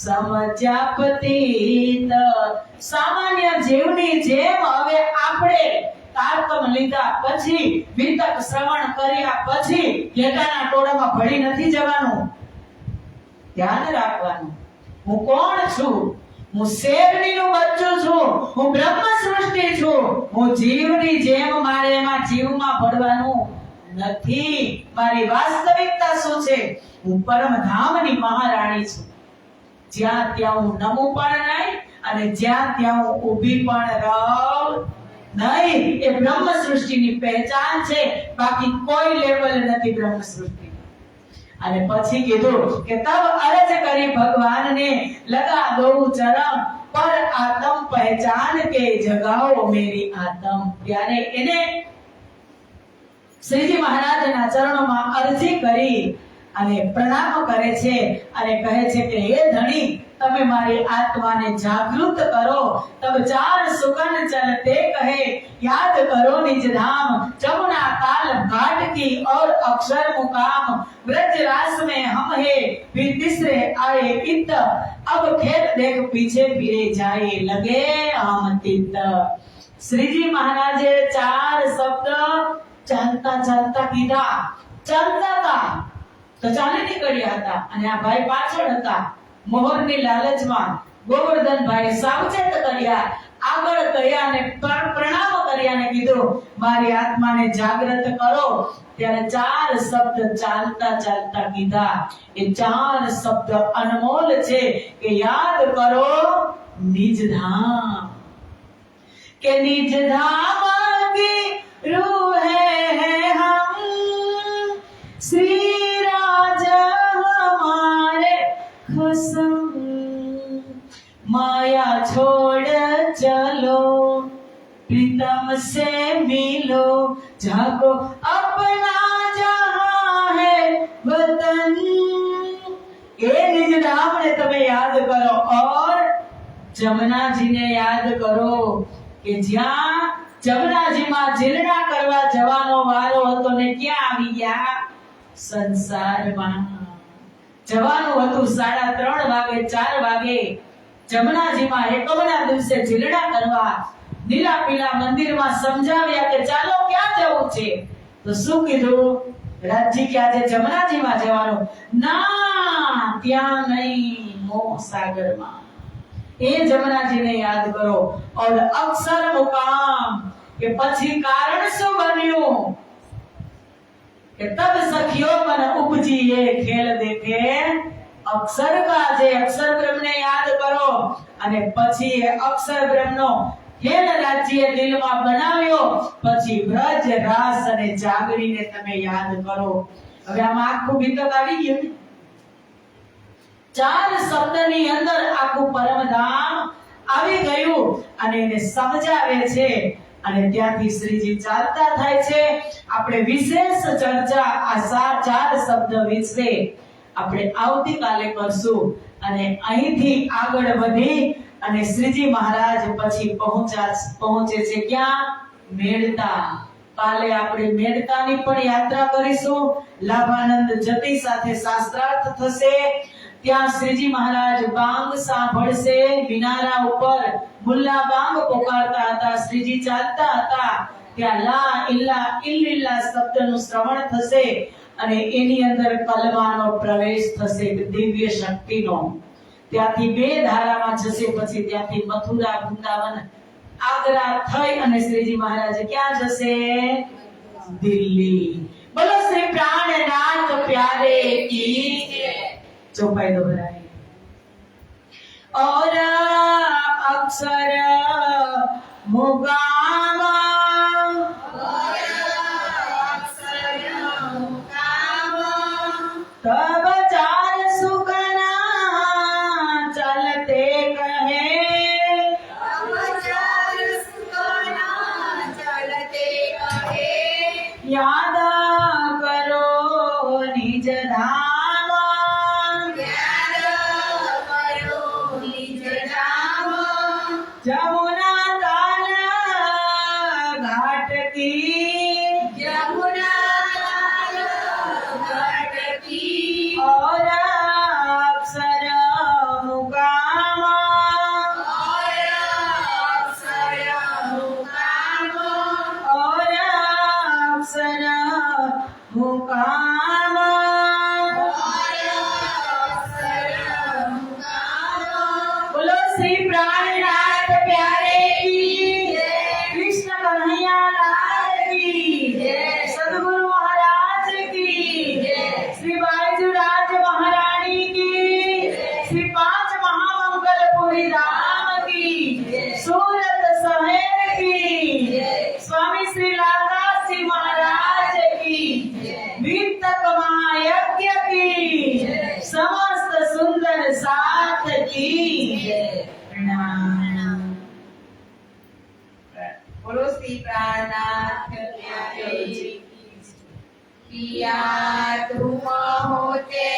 Speaker 1: સમજ્યા પતિત સામાન્ય જીવની જેમ હવે આપણે તારતમ લીધા પછી વિતક શ્રવણ કર્યા પછી ઘેટાના ટોળામાં ભળી નથી જવાનું. ધ્યાન રાખવાનું. હું કોણ છું? હું શેરડીનું બચ્ચું છું. હું બ્રહ્મ સૃષ્ટિ છું. હું જીવની જેમ મારે એમાં જીવમાં ભળવાનું નથી. મારી વાસ્તવિકતા શું છે? હું પરમધામની મહારાણી છું. જ્યાં ત્યાં હું નમું પણ નહીં અને જ્યાં ત્યાં હું ઊભી પણ રહું નહીં. એ બ્રહ્મ સૃષ્ટિની પહેચાન છે. બાકી કોઈ લેવલ નથી બ્રહ્મ સૃષ્ટિ. અને પછી કીધું કે તબ અરજ કરી ભગવાનને લગા દો ચરમ પર આત્મ પહેચાન કે જગાઓ મેરી આત્મ. ત્યારે એને શ્રીજી મહારાજના ચરણોમાં અરજી કરી અને પ્રણામ કરે છે અને કહે છે કે હે ધણી, તમે મારી આત્માને જાગૃત કરો. તબ ચાર સુકન ચલતે કહે याद करो निज धाम जमुना काल घाट की और अक्षर मुकाम ब्रज रास में हम है फिर तीसरे आए इत अब खेत देख पीछे फिरे जाए लगे हम तित. श्रीजी महाराजे चार शब्द ચાલતા ચાલતા કીધા. ચાલતા હતા તો ચાલી નીકળ્યા હતા અને આ ભાઈ પાછળ હતા. મોહરની લાલચમાં ગોવર્ધનભાઈ સાવચેત કર્યા, આગળ ગયા અને પ્રણામ કર્યા અને કીધું મારી આત્માને જાગૃત કરો. ત્યારે ચાર શબ્દ ચાલતા ચાલતા કીધા. એ ચાર શબ્દ અનમોલ છે કે યાદ કરો નિજ ધામ. કે નિજ ધામ કી रूह है हम श्री राज हमारे खसम माया छोड़ चलो प्रीतम से मिलो जागो अपना जहां है वतन. એ નિજ ધામને તમે યાદ કરો और જમનાજીને યાદ કરો કે જ્યાં જમનાજીમાં જીરણા કરવા જવાનો વારો હતો ને ક્યાં આવી ગયા? સંસારમાં જવાનું હતું. 3:30 વાગે 4 વાગે જમનાજીમાં એકમના દિવસે જીરણા કરવા નીલા પીલા મંદિરમાં સમજાવ્યા કે ચાલો ક્યાં જવું છે? તો શું કીધું? રાજજી કે આજે જમનાજીમાં જવાનું. ના, ત્યાં નહીં, મોહ સાગરમાં. એ જમનાજીને યાદ કરો. और अक्षर मुकाम કે પછી કારણ શું બન્યું? કે તબ સખિયો મન ઉપજી એ ખેલ દેખે અક્ષર કા. જે અક્ષર બ્રહ્મને યાદ કરો અને પછી એ અક્ષર બ્રહ્મનો ખેલ રાજ્ય દિલમાં બનાવ્યો. પછી વ્રજ રાસ અને જાગરીને તમે યાદ કરો. હવે આમાં આખું વિતક આવી ગયું. ચાર શબ્દની અંદર આખું પરમધામ આવી ગયું અને એને સમજાવે છે. અને ત્યાંથી શ્રીજી ચાલતા થાય છે. આપણે વિશેષ ચર્ચા આ ચાર શબ્દ વિશે આપણે આવતીકાલે કરશું. અને અહીંથી આગળ વધી અને શ્રીજી મહારાજ પછી પહોંચે છે ક્યાં? મેળતા. કાલે આપણે મેળતાની પણ યાત્રા કરીશું. લાભાનંદ જતી સાથે શાસ્ત્રાર્થ થશે. ત્યાં શ્રીજી મહારાજ બાંગ સાંભળશે. મિનારા ઉપર મુલ્લા બાંગ પોકારતા હતા. શ્રીજી ચાલતા હતા. ત્યાં લા ઇલ્લા ઇલ્લિલ્લા શબ્દનું શ્રવણ થશે અને એની અંદર કલમાનો પ્રવેશ થશે, દિવ્ય શક્તિનો. ત્યાંથી 2 ધારામાં જશે. પછી ત્યાંથી મથુરા, વૃંદાવન, આગ્રા થઈ અને શ્રીજી મહારાજ ક્યાં જશે? દિલ્હી. બોલો શ્રી પ્રાણનાથ પ્યારે કી જય. चौपाई दोहराई. और अक्षर मुकाम तब चार सुखना श्री प्राणनाथ प्यारे की
Speaker 2: जय।
Speaker 1: कृष्ण कन्हैया लाल की
Speaker 2: जय।
Speaker 1: सदगुरु महाराज की
Speaker 2: जय।
Speaker 1: श्री बाईजूराज महारानी की श्री पांच महामंगलपुरी धाम की
Speaker 2: जय।
Speaker 1: सूरत शहर की
Speaker 2: जय।
Speaker 1: स्वामी श्री लालदास जी महाराज की
Speaker 2: जय।
Speaker 1: वित्तक महायज्ञ की
Speaker 2: जय।
Speaker 1: समस्त सुंदर साथ की
Speaker 2: जय।
Speaker 1: प्रणाम।
Speaker 2: बोलो श्री प्राणनाथ प्यारे की किया तुम होते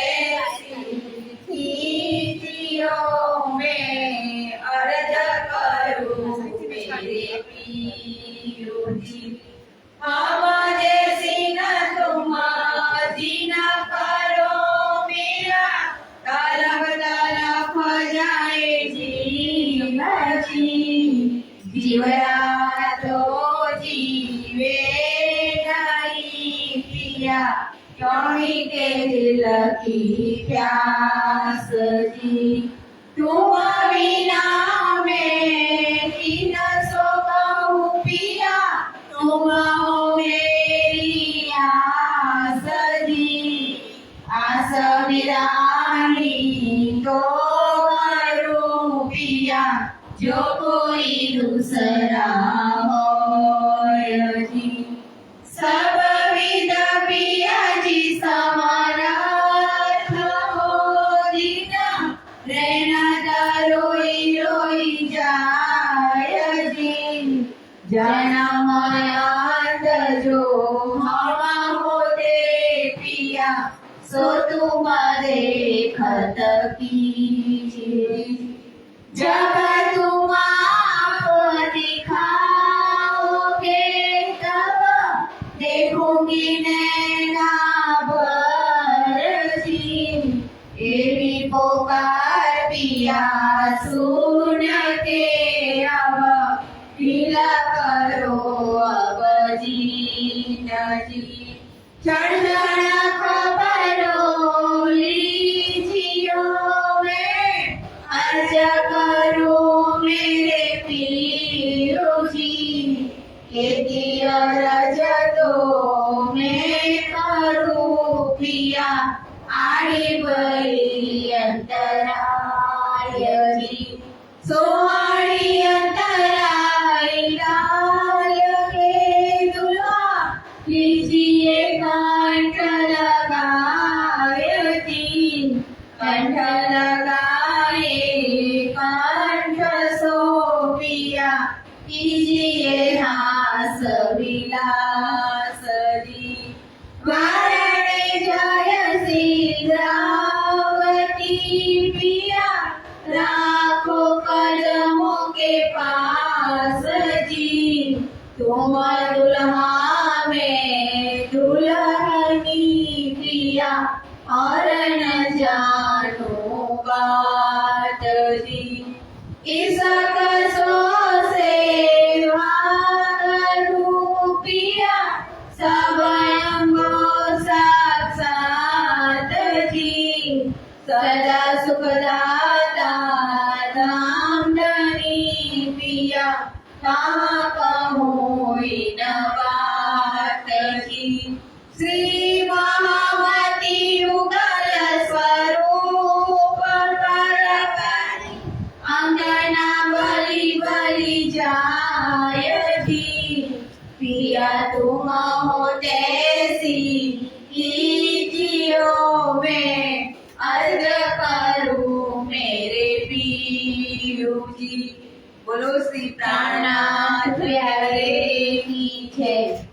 Speaker 2: सिद्धियों में अर्ज करूं मेरे पीरू जी हम जैसी न तुम दीन करो मेरा तलब तलब जाए जीवया तो जीवे नहीं पिया स्वामी के दिल की प्यास जी तुम बिना मैं की न सो कहूँ पिया तुम हो मेरी आस जी आस विरानी तो करूं पिया जो कोई दूसरा होय जी सब विद पिया जी समर्थ हो दीना रहना रोई रोई जाय जी जनमयांत जो हवा होते पिया सो तुम देखत कीजिए जब तुम आप दिखाओगे तब देखूंगी नैना भर जी एवी पुकार पिया सुन के अब पीला करो अब जी चढ़ना खबरों लीजियो में अर्ज करूं मेरे पीरू जी खेती रज तो मैं करूं पिया आड़ी बड़ी अंतराय जी सोहाड़ी अंतराय लाल के दुल्हा लीजिए कंठ लगाए जी कंठ लगाए कंठ सो पिया कीजिए हास विलास जी वारणे जय सिद्धावती पिया राखो कदमों के पास जी तुम दुल्हा में दुल्हनी प्रिया और न जानो बात जी इस कसो से करूं पिया सब अंगो साक्षात जी सदा सुखदाता धाम धनी पिया कहाँ कहूँ इन बात जी श्री महावती युगल स्वरूप परकारी अंगना बलि बलि जाय जी पिया तुम हो तैसी कीजियो में अर्ज करूं मेरे पीरू जी बोलो श्री प्राणनाथ प्यारे की जय।